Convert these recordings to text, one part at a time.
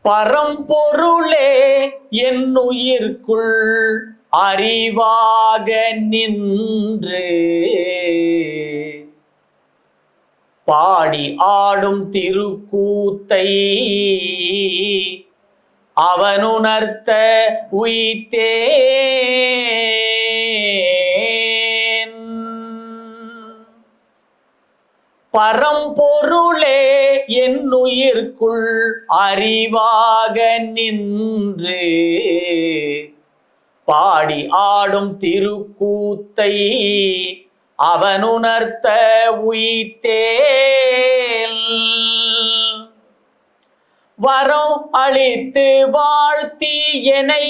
பரம்பொருளே என்னுயிர்க்குள் அறிவாக நின்று பாடி ஆடும் திருக்கூத்தை அவனுணர்த்த உய்த்தேன். பரம்பொருளே என்னுயிர்க்குள் அறிவாக நின்று பாடி ஆடும் திருக்கூத்தை அவனுணர்த்த உய்த்தேன். வரம் அளித்து வாழ்த்தி என்னை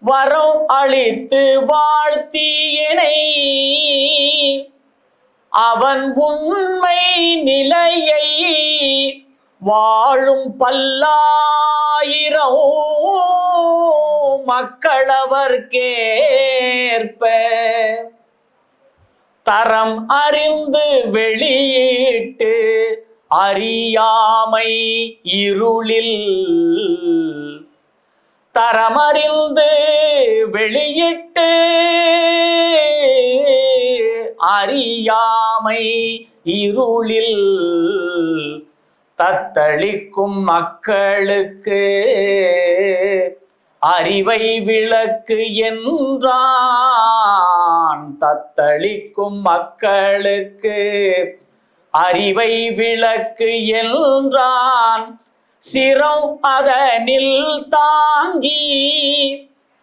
வரம் அளித்து வாழ்த்தி என்னை அவன் உண்மை நிலையை வாழும் பல்லாயிரம் மக்களவர்க்கேற்ப தரம் அறிந்து வெளியிட்டு அறியாமை இருளில் தரமறிந்து வெளியிட்டு அறியாமை இருளில் தத்தளிக்கும் மக்களுக்கு அறிவை விளக்கு என்றான். தத்தளிக்கும் மக்களுக்கு அறிவை விளக்கு என்றான். சிரம் அதனில் தாங்கி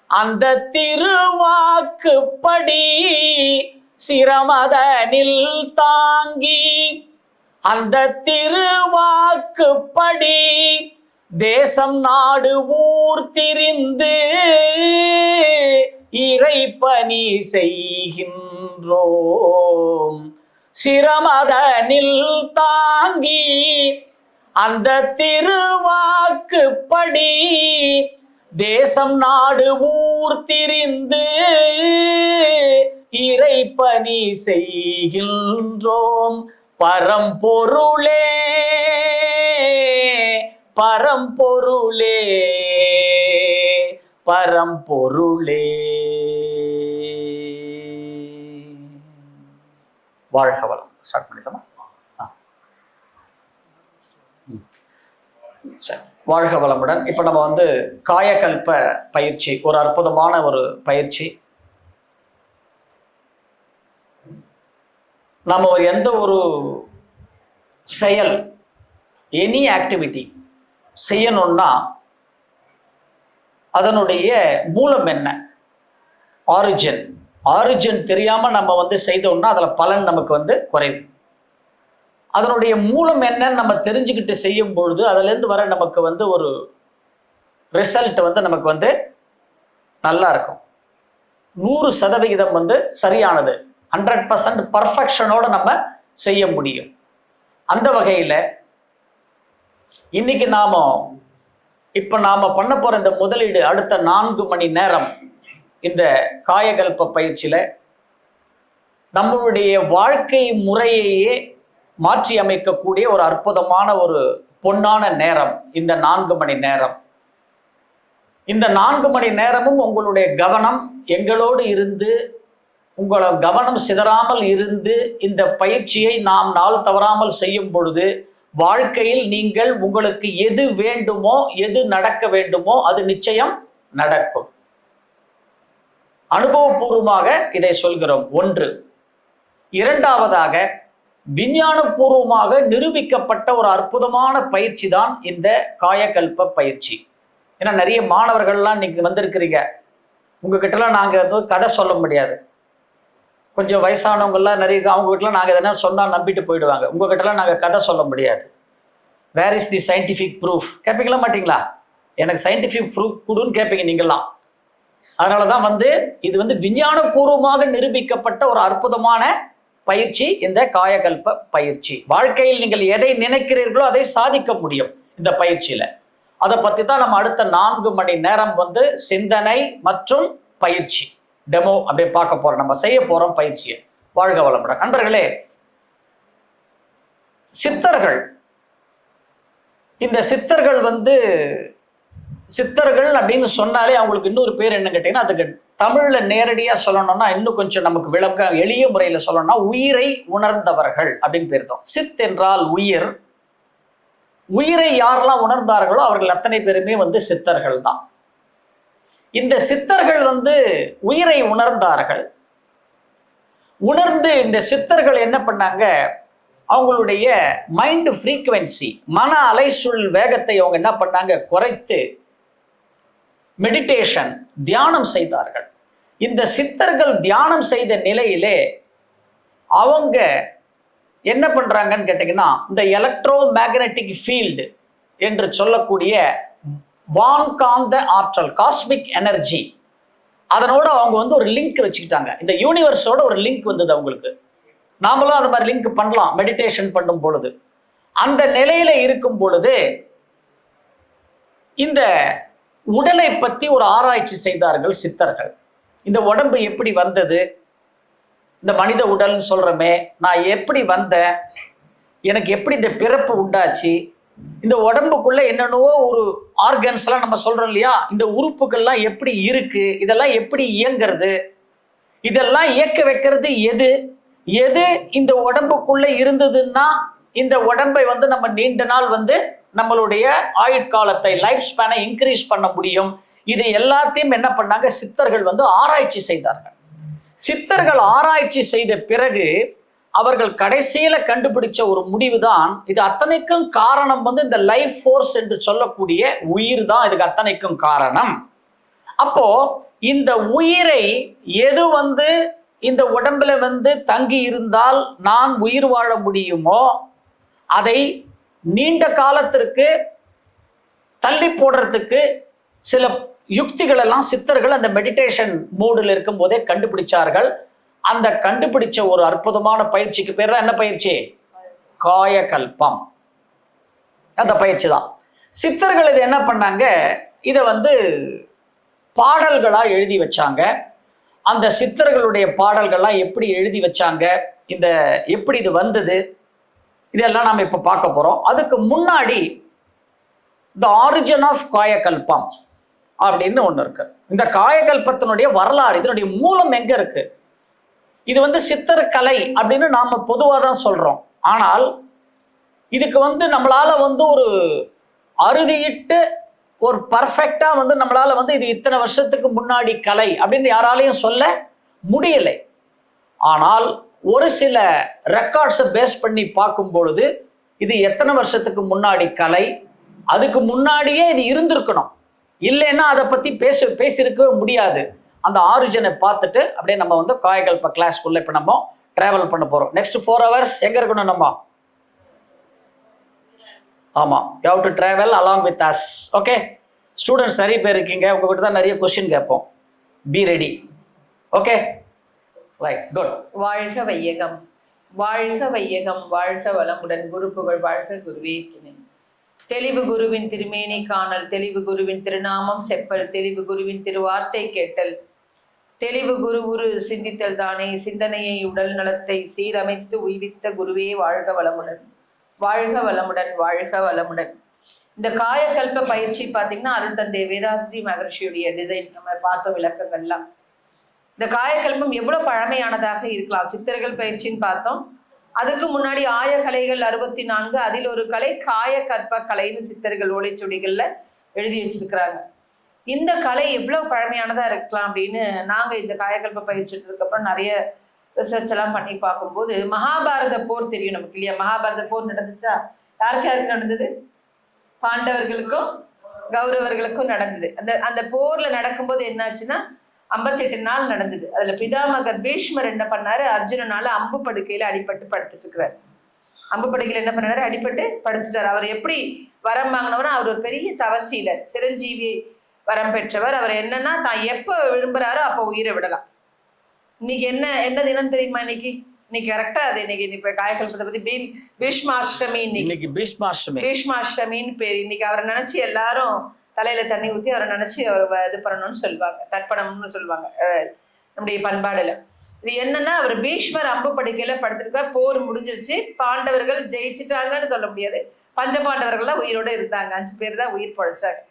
அந்த திருவாக்குப்படி சிரமதனில் தாங்கி அந்த திருவாக்குப்படி தேசம் நாடு ஊர் திரிந்து இறைப்பணி செய்கின்றோம். சிரமதனில் தாங்கி அந்த திருவாக்குப்படி தேசம் நாடு ஊர் திரிந்து இறைப்பணி செய்கின்றோம். பரம்பொருளே பரம்பொருளே பரம்பொருளே. வாழ்க வளம். ஸ்டார்ட் பண்ணிடலாமா? சரி, வாழ்க வளமுடன். இப்போ நம்ம காயகல்ப பயிற்சி, ஒரு அற்புதமான ஒரு பயிற்சி. நம்ம எந்த ஒரு செயல், எனி ஆக்டிவிட்டி செய்யணும்னா அதனுடைய மூலம் என்ன, ஆரிஜின் தெரியாம நம்ம செய்தோம்னா அதுல பலன் நமக்கு குறைவு. அதனுடைய மூலம் என்னன்னு நம்ம தெரிஞ்சுக்கிட்டு செய்யும் பொழுது அதுலேருந்து வர நமக்கு ஒரு ரிசல்ட் நமக்கு நல்லா இருக்கும். 100% சரியானது, 100% பர்ஃபெக்ஷனோட நம்ம செய்ய முடியும். அந்த வகையில் இன்னைக்கு இப்போ நாம பண்ண போற இந்த முதலீடு அடுத்த 4 மணி நேரம் இந்த காயகல்ப பயிற்சியில நம்மளுடைய வாழ்க்கை முறையையே மாற்றி அமைக்கக்கூடிய ஒரு அற்புதமான ஒரு பொன்னான நேரம் இந்த 4 மணி நேரம். இந்த 4 மணி நேரமும் உங்களுடைய கவனம் எங்களோடு இருந்து, உங்களோட கவனம் சிதறாமல் இருந்து இந்த பயிற்சியை நாம் நாள் தவறாமல் செய்யும் பொழுது வாழ்க்கையில் நீங்கள் உங்களுக்கு எது வேண்டுமோ, எது நடக்க வேண்டுமோ அது நிச்சயம் நடக்கும். அனுபவபூர்வமாக இதை சொல்கிறோம். 1. இரண்டாவதாக, விஞ்ஞானபூர்வமாக நிரூபிக்கப்பட்ட ஒரு அற்புதமான பயிற்சி தான் இந்த காயகல்ப பயிற்சி. ஏன்னா நிறைய மாணவர்கள்லாம் நீங்க வந்திருக்கிறீங்க, உங்ககிட்டலாம் நாங்கள் கதை சொல்ல முடியாது. கொஞ்சம் வயசானவங்கெல்லாம் நிறைய, அவங்க கிட்டலாம் நாங்கள் எதனா சொன்னால் நம்பிட்டு போயிடுவாங்க. உங்ககிட்டலாம் நாங்கள் கதை சொல்ல முடியாது. Where is the scientific proof கேட்பீங்களா மாட்டிங்களா? எனக்கு சயின்டிஃபிக் ப்ரூஃப் கொடுன்னு கேட்பீங்க நீங்கள்லாம். அதனால தான் இது விஞ்ஞானபூர்வமாக நிரூபிக்கப்பட்ட ஒரு அற்புதமான பயிற்சி இந்த காயகல்ப பயிற்சி. வாழ்க்கையில் நீங்கள் எதை நினைக்கிறீர்களோ அதை சாதிக்க முடியும் இந்த பயிற்சியில. அதை பத்தி தான் நம்ம அடுத்த 4 மணி நேரம் வந்து சிந்தனை மற்றும் பயிற்சி டெமோ அப்படியே பார்க்க போறோம். நம்ம செய்ய போறோம் பயிற்சியை. வாழ்க வளமுடன் நண்பர்களே. சித்தர்கள், இந்த சித்தர்கள் வந்து சித்தர்கள் அப்படின்னு சொன்னாலே அவங்களுக்கு இன்னொரு பேர் என்ன கேட்டீங்கன்னா, அதுக்கு தமிழ்ல நேரடியா சொல்லணும்னா இன்னும் கொஞ்சம் நமக்கு விளக்க எளிய முறையில சொல்லணும்னா உயிரை உணர்ந்தவர்கள் அப்படின்னு பேர் தான். சித் என்றால் உயிர். உயிரை யாரெல்லாம் உணர்ந்தார்களோ அவர்கள் அத்தனை பேருமே வந்து சித்தர்கள் தான். இந்த சித்தர்கள் வந்து உயிரை உணர்ந்தார்கள். உணர்ந்து இந்த சித்தர்கள் என்ன பண்ணாங்க, அவங்களுடைய மைண்ட் ஃப்ரீக்வன்சி, மன அலைசூழ் வேகத்தை அவங்க என்ன பண்ணாங்க, குறைத்து மெடிடேஷன், தியானம் செய்தார்கள். இந்த சித்தர்கள் தியானம் செய்த நிலையிலே அவங்க என்ன பண்றாங்கன்னு கேட்டீங்கன்னா, இந்த எலக்ட்ரோ மேக்னெட்டிக் ஃபீல்டு என்று சொல்லக்கூடிய வான்காந்த ஆற்றல், காஸ்மிக் எனர்ஜி, அதனோட அவங்க வந்து ஒரு லிங்க் வச்சுக்கிட்டாங்க. இந்த யூனிவர்ஸோட ஒரு லிங்க் வந்தது அவங்களுக்கு. நாமளும் அந்த மாதிரி லிங்க் பண்ணலாம் மெடிடேஷன் பண்ணும் பொழுது. அந்த நிலையில இருக்கும் பொழுது இந்த உடலை பற்றி ஒரு ஆராய்ச்சி செய்தார்கள் சித்தர்கள். இந்த உடம்பு எப்படி வந்தது, இந்த மனித உடல்னு சொல்றமே, நான் எப்படி வந்தேன், எனக்கு எப்படி இந்த பிறப்பு உண்டாச்சு, இந்த உடம்புக்குள்ள என்னென்னவோ ஒரு ஆர்கன்ஸ் எல்லாம் நம்ம சொல்றோம் இல்லையா, இந்த உறுப்புகள்லாம் எப்படி இருக்கு, இதெல்லாம் எப்படி இயங்கிறது, இதெல்லாம் இயக்க வைக்கிறது எது, எது இந்த உடம்புக்குள்ள இருந்ததுன்னா இந்த உடம்பை வந்து நம்ம நீண்ட நாள் வந்து நம்மளுடைய ஆயுட்காலத்தை, லைஃப் ஸ்பேனை இன்க்ரீஸ் பண்ண முடியும். இது எல்லாத்தையும் என்ன பண்ணாங்க, சித்தர்கள் வந்து ஆராய்ச்சி செய்தார்கள். சித்தர்கள் ஆராய்ச்சி செய்த பிறகு அவர்கள் கடைசியில கண்டுபிடிச்ச ஒரு முடிவு தான், இது அத்தனைக்கும் காரணம் வந்து இந்த லைஃப் ஃபோர்ஸ் என்று சொல்லக்கூடிய உயிர் தான் இதுக்கு அத்தனைக்கும் காரணம். அப்போ இந்த உயிரை எது வந்து இந்த உடம்புல வந்து தங்கி இருந்தால் நான் உயிர் வாழ முடியுமோ அதை நீண்ட காலத்திற்கு தள்ளி போடுறதுக்கு சில யுக்திகள் எல்லாம் சித்தர்கள் அந்த மெடிடேஷன் மூடில் இருக்கும் போதே கண்டுபிடிச்சார்கள். அந்த கண்டுபிடிச்ச ஒரு அற்புதமான பயிற்சிக்கு பேர் தான் என்ன பயிற்சி, காயகல்பம். அந்த பயிற்சி தான் சித்தர்கள் இது என்ன பண்ணாங்க, இதை வந்து பாடல்களா எழுதி வச்சாங்க. அந்த சித்தர்களுடைய பாடல்கள்லாம் எப்படி எழுதி வச்சாங்க, இந்த எப்படி இது வந்தது, இதெல்லாம் நாம் இப்போ பார்க்க போறோம். அதுக்கு முன்னாடி த ஆரிஜின் ஆஃப் காயகல்பம் அப்படின்னு ஒன்று இருக்கு. இந்த காயகல்பத்தினுடைய வரலாறு, இதனுடைய மூலம் எங்க இருக்கு, இது வந்து சித்தர் கலை அப்படின்னு நாம பொதுவாக தான் சொல்றோம். ஆனால் இதுக்கு வந்து நம்மளால வந்து ஒரு அறுதியிட்டு ஒரு பர்ஃபெக்டா வந்து நம்மளால வந்து இது இத்தனை வருஷத்துக்கு முன்னாடி கலை அப்படின்னு யாராலையும் சொல்ல முடியலை. ஆனால் ஒரு சில ரெக்கார்ட்ஸை பேஸ் பண்ணி பார்க்கும் பொழுது இது எத்தனை வருஷத்துக்கு முன்னாடி கலை, அதுக்கு முன்னாடியே இது இருந்திருக்கணும், இல்லைன்னா அதை பத்தி பேசியிருக்கவே முடியாது. அந்த ஆரிஜினை பார்த்துட்டு அப்படியே நம்ம வந்து காயகல்ப கிளாஸ்க்குள்ள இப்போ நம்ம டிராவல் பண்ண போறோம். நெக்ஸ்ட் 4 hours எங்க இருக்கணும் நம்ம, ஆமா, you have to travel along with us. Okay, students நிறைய பேர் இருக்கீங்க, உங்ககிட்ட தான் நிறைய கொஸ்டின் கேட்போம். Be ready. Okay, right, good. வாழ்க வையகம், வாழ்க வையகம், வாழ்க வளமுடன். குரு புகழ் வாழ்க, குருவே துணை. தெளிவு குருவின் திருமேனி காணல், தெளிவு குருவின் திருநாமம் செப்பல், தெளிவு குருவின் திருவார்த்தை கேட்டல், தெளிவு குரு குரு சிந்தித்தல் தானே, சிந்தனையை உடல் நலத்தை சீரமைத்து உய்வித்த குருவே வாழ்க வளமுடன், வாழ்க வளமுடன், வாழ்க வளமுடன். இந்த காயகல்ப பயிற்சி பார்த்தீங்கன்னா அருள் தந்தை வேதாத்ரி மகர்ஷியுடைய டிசைன் நம்ம பார்த்த விளக்கங்கள்லாம். இந்த காயகல்பம் எவ்வளவு பழமையானதாக இருக்கலாம். சித்தர்கள் பயிற்சின்னு பார்த்தோம். அதுக்கு முன்னாடி ஆய கலைகள் 64, அதில் ஒரு கலை காயகல்ப கலைன்னு சித்தர்கள் ஓலைச்சுவடிகள்ல எழுதி வச்சிருக்கிறாங்க. இந்த கலை எவ்வளவு பழமையானதா இருக்கலாம் அப்படின்னு நாங்க இந்த காயகல்ப பயிற்சிட்டு அப்புறம் நிறைய ரிசர்ச் எல்லாம் பண்ணி பார்க்கும்போது, மகாபாரத போர் தெரியும் நமக்கு இல்லையா. மகாபாரத போர் நடந்துச்சா, யாருக்கு யாருக்கு நடந்தது, பாண்டவர்களுக்கும் கௌரவர்களுக்கும் நடந்தது. அந்த போர்ல நடக்கும்போது என்னாச்சுன்னா 58 நாள் நடந்தது. அதுல பிதாமகர் பீஷ்மர் என்ன பண்ணாரு, அர்ஜுனனால அம்பு படுக்கையில அடிபட்டு படுத்துட்டு இருக்கிறார். அம்பு படுக்கையில என்ன பண்ணாரு, அடிபட்டு படுத்துட்டார். அவர் எப்படி வரம் வாங்கினவரும், அவர் ஒரு பெரிய தவசீலர், சிரஞ்சீவி வரம் பெற்றவர். அவர் என்னன்னா தான் எப்ப விரும்புறாரோ அப்ப உயிரை விடலாம். இன்னைக்கு என்ன தினம் தெரியுமா, இன்னைக்கு இன்னைக்கு கரெக்டா அது இன்னைக்கு இப்ப காயகல்பத்தை பத்தி பீஷ்மாஷ்டமி இன்னைக்கு பீஷ்மாஷ்டமி. பீஷ்மாஷ்டமின்னு பேர். இன்னைக்கு அவரை நினைச்சு எல்லாரும் தலையில தண்ணி ஊத்தி அவரை நினைச்சு அவர் இது பண்ணணும்னு சொல்லுவாங்க, தர்ப்பணம்னு சொல்லுவாங்க நம்முடைய பண்பாடுல. இது என்னன்னா, அவர் பீஷ்மர் அம்பு படுக்கையில படுத்திருக்கா, போர் முடிஞ்சிருச்சு, பாண்டவர்கள் ஜெயிச்சுட்டாங்கன்னு சொல்ல முடியாது, பஞ்ச பாண்டவர்கள் தான் உயிரோட இருந்தாங்க, 5 பேர் தான் உயிர் படைச்சாங்க.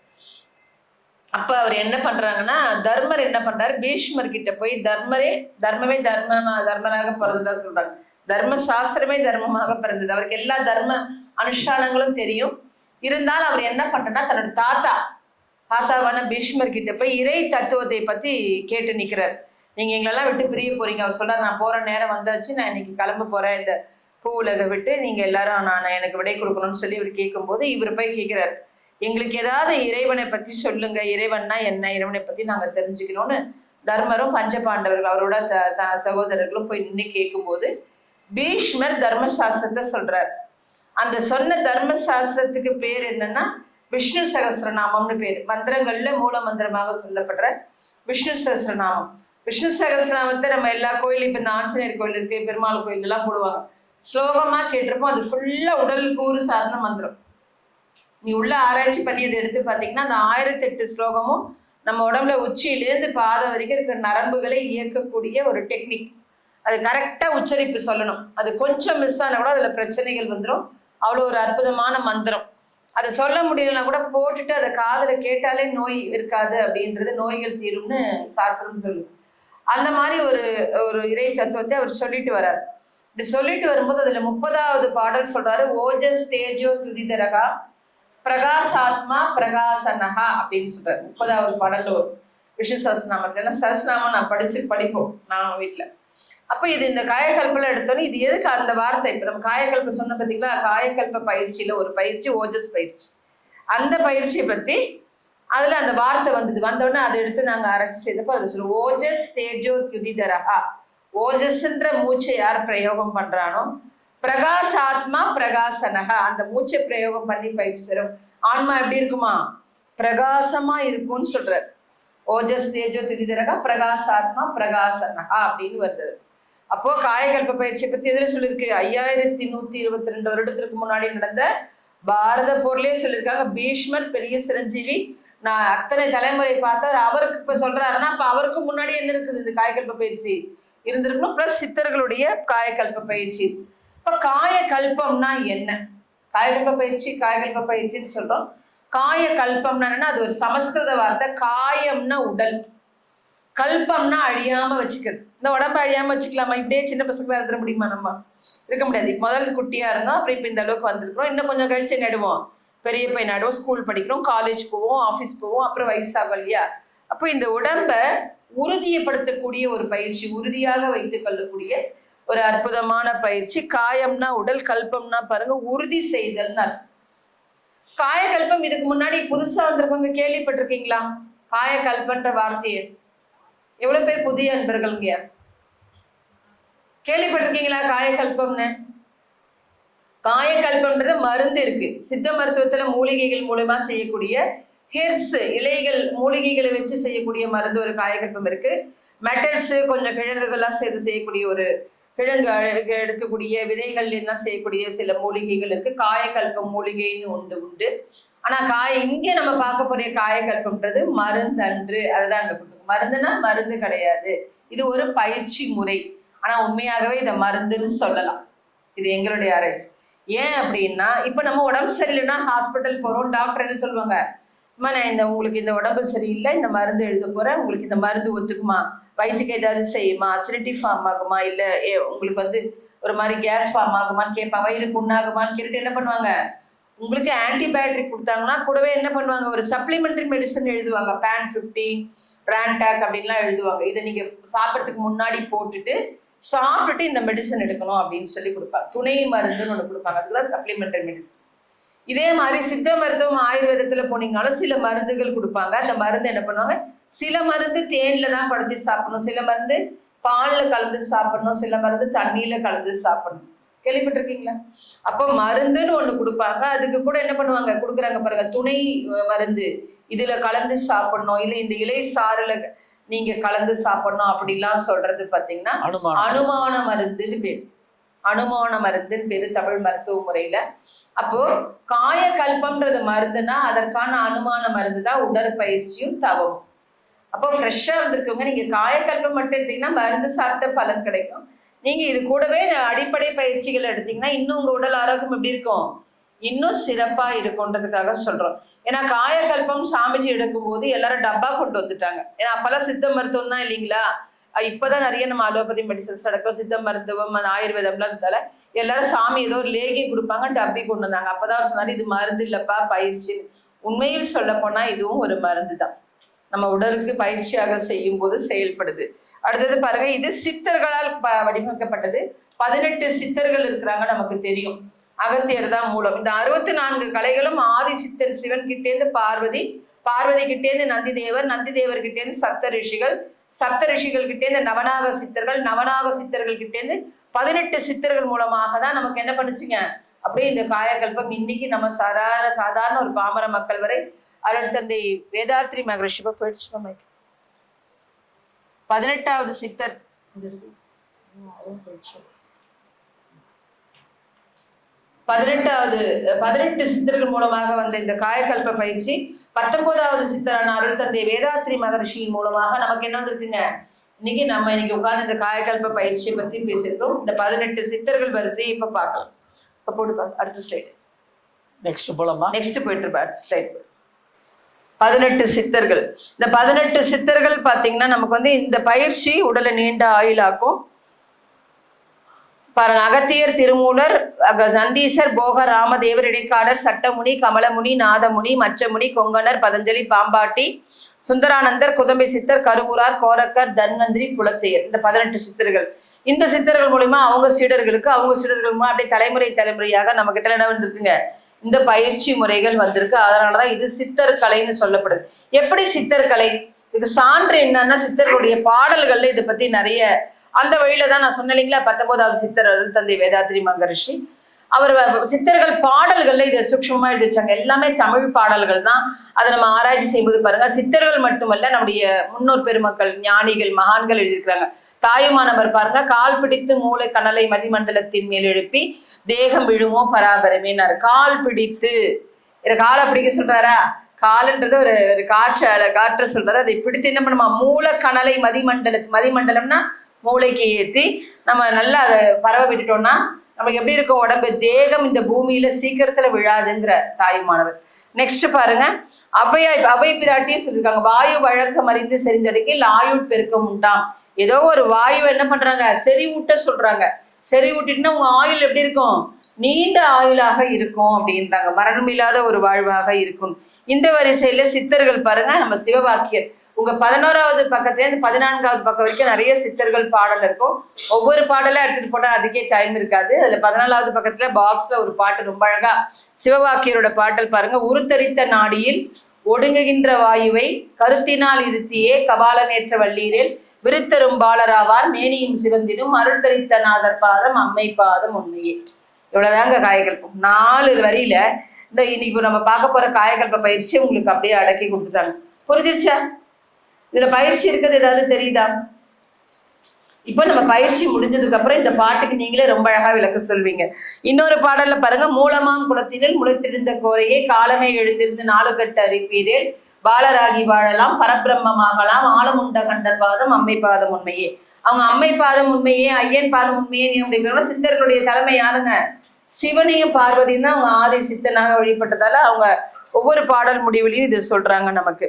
அப்ப அவர் என்ன பண்றாங்கன்னா, தர்மர் என்ன பண்றாரு, பீஷ்மர் கிட்ட போய் தர்மமே தர்மராக பிறந்ததா சொல்றாங்க. தர்ம சாஸ்திரமே தர்மமாக பிறந்தது. அவருக்கு எல்லா தர்ம அனுஷ்டானங்களும் தெரியும். இருந்தாலும் அவர் என்ன பண்றா, தன்னோட தாத்தாவான பீஷ்மர் கிட்ட போய் இறை தத்துவத்தை பத்தி கேட்டு நிக்கிறார். நீங்க எங்களெல்லாம் விட்டு பிரிய போறீங்க. அவர் சொல்றாரு, நான் போற நேரம் வந்தாச்சு, நான் இன்னைக்கு கிளம்ப போறேன் இந்த பூ உலக விட்டு, நீங்க எல்லாரும் எனக்கு விடை கொடுக்கணும்னு சொல்லி இவர் கேட்கும்போது இவர் போய் கேட்கிறார், எங்களுக்கு ஏதாவது இறைவனை பத்தி சொல்லுங்க, இறைவன்னா என்ன, இறைவனை பத்தி நாங்க தெரிஞ்சுக்கணும்னு தர்மரும் பஞ்ச பாண்டவர்கள் அவரோட சகோதரர்களும் போய் நின்று கேட்கும்போது பீஷ்மர் தர்மசாஸ்திரத்தை சொல்றார். அந்த சொன்ன தர்மசாஸ்திரத்துக்கு பேர் என்னன்னா விஷ்ணு சகஸ்ரநாமம்னு பேர். மந்திரங்கள்ல மூல மந்திரமாக சொல்லப்படுற விஷ்ணு சகஸ்ரநாமம். விஷ்ணு சகஸ்ரநாமத்தை நம்ம எல்லா கோயிலும், இப்ப இந்த ஆஞ்சநேயர் கோயில் இருக்கு, பெருமாள் கோயில் எல்லாம் போடுவாங்க, ஸ்லோகமா கேட்டிருப்போம். அது ஃபுல்லா உடல் கூறு சார்ந்த மந்திரம். நீ உள்ள ஆராய்ச்சி பண்ணி அதை எடுத்து பார்த்தீங்கன்னா அந்த 1008 ஸ்லோகமும் நம்ம உடம்புல உச்சியிலேருந்து பாதம் வரைக்கும் இருக்கிற நரம்புகளை இயக்கக்கூடிய ஒரு டெக்னிக். அது கரெக்டா உச்சரிப்பு சொல்லணும். அது கொஞ்சம் மிஸ் ஆனா கூட அதுல பிரச்சனைகள் வந்துடும். அவ்வளோ ஒரு அற்புதமான மந்திரம். அதை சொல்ல முடியலன்னா கூட போட்டுட்டு அதை காதுல கேட்டாலே நோய் இருக்காது அப்படின்றது, நோய்கள் தீரும்னு சாஸ்திரம் சொல்லுது. அந்த மாதிரி ஒரு இறை தத்துவத்தை அவர் சொல்லிட்டு வர்றாரு. இப்படி சொல்லிட்டு வரும்போது அதுல 30வது பாடல் சொல்றாரு, ஓஜஸ் தேஜோ துரிதரகா பிரகாசாத்மா பிரகாசனஹா அப்படின்னு சொல்றாரு. 30வது பாடல்ல ஒரு விஷ்ணு சஹஸ்ரநாமத்துல. ஏன்னா சஹஸ்ரநாமம் நான் படிப்போம் நான் வீட்டுல. அப்ப இது இந்த காயகல்பெல்லாம் எடுத்தோன்னே இது எதுக்கு அந்த வார்த்தை, இப்ப நம்ம காயகல்ப சொன்ன பார்த்தீங்களா, காயகல்ப பயிற்சியில ஒரு பயிற்சி ஓஜஸ் பயிற்சி. அந்த பயிற்சியை பத்தி அதுல அந்த வார்த்தை வந்தோடனே அதை எடுத்து நாங்க அரைச்சி செய்தப்போ அது சொல்லுவோம், ஓஜஸ் தேஜோ துதிதரஹா. ஓஜஸ்ன்ற மூச்சை யார் பிரயோகம் பண்றானோ, பிரகாசாத்மா பிரகாசனகா, அந்த மூச்சை பிரயோகம் பண்ணி பயிற்சி செய்றோம், ஆன்மா எப்படி இருக்குமா, பிரகாசமா இருக்கும்னு சொல்றாரு. ஓஜஸ் தேஜோ துதிதரஹா பிரகாசாத்மா பிரகாசனகா அப்படின்னு வருது. அப்போ காயகல்ப பயிற்சியை பத்தி எதுல சொல்லியிருக்கு, 5122 வருடத்திற்கு முன்னாடி நடந்த பாரத போர்லயே சொல்லியிருக்காங்க. பீஷ்மர் பெரிய சிரஞ்சீவி, நான் அத்தனை தலைமுறை பார்த்தவர், அவருக்கு இப்ப சொல்றாருன்னா அப்ப அவருக்கு முன்னாடி என்ன இருக்குது, இந்த காயகல்ப பயிற்சி இருந்திருக்கணும். பிளஸ் சித்தர்களுடைய காயகல்ப பயிற்சி. இப்ப காயகல்பம்னா என்ன, காயகல்ப பயிற்சின்னு சொல்றோம். காயகல்பம்னா என்னன்னா அது ஒரு சமஸ்கிருத வார்த்தை. காயம்னா உடல், கல்பம்னா அழியாம வச்சுக்கிறது. இந்த உடம்பு அழியாம வச்சுக்கலாமா, இப்படியே சின்ன பசங்களா இருக்க முடியுமா, நம்ம இருக்க முடியாது. முதல் குட்டியா இருந்தோம், அப்புறம் இப்ப இந்த அளவுக்கு வந்திருக்கிறோம், இன்னும் கொஞ்சம் கழிச்சு நடுவோம், பெரிய பையன் நடுவோம், ஸ்கூல் படிக்கிறோம், காலேஜ் போவோம், ஆஃபீஸ் போவோம், அப்புறம் வயசாகும் இல்லையா. அப்போ இந்த உடம்ப உறுதியப்படுத்தக்கூடிய ஒரு பயிற்சி, உறுதியாக வைத்துக் கொள்ளக்கூடிய ஒரு அற்புதமான பயிற்சி. காயம்னா உடல், கல்பம்னா பாருங்க உறுதி செய்தல்னு அர்த்தம். காயகல்பம் இதுக்கு முன்னாடி புதுசா வந்திருக்கவங்க கேள்விப்பட்டிருக்கீங்களா, காயகல்பன்ற வார்த்தையை? எவ்வளவு பேர் புதிய அன்பர்கள்ங்க கேள்விப்பட்டிருக்கீங்களா காயகல்பம்னு? காயகல்பம்ன்றது மருந்து இருக்கு சித்த மருத்துவத்துல, மூலிகைகள் மூலமா செய்யக்கூடிய ஹெர்ப்ஸ், இலைகள், மூலிகைகளை வச்சு செய்யக்கூடிய மருந்து ஒரு காயகல்பம் இருக்கு. மெட்டல்ஸ், கொஞ்சம் கிழங்குகள்லாம் சேர்த்து செய்யக்கூடிய ஒரு கிழங்கு எடுக்கக்கூடிய விதைகள் எல்லாம் செய்யக்கூடிய சில மூலிகைகள் இருக்கு. காயகல்பம் மூலிகைன்னு உண்டு. ஆனா இங்க நம்ம பார்க்க போற காயகல்பம்ன்றது மருந்தன்று. அதுதான் அங்க கொடுத்துருக்கு. மருந்துனா மருந்து கிடையாது, இது ஒரு பயிற்சி முறை. ஆனா உண்மையாகவே இதை மருந்துன்னு சொல்லலாம். இது எங்களுடைய ஆராய்ச்சி. ஏன் அப்படின்னா, இப்ப நம்ம உடம்பு சரியில்லைன்னா ஹாஸ்பிட்டல் போறோம், டாக்டர் என்ன சொல்லுவாங்க, நான் உங்களுக்கு இந்த உடம்பு சரியில்லை, இந்த மருந்து எழுத போறேன், உங்களுக்கு இந்த மருந்து ஒத்துக்குமா, வயிற்றுக்கு ஏதாவது செய்யுமா, அசிடிட்டி ஃபார்ம் ஆகுமா, இல்ல உங்களுக்கு ஒரு மாதிரி கேஸ் ஃபார்ம் ஆகுமான்னு கேட்பாங்க, வயிறு புண்ணாகுமான்னு கேட்டுட்டு என்ன பண்ணுவாங்க, உங்களுக்கு ஆன்டிபயோட்டிக் கொடுத்தாங்கன்னா கூடவே என்ன பண்ணுவாங்க, ஒரு சப்ளிமெண்டரி மெடிசன் எழுதுவாங்க, பேன் 50, ரான்டாக் அப்படின்லாம் எழுதுவாங்க. இதை நீங்க சாப்பிட்றதுக்கு முன்னாடி போட்டுட்டு சாப்பிட்டுட்டு இந்த மெடிசன் எடுக்கணும் அப்படின்னு சொல்லி கொடுப்பாங்க. துணை மருந்துன்னு ஒன்று கொடுப்பாங்க, அதுதான் சப்ளிமெண்டரி மெடிசன். இதே மாதிரி சித்த மருத்துவம் ஆயுர்வேதத்துல போனீங்கனாலும் சில மருந்துகள் கொடுப்பாங்க. அந்த மருந்து என்ன பண்ணுவாங்க, சில மருந்து தேன்ல தான் குறைச்சி சாப்பிடணும், சில மருந்து பால்ல கலந்து சாப்பிடணும், சில மருந்து தண்ணியில கலந்து சாப்பிடணும். கேள்விப்பட்டிருக்கீங்களா? அப்போ மருந்துன்னு ஒண்ணு கொடுப்பாங்க, அதுக்கு கூட என்ன பண்ணுவாங்க, கொடுக்குறாங்க பாருங்க, துணை மருந்து, இதுல கலந்து சாப்பிடணும், இல்லை இந்த இலை சாறுல நீங்க கலந்து சாப்பிடணும் அப்படிலாம் சொல்றது பாத்தீங்கன்னா அனுமான மருந்துன்னு பேரு. அனுமான மருந்துன்னு பேரு தமிழ் மருத்துவ முறையில. அப்போ காயகல்பம்ன்றது மருந்துனா அதற்கான அனுமான மருந்து தான் உடற்பயிற்சியும் தவமும். அப்போ ஃப்ரெஷ்ஷா வந்திருக்கவங்க நீங்க காயகல்பம் மட்டும் எடுத்தீங்கன்னா மருந்து சாப்பிட்ட பலன் கிடைக்கும். நீங்க இது கூடவே அடிப்படை பயிற்சிகள் எடுத்தீங்கன்னா இன்னும் உங்க உடல் ஆரோக்கியம் எப்படி இருக்கும், இன்னும் சிறப்பா இருக்கும்ன்றதுக்காக சொல்றோம். ஏன்னா காயகல்பம் சாமிஜி எடுக்கும் போது எல்லாரும் டப்பா கொண்டு வந்துட்டாங்க. ஏன்னா அப்பெல்லாம் சித்த மருத்துவம் தான் இல்லைங்களா. இப்பதான் நிறைய நம்ம அலோபதி மெடிசன்ஸ் நடக்கும், சித்த மருத்துவம் ஆயுர்வேதம்லாம் இருந்தால எல்லாரும் சாமி ஏதோ ஒரு லேகியம் கொடுப்பாங்க, டப்பி கொண்டு வந்தாங்க. அப்பதான் சொன்னாரு இது மருந்து இல்லப்பா பயிற்சி. உண்மையில் சொல்ல போனா இதுவும் ஒரு மருந்து தான், நம்ம உடலுக்கு பயிற்சியாக செய்யும் போது செயல்படுது. அடுத்தது பாருங்க, இது சித்தர்களால் வடிவமைக்கப்பட்டது. 18 சித்தர்கள் இருக்கிறாங்க நமக்கு தெரியும். அகத்தியர் தான் மூலம். இந்த 64 கலைகளும் ஆதி சித்தன் சிவன் கிட்டேந்து பார்வதி, பார்வதி கிட்டேந்து நந்தி தேவர், நந்தி தேவர் கிட்டேந்து சப்த ரிஷிகள், சப்த ரிஷிகள் கிட்டேந்து நவநாக சித்தர்கள், நவநாக சித்தர்கள் கிட்டேந்து 18 சித்தர்கள் மூலமாக தான் நமக்கு என்ன பண்ணுச்சுங்க அப்படியே இந்த காயகல்பம் இன்னைக்கு நம்ம சாதாரண ஒரு பாமர மக்கள் வரை அருள் தந்தை வேதாத்ரி மகரிஷி போயிடுச்சு. 18வது சித்தர் 18 சித்தர்கள் மூலமாக வந்த இந்த காயகல்ப பயிற்சி 19வது சித்தரான அருள் தந்தை வேதாத்ரி மகரிஷியின் மூலமாக நமக்கு என்ன வந்திருக்குங்க. இன்னைக்கு உட்கார்ந்து இந்த காயகல்ப பயிற்சியை பத்தி பேசியிருக்கோம். இந்த 18 சித்தர்கள் வரிசையை இப்ப பார்க்கலாம். இப்ப போட்டு அடுத்த ஸ்லைடு. நெக்ஸ்ட் போலாமா? நெக்ஸ்ட் போயிட்டு இருப்பா, அடுத்த ஸ்லைடு. 18 சித்தர்கள். இந்த 18 சித்தர்கள் பாத்தீங்கன்னா நமக்கு வந்து இந்த பயிற்சி உடலை நீண்ட ஆயுளாக்கும். பாருங்க, அகத்தியர், திருமூலர், நந்தீசர், போகர், ராமதேவர், இடைக்காடர், சட்டமுனி, கமலமுனி, நாதமுனி, மச்சமுனி, கொங்கணர், பதஞ்சலி, பாம்பாட்டி, சுந்தரானந்தர், குதம்பை சித்தர், கருவூரார், கோரக்கர், தன்வந்திரி, புலத்தையர். இந்த 18 சித்தர்கள். இந்த சித்தர்கள் மூலியமா அவங்க சீடர்கள் மூலம் அப்படியே தலைமுறையாக நம்ம கிட்ட என்ன வந்திருக்குங்க, இந்த பயிற்சி முறைகள் வந்திருக்கு. அதனாலதான் இது சித்தர் கலைன்னு சொல்லப்படுது. எப்படி சித்தர் கலை? இதுக்கு சான்று என்னன்னா சித்தர்களுடைய பாடல்கள்ல இதை பத்தி நிறைய அந்த வழியில தான் நான் சொன்னேன் இல்லைங்களா. 19வது சித்தர் அருள் தந்தை வேதாத்ரி மகரிஷி அவர் சித்தர்கள் பாடல்கள்ல இதை சூக்ஷ்மமா எழுதி வச்சாங்க. எல்லாமே தமிழ் பாடல்கள் தான். அதை நம்ம ஆராய்ச்சி செய்யும்போது பாருங்க, சித்தர்கள் மட்டுமல்ல நம்முடைய முன்னோர் பெருமக்கள், ஞானிகள், மகான்கள் எழுதியிருக்கிறாங்க. தாயுமானவர் பாருங்க, கால் பிடித்து மூளை கனலை மதிமண்டலத்தின் மேல் எழுப்பி தேகம் விழுமோ பராபரமேனாரு. கால் பிடித்து காலை பிடிக்க சொல்றாரா? காலுன்றது ஒரு காற்று சொல்றாரு. அதை பிடித்து என்ன பண்ணுமா, மூளை கனலை மதிமண்டலம்னா மூளைக்கு ஏற்றி நம்ம நல்லா அதை பரவ விட்டுட்டோம்னா நமக்கு எப்படி இருக்கும் உடம்பு, தேகம் இந்த பூமியில சீக்கிரத்துல விழாதுங்கிற தாயுமானவர். நெக்ஸ்ட் பாருங்க, அவை பிராட்டியே சொல்லியிருக்காங்க, வாயு வழக்கம் அறிந்து செறிந்தடைக்கில் ஆயுள் பெருக்கம் உண்டாம். ஏதோ ஒரு வாயு என்ன பண்றாங்க, செறிவூட்ட சொல்றாங்க. செறிவூட்டிட்டுனா உங்க ஆயுள் எப்படி இருக்கும், நீண்ட ஆயுளாக இருக்கும் அப்படின்றாங்க. மரணம் இல்லாத ஒரு வாழ்வாக இருக்கும். இந்த வரிசையில சித்தர்கள் பாருங்க, நம்ம சிவவாக்கியர் உங்க 11வது பக்கத்துலேருந்து 14வது பக்கம் வரைக்கும் நிறைய சித்தர்கள் பாடல் இருக்கும். ஒவ்வொரு பாடலாம் எடுத்துட்டு போனா அதுக்கே டைம் இருக்காது. அதுல 14வது பக்கத்துல பாக்ஸ்ல ஒரு பாட்டு ரொம்ப அழகா சிவவாக்கியரோட பாடல் பாருங்க. உருத்தரித்த நாடியில் ஒடுங்குகின்ற வாயுவை கருத்தினால் இருத்தியே கபாலநேற்ற வள்ளீரில் விருத்தரும் பாலராவார் மேனியும் சிவந்திடும் அருள் தரித்த நாதர் பாதம் அம்மை பாதம் உண்மையே. இவ்வளவுதாங்க காயகல்பம். 4 வரியில இந்த இன்னைக்கு நம்ம பார்க்க போற காயகல்ப பயிற்சி உங்களுக்கு அப்படியே அடக்கி கொடுத்துட்டாங்க. புரிஞ்சிருச்சா? இதுல பயிற்சி இருக்கிறது ஏதாவது தெரியுதா? இப்ப நம்ம பயிற்சி முடிஞ்சதுக்கு அப்புறம் இந்த பாட்டுக்கு நீங்களே ரொம்ப அழகா விளக்க சொல்வீங்க. இன்னொரு பாடல்ல பாருங்க, மூலமாம் குளத்தினில் முளைத்திருந்த கோரையே காலமே எழுந்திருந்து 4 கட்டு அறிப்பீரேல் பாலராகி வாழலாம் பரபிரம்மமாகலாம் ஆழமுண்ட கண்டர் பாதம் அம்மை பாதம் உண்மையே. அவங்க அம்மை பாதம் உண்மையே, ஐயன் பாதம் உண்மையே அப்படிங்கிற சித்தர்களுடைய தலைமை யாருங்க, சிவனையும் பார்வதியும் தான் அவங்க ஆதி சித்தனாக வழிபட்டதால அவங்க ஒவ்வொரு பாடல் முடிவுலையும் இது சொல்றாங்க நமக்கு.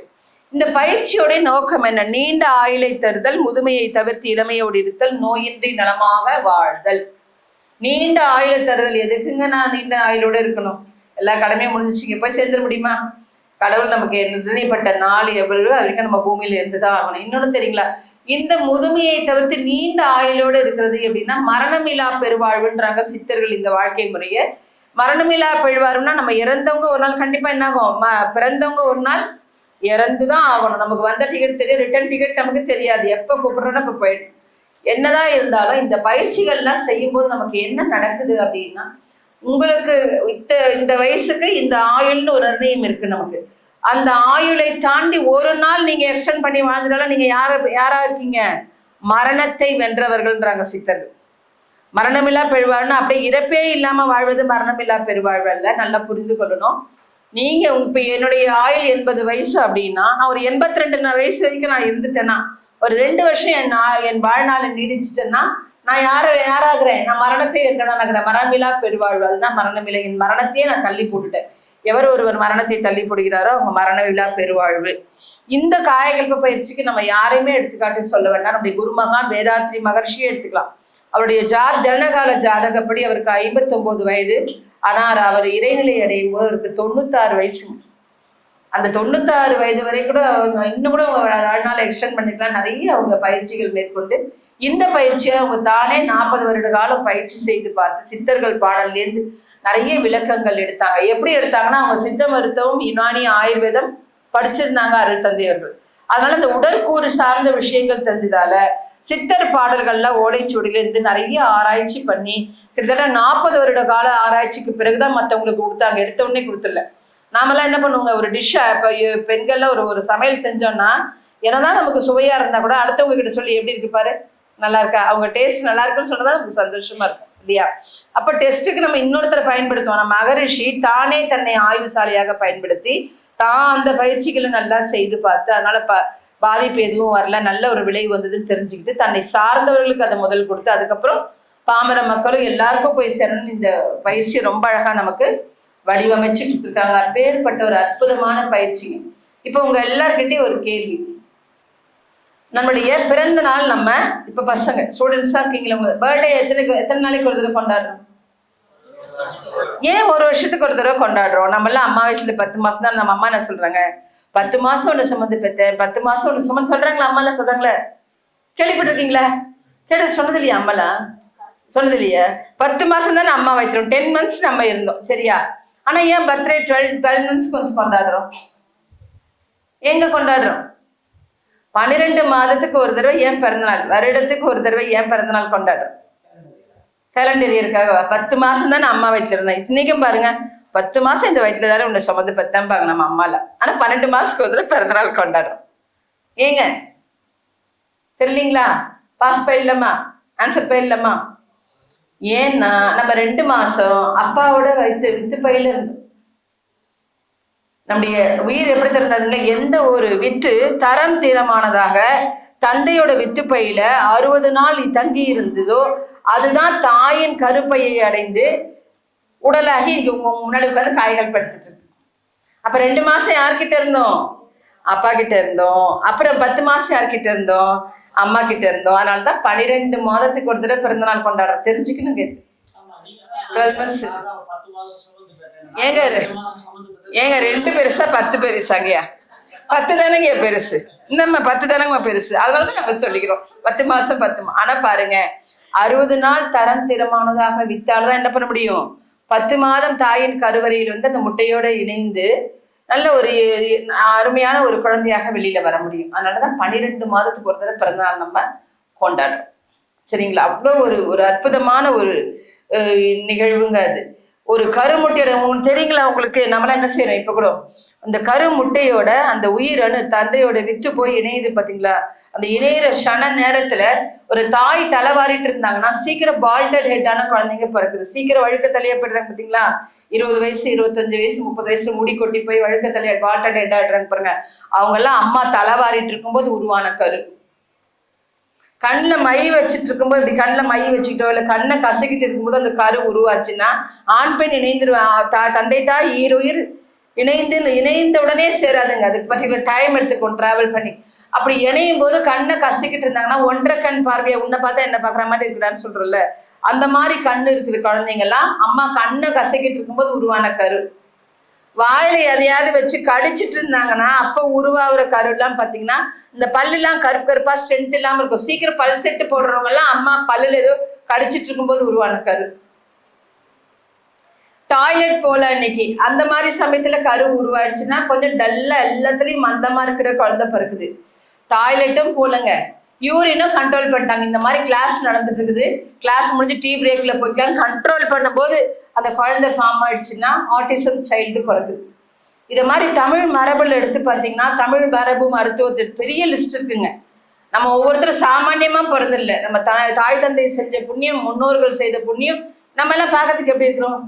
இந்த பயிற்சியோட நோக்கம் என்ன? நீண்ட ஆயுளை தருதல், முதுமையை தவிர்த்து இளமையோடு இருத்தல், நோயின்றி நலமாக வாழ்தல். நீண்ட ஆயுளை தருதல் எதுக்குங்க? நான் நீண்ட ஆயுளோட இருக்கணும், எல்லா கடமையும் முடிஞ்சிச்சிங்க, போய் சேர்ந்துட முடியுமா? கடவுள் நமக்கு நிர்ணயப்பட்ட நாள் எவ்வளவு அது வரைக்கும் நம்ம பூமியில இருந்துதான் ஆகணும். இன்னொன்னு தெரியுங்களா, இந்த முதுமையை தவிர்த்து நீண்ட ஆயுளோடு இருக்கிறது அப்படின்னா மரணமில்லா பெருவாழ்வுன்றாங்க சித்தர்கள் இந்த வாழ்க்கை முறைய. மரணமில்லா பெருவாழ்வுனா நம்ம இறந்தவங்க ஒரு நாள் கண்டிப்பா என்ன ஆகும், பிறந்தவங்க ஒரு நாள் இறந்துதான் ஆகணும். நமக்கு வந்த டிக்கெட் தெரியும், ரிட்டர்ன் டிக்கெட் நமக்கு தெரியாது, எப்ப கூப்பிடுறோன்னா இப்ப போயிடும். என்னதான் இருந்தாலும் இந்த பயிற்சிகள்லாம் செய்யும் போது நமக்கு என்ன நடக்குது அப்படின்னா, உங்களுக்கு இந்த வயசுக்கு இந்த ஆயுள்னு ஒரு நிர்ணயம் இருக்கு நமக்கு. அந்த ஆயுளை தாண்டி ஒரு நாள் நீங்க எக்ஸ்டெண்ட் பண்ணி வாழ்ந்துட்டாலும் நீங்க யாரா இருக்கீங்க? மரணத்தை வென்றவர்கள்ன்றாங்க சித்தர்கள். மரணமில்லா பெருவாழ்னா அப்படியே இறப்பே இல்லாம வாழ்வது மரணமில்லா பெருவாழ்வு அல்ல. நல்லா புரிந்து கொள்ளணும். நீங்க இப்ப என்னுடைய ஆயுள் 80 வயசு அப்படின்னா, நான் ஒரு 82 வயசு வரைக்கும் நான் இருந்துட்டேன்னா, ஒரு 2 வருஷம் என் வாழ்நாளை நீடிச்சுட்டேன்னா நான் யாராகிறேன்? நான் மரணத்தை வென்றவனாகிறேன். மரணமில்லா பெருவாழ்வு, அதுதான் மரணமில்லை. என் மரணத்தையே நான் தள்ளி போட்டுட்டேன். எவர் ஒருவர் மரணத்தை தள்ளி போடுகிறாரோ அவங்க மரணமில்லா பெருவாழ்வு. இந்த காயகல்ப பயிற்சிக்கு நம்ம யாரையுமே எடுத்துக்காட்டுன்னு சொல்ல வேண்டாம். நம்முடைய குருமகான் வேதாத்ரி மகர்ஷியே எடுத்துக்கலாம். அவருடைய ஜனகால ஜாதகப்படி அவருக்கு 59 வயது. ஆனால் அவர் இறைநிலை அடையும் போது அவருக்கு 96 வயசு. அந்த 96 வயது வரை கூட அவங்க இன்னும் கூட வாழ்நாள் எக்ஸ்டெண்ட் பண்ணிக்கலாம். நிறைய அவங்க பயிற்சிகள் மேற்கொண்டு இந்த பயிற்சியை அவங்க தானே 40 வருட காலம் பயிற்சி செய்து பார்த்து சித்தர்கள் பாடல்லேருந்து நிறைய விளக்கங்கள் எடுத்தாங்க. எப்படி எடுத்தாங்கன்னா, அவங்க சித்த மருத்துவம், யுனானி, ஆயுர்வேதம் படிச்சிருந்தாங்க அருள் தந்தையர்கள். அதனால இந்த உடற்கூறு சார்ந்த விஷயங்கள் தெரிஞ்சதால சித்தர் பாடல்கள்ல ஓலைச்சுவடியிலிருந்து நிறைய ஆராய்ச்சி பண்ணி கிட்டத்தட்ட 40 வருட கால ஆராய்ச்சிக்கு பிறகுதான் மற்றவங்களுக்கு கொடுத்தாங்க. எடுத்த உடனே கொடுத்துடல. நாமெல்லாம் என்ன பண்ணுவோங்க, ஒரு டிஷ்ஷை இப்போ பெண்கள்ல ஒரு சமையல் செஞ்சோம்னா என்னதான் நமக்கு சுவையா இருந்தா கூட அடுத்தவங்க கிட்ட சொல்லி எப்படி இருக்கு பாரு, நல்லா இருக்கா, அவங்க டேஸ்ட் நல்லா இருக்குன்னு சொன்னதான் நமக்கு சந்தோஷமா இருக்கும் இல்லையா? அப்ப டெஸ்ட்டுக்கு நம்ம இன்னொருத்தரை பயன்படுத்துவோம். நம்ம மகரிஷி தானே தன்னை ஆய்வுசாலையாக பயன்படுத்தி தான் அந்த பயிற்சிகளை நல்லா செய்து பார்த்து அதனால பாதிப்பு எதுவும் வரல, நல்ல ஒரு விளைவு வந்ததுன்னு தெரிஞ்சுக்கிட்டு தன்னை சார்ந்தவர்களுக்கு அதை முதல் கொடுத்து அதுக்கப்புறம் பாமர மக்களும் எல்லாருக்கும் போய் சேரணும். இந்த பயிற்சியை ரொம்ப அழகா நமக்கு வடிவமைச்சு கொடுத்துருக்காங்க. அப்பேற்பட்ட ஒரு அற்புதமான பயிற்சி. இப்போ உங்க எல்லார்கிட்டையும் ஒரு கேள்வி. நம்மளுடைய பிறந்த நாள் நம்ம இப்ப பசங்க ஸ்டூடெண்ட்ஸா இருக்கீங்களா, உங்க பர்த்டே எத்தனை நாளைக்கு ஒரு தடவை கொண்டாடுறோம்? ஏன் ஒரு வருஷத்துக்கு ஒரு தடவை கொண்டாடுறோம்? நம்ம எல்லாம் அம்மா வயசுல 10 மாசம் தான். நம்ம அம்மா என்ன சொல்றாங்க, 10 மாசம் ஒண்ணு சுமந்து பெற்றேன், 10 மாசம் ஒண்ணு சுமந்து சொல்றாங்களா? அம்மா எல்லாம் சொல்றாங்களே, கேள்விப்பட்டிருக்கீங்களா? சொன்னது இல்லையா? அம்மாலாம் சொன்னது இல்லையா? 10 மாசம் தானே அம்மா வைக்கிறோம். 10 months நம்ம இருந்தோம், சரியா? ஆனா ஏன் பர்த்டே 12 months கொஞ்சம் கொண்டாடுறோம்? எங்க கொண்டாடுறோம்? 12 மாதத்துக்கு ஒரு தடவை ஏன் பிறந்தநாள், வருடத்துக்கு ஒரு தடவை ஏன் பிறந்தநாள் கொண்டாடுறோம்? கேலண்டர் இயற்காக 10 மாசம் தானே அம்மா வயிற்றுல. இன்னைக்கும் பாருங்க, 10 மாசம் இந்த வயிற்றுல தானே உன்னை சுமந்து பெத்தேன் பாருங்க நம்ம அம்மால. ஆனா 12 மாசத்துக்கு ஒரு தடவை பிறந்தநாள் கொண்டாடுறோம். ஏங்க தெரியலீங்களா? Pass பயிலமா, answer பயிலமா? ஏன்னா நம்ம 2 மாசம் அப்பாவோட வித்து பயில இருந்தோம். நம்முடைய உயிர் எப்படி திறந்ததுங்க? எந்த ஒரு வித்து தரம் தீரமானதாக தந்தையோட வித்து பையில 60 நாள் தங்கி இருந்ததோ அதுதான் தாயின் கருப்பையை அடைந்து உடலாகி இங்க முன்னாடி உட்காந்து காய்கள் படுத்துட்டு இருக்கு. அப்ப 2 மாசம் யார்கிட்ட இருந்தோம்? அப்பா கிட்ட இருந்தோம். அப்புறம் 10 மாசம் யார்கிட்ட இருந்தோம்? அம்மா கிட்ட இருந்தோம். அதனாலதான் 12 மாதத்துக்கு ஒரு தடவை பிறந்த நாள் கொண்டாடுறோம். தெரிஞ்சுக்கணுங்க. 12 months. ஏங்க 2 பெருசா 10 பெருசாங்கயா? 10 தானேங்க பெருசு. நம்ம 10 தானங்க பெருசு. அதனாலதான் நம்ம சொல்லிக்கிறோம் 10 மாசம் 10. ஆனா பாருங்க, 60 நாள் தரம் திறமானதாக வித்தால்தான் என்ன பண்ண முடியும்? 10 மாதம் தாயின் கருவறையில் வந்து அந்த முட்டையோட இணைந்து நல்ல ஒரு அருமையான ஒரு குழந்தையாக வெளியில வர முடியும். அதனாலதான் 12 மாதத்துக்கு ஒரு தடவை பிறந்த நாள் நம்ம கொண்டாடுறோம். சரிங்களா? அவ்வளோ ஒரு அற்புதமான ஒரு நிகழ்வுங்க அது. ஒரு கருமுட்டையோட தெரியுங்களா உங்களுக்கு? நம்மளாம் என்ன செய்யறோம் இப்ப கூட, அந்த கருமுட்டையோட அந்த உயிரணு தந்தையோட வித்து போய் இணையுது பாத்தீங்களா? அந்த இணையிற க்ஷண நேரத்துல ஒரு தாய் தலைவாரிட்டு இருந்தாங்கன்னா சீக்கிரம் பால்டட் ஹெட்டான குழந்தைங்க பிறக்குது. சீக்கிரம் வழுக்க தலையா போயிடுறாங்க பாத்தீங்களா? 20 வயசு 25 வயசு 30 வயசுல முடி கொட்டி போய் வழுக்க தலையா பால்டட் ஹெட் ஆயிடுறாங்க பாருங்க. அவங்க எல்லாம் அம்மா தலைவாரிட்டு இருக்கும்போது உருவான கரு. கண்ணில் மை வச்சுட்டு இருக்கும்போது இப்படி கண்ணில் மை வச்சுக்கிட்டோ இல்லை கண்ணை கசக்கிட்டு இருக்கும்போது அந்த கரு உருவாச்சுன்னா ஆண் பெண் இணைந்துருவான். தந்தை தாய் ஈருயிர் இணைந்த உடனே சேராதுங்க. அதுக்கு பற்றி டைம் எடுத்துக்கும் டிராவல் பண்ணி. அப்படி இணையும் போது கண்ணை கசிக்கிட்டு இருந்தாங்கன்னா 1.5 கண் பார்வையை உன்னை பார்த்தா என்ன பார்க்குற மாதிரி இருக்குடான்னு சொல்றோம்ல, அந்த மாதிரி கண்ணு இருக்கிற குழந்தைங்கலாம் அம்மா கண்ணை கசக்கிட்டு இருக்கும்போது உருவான கரு. வாயில எதையாவது வச்சு கடிச்சிட்டு இருந்தாங்கன்னா அப்ப உருவாகிற கரு எல்லாம் பாத்தீங்கன்னா இந்த பல்லெல்லாம் கருப்பு கருப்பா ஸ்ட்ரென்த் இல்லாம இருக்கும். சீக்கிரம் பல் செட்டு போடுறவங்க எல்லாம் அம்மா பல்லுல ஏதோ கடிச்சிட்டு இருக்கும்போது உருவான கரு. டாய்லெட் போல இன்னைக்கு அந்த மாதிரி சமயத்துல கரு உருவாயிடுச்சுன்னா கொஞ்சம் டல்லா எல்லாத்துலயும் மந்தமா இருக்கிற குழந்தை பிறக்குது. டாய்லெட்டும் போலங்க, யூரினும் கண்ட்ரோல் பண்ணிட்டாங்க. இந்த மாதிரி கிளாஸ் நடந்துட்டு இருக்குது, கிளாஸ் முடிஞ்சு டீ பிரேக்ல போய்க்கலாம் கண்ட்ரோல் பண்ணும்போது அந்த குழந்தை ஃபார்ம் ஆயிடுச்சுன்னா ஆட்டிசம் சைல்டு பிறகுது. இதை மாதிரி தமிழ் மரபுல எடுத்து பார்த்தீங்கன்னா தமிழ் மரபு மருத்துவத்துக்கு பெரிய லிஸ்ட் இருக்குங்க. நம்ம ஒவ்வொருத்தரும் சாமானியமா பிறந்தில்ல. நம்ம தாய் தந்தை செஞ்ச புண்ணியம், முன்னோர்கள் செய்த புண்ணியம், நம்ம எல்லாம் பார்க்கறதுக்கு எப்படி இருக்கிறோம்?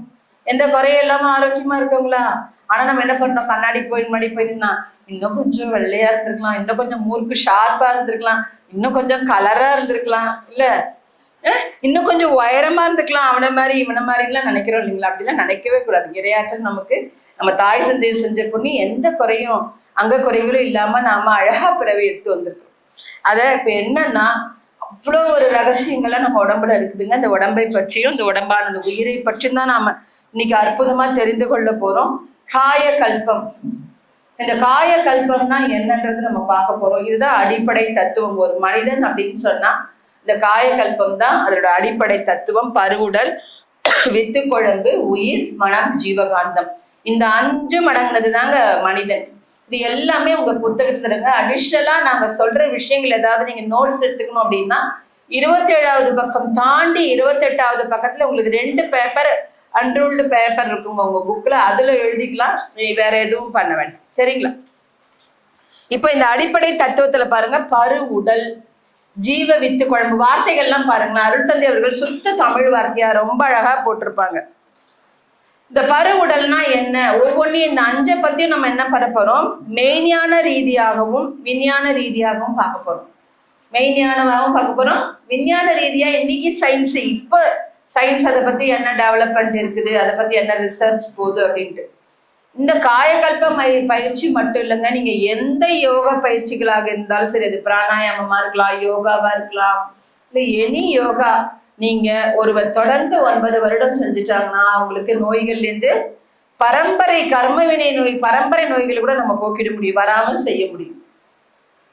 எந்த குறையும் இல்லாம ஆரோக்கியமா இருக்கவங்களா? ஆனா நம்ம என்ன பண்றோம்? கண்ணாடி முன்னாடி போயிருந்தா இன்னும் கொஞ்சம் வெள்ளையா இருந்திருக்கலாம், இன்னும் கொஞ்சம் மூர்க்கு ஷார்ப்பா இருந்திருக்கலாம், இன்னும் கொஞ்சம் கலரா இருந்திருக்கலாம், இல்ல இன்னும் கொஞ்சம் உயரமா இருந்துக்கலாம், அவனை மாதிரி இவனை மாதிரி எல்லாம் நினைக்கிறோம் இல்லைங்களா? அப்படிலாம் நினைக்கவே கூடாது. இறையாற்றல் நமக்கு நம்ம தாய் தந்தை செஞ்ச புண்ணி எந்த குறையும் அங்க குறைகளும் இல்லாம நாம அழகா பிறவி எடுத்து வந்திருக்கோம். அத இப்ப என்னன்னா அவ்வளோ ஒரு ரகசியங்கள்லாம் நம்ம உடம்புல இருக்குதுங்க. இந்த உடம்பை பற்றியும் இந்த உடம்பானது உயிரை பற்றியும் தான் நாம இன்னைக்கு அற்புதமா தெரிந்து கொள்ள போறோம். காய கல்பம். இந்த காய கல்பம்னா என்னன்றது நம்ம பார்க்க போறோம். இதுதான் அடிப்படை தத்துவம். ஒரு மனிதன் அப்படின்னு சொன்னா இந்த காய கல்பம் தான் அதோட அடிப்படை தத்துவம். பருவுடல், வித்து குழம்பு, உயிர், மனம், ஜீவகாந்தம். இந்த 5 மடங்குனது தாங்க மனிதன். இது எல்லாமே உங்க புத்தகத்துல இருங்க. அடிஷனலா நாங்க சொல்ற விஷயங்கள் ஏதாவது நீங்க நோட்ஸ் எடுத்துக்கணும் அப்படின்னா 27வது பக்கம் தாண்டி 28வது பக்கத்துல உங்களுக்கு 2 பேப்பர் அன்ரூல்டு பேப்பர் இருக்குங்க உங்க புக்ல. அதுல எழுதிக்கலாம். வேற எதுவும் பண்ண வேண்டாம். சரிங்களா? இப்ப இந்த அடிப்படை தத்துவத்துல பாருங்க, பரு உடல், ஜீவ வித்து குழம்பு. வார்த்தைகள்லாம் பாருங்களேன், அருள்தந்தை அவர்கள் சுத்த தமிழ் வார்த்தையா ரொம்ப அழகா போட்டிருப்பாங்க. இந்த பரு உடல்னா என்ன, ஒவ்வொன்றையும் இந்த 5 பத்தியும் நம்ம என்ன பண்ண போறோம்? மெய்ஞான ரீதியாகவும் விஞ்ஞான ரீதியாகவும் பார்க்க போறோம். மெய்ஞானமாகவும் பார்க்க போறோம், விஞ்ஞான ரீதியா இன்னைக்கு சயின்ஸ், இப்ப சயின்ஸ் அதை பத்தி என்ன டெவலப்மெண்ட் இருக்குது, அதை பத்தி என்ன ரிசர்ச் போகுது அப்படின்ட்டு. இந்த காயகல்ப பயிற்சி மட்டும் இல்லைங்க, நீங்க எந்த யோகா பயிற்சிகளாக இருந்தாலும் சரி, அது பிராணாயாமமா இருக்கலாம், யோகாவா இருக்கலாம், இல்லை எனி யோகா நீங்க ஒருவர் தொடர்ந்து 9 வருடம் செஞ்சுட்டாங்கன்னா அவங்களுக்கு நோய்கள்ல இருந்து பரம்பரை கர்மவினை நோய், பரம்பரை நோய்களை கூட நம்ம போக்கிட முடியும், வராமல் செய்ய முடியும்.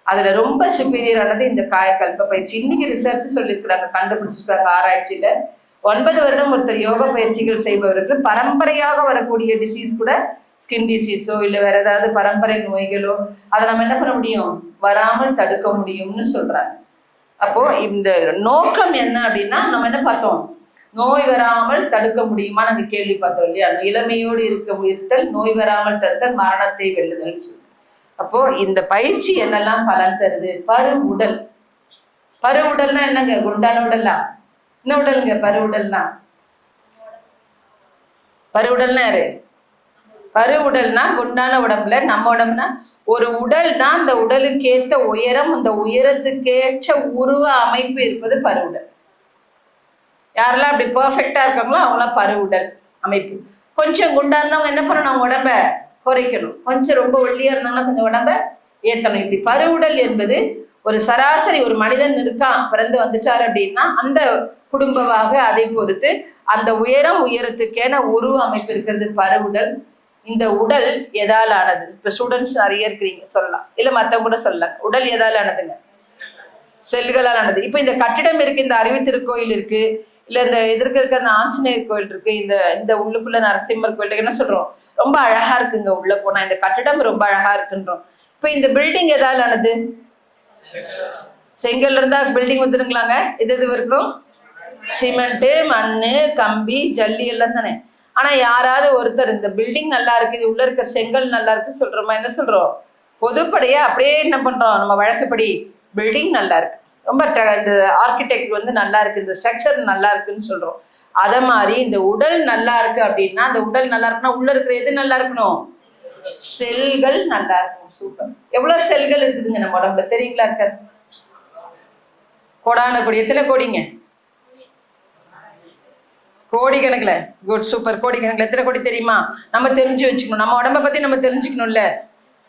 அதுல ரொம்ப சுப்பீரியரானது இந்த காயகல்ப பயிற்சி. இன்னைக்கு ரிசர்ச் சொல்லியிருக்கிறாங்க, கண்டுபிடிச்சிருக்காங்க ஆராய்ச்சியில. 9 வருடம் ஒருத்தர் யோகா பயிற்சிகள் செய்பவருக்கு பரம்பரையாக வரக்கூடிய டிசீஸ் கூட, ஸ்கின் டிசீஸோ இல்லை வேற ஏதாவது பரம்பரை நோய்களோ, அதை நம்ம என்ன பண்ண முடியும்? வராமல் தடுக்க முடியும்னு சொல்றாங்க. அப்போ இந்த நோக்கம் என்ன அப்படின்னா, நம்ம என்ன பார்த்தோம்? நோய் வராமல் தடுக்க முடியுமா நாங்க கேள்வி பார்த்தோம் இல்லையா? இளமையோடு இருத்தல், நோய் வராமல் தடுத்தல், மரணத்தை வெல்லுதல் சொல்லி. அப்போ இந்த பயிற்சி என்னெல்லாம் பலன் தருது? பரு உடல். பரு உடல்னா என்னங்க? குண்டான உடல்லா? என்ன உடலுங்க பரு உடல்னா? பரு உடல்னா யாரு? பரு உடல்னா குண்டான உடம்புல, நம்ம உடம்புனா ஒரு உடல் தான். அந்த உடலுக்கேற்ற உயரம், அந்த உயரத்துக்கேற்ற உருவ அமைப்பு இருப்பது பரு உடல். யாரெல்லாம் அப்படி பெர்ஃபெக்டா இருக்காங்களோ அவங்களாம் பரு உடல் அமைப்பு. கொஞ்சம் குண்டா இருந்தவங்க என்ன பண்ணணும்? உடம்ப குறைக்கணும். கொஞ்சம் ரொம்ப ஒல்லியா இருந்தாங்கன்னா கொஞ்சம் உடம்ப ஏற்றணும். இப்படி பரு உடல் என்பது ஒரு சராசரி ஒரு மனிதன் இருக்கான், பிறந்து வந்துட்டார் அப்படின்னா அந்த குடும்பமாக அதை பொறுத்து அந்த உயரத்துக்கேன உருவ அமைப்பு இருக்கிறது பரு உடல். இந்த உடல் எதால் ஆனது? இப்ப ஸ்டூடெண்ட்ஸ் நிறைய இருக்கிறீங்க, சொல்லலாம், இல்ல மத்தவங்க கூட சொல்லலாம். உடல் எதால் ஆனதுங்க? செல்களால் ஆனது. இப்ப இந்த கட்டிடம் இருக்கு, இந்த அறிவு திருக்கோயில் இருக்கு, இல்ல இந்த எதிர்க்க இருக்க அந்த ஆஞ்சநேயர் கோயில் இருக்கு, இந்த உள்ளுக்குள்ள நரசிம்மர் கோயில் இருக்கு. என்ன சொல்றோம்? ரொம்ப அழகா இருக்குங்க உள்ள போனா, இந்த கட்டிடம் ரொம்ப அழகா இருக்குன்றோம். இப்ப இந்த பில்டிங் எதால் ஆனது? செங்கல் இருந்தா பில்டிங் வந்துருங்களாங்க? எது இருக்கணும்? சிமெண்ட், மண்ணு, கம்பி, ஜல்லி எல்லாம் தானே. ஆனா யாராவது ஒருத்தர் இந்த பில்டிங் நல்லா இருக்கு, இது உள்ள இருக்க செங்கல் நல்லா இருக்கு சொல்றோமா? என்ன சொல்றோம்? பொதுப்படையா அப்படியே என்ன பண்றோம்? நம்ம வழக்குப்படி பில்டிங் நல்லா இருக்கு, ரொம்ப இந்த ஆர்கிடெக்ட் வந்து நல்லா இருக்கு, இந்த ஸ்ட்ரக்சர் நல்லா இருக்குன்னு சொல்றோம். அத மாதிரி இந்த உடல் நல்லா இருக்கு அப்படின்னா, அந்த உடல் நல்லா இருக்குன்னா உள்ள இருக்கிற எது நல்லா இருக்கணும்? செல்கள் நல்லா இருக்கணும். சூப்பர். எவ்வளவு செல்கள் இருக்குதுங்க நம்ம உடம்புல தெரியுங்களா? இருக்க கோடான கோடி. எத்தனை கோடிங்க? கோடி கணக்குல. Good, super. கோடி கணக்குல. எத்தனை கோடி தெரியுமா? நம்ம தெரிஞ்சு வச்சுக்கணும். நம்ம உடம்ப பத்தி நம்ம தெரிஞ்சுக்கணும்ல.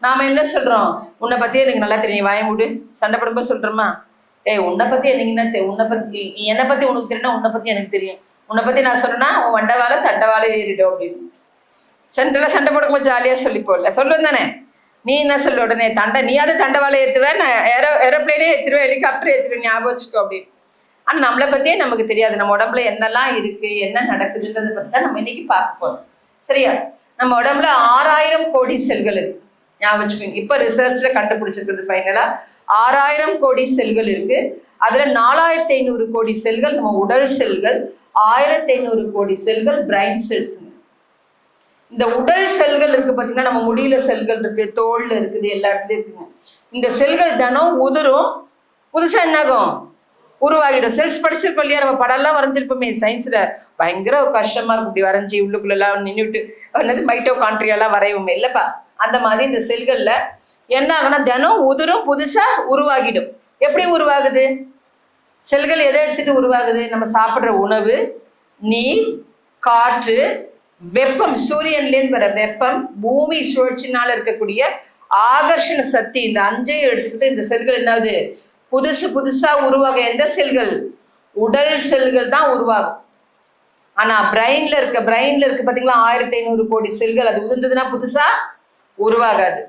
நாம என்ன சொல்றோம்? உன்னை பத்தி எனக்கு நல்லா தெரியும், வாய மூடு. சண்டை போடும்போது சொல்றோமா? உன்னை பத்தி எனக்கு என்ன, உன்னை பத்தி என்னை பத்தி உனக்கு தெரியும்னா உன்னை பத்தி எனக்கு தெரியும். உன்னை பத்தி நான் சொன்னா உன் வண்டவால தண்டவால ஏறிடும் அப்படின்னு சண்டை போடும்போது ஜாலியா சொல்லிப்போம்ல, சொல்லுவேன் தானே? நீ என்ன சொல்ல உடனே? நீயாவது தண்டவாளை ஏற்றுவேன், நான் ஏரோப்ளைனே ஏற்றிடுவேன், ஹெலிகாப்டர் ஏற்றிடுவேன், ஞாபகம் வச்சுக்கோ அப்படின்னு. ஆனா நம்மளை பத்தியே நமக்கு தெரியாது. நம்ம உடம்புல என்னெல்லாம் இருக்கு, என்ன நடக்குதுன்றதை பத்தி தான் நம்ம இன்னைக்கு பார்க்க போறோம். சரியா? நம்ம உடம்புல 6000 கோடி செல்கள் இருக்கு, ஞாபகம் வச்சுக்கோங்க. இப்ப ரிசர்ச்ல கண்டுபிடிச்சிருக்கிறது ஃபைனலா 6000 கோடி செல்கள் இருக்கு. அதுல 4500 கோடி செல்கள் நம்ம உடல் செல்கள், 1500 கோடி செல்கள் பிரைன் செல்ஸ். இந்த உடல் செல்கள் இருக்கு பார்த்தீங்கன்னா, நம்ம முடியில செல்கள் இருக்கு, தோல்ல இருக்குது, எல்லா இடத்துலயும் இருக்குங்க. இந்த செல்கள் தினம் உதிரும், புதுசா என்னாகும், உருவாகிடும். செல்ஸ் படிச்சிருக்கோம் இல்லையா, நம்ம படம்லாம் வரைஞ்சிருப்போமே சயின்ஸ்ல, பயங்கர கஷ்டமா இருக்கும். இப்படி வரைஞ்சி உள்ளுக்குள்ள எல்லாம் நின்றுட்டு என்னது மைட்டோகாண்ட்ரியாலாம் வரையுமே இல்லப்பா. அந்த மாதிரி இந்த செல்கள்ல என்ன ஆகுனா தினம் உதிரும், புதுசா உருவாகிடும். எப்படி உருவாகுது? செல்கள் எதை எடுத்துட்டு உருவாகுது? நம்ம சாப்பிடுற உணவு, நீர், காற்று, வெப்பம், சூரியன்லேருந்து வர வெப்பம், பூமி சுழற்சினால இருக்கக்கூடிய ஆகர்ஷண சக்தி, இந்த அஞ்சையும் எடுத்துக்கிட்டு இந்த செல்கள் என்னாவது புதுசா உருவாகும். எந்த செல்கள்? உடல் செல்கள் தான் உருவாகும். ஆனா பிரெயின்ல இருக்க பாத்தீங்களா 1500 கோடி செல்கள், அது உதிர்ந்ததுன்னா புதுசா உருவாகாது.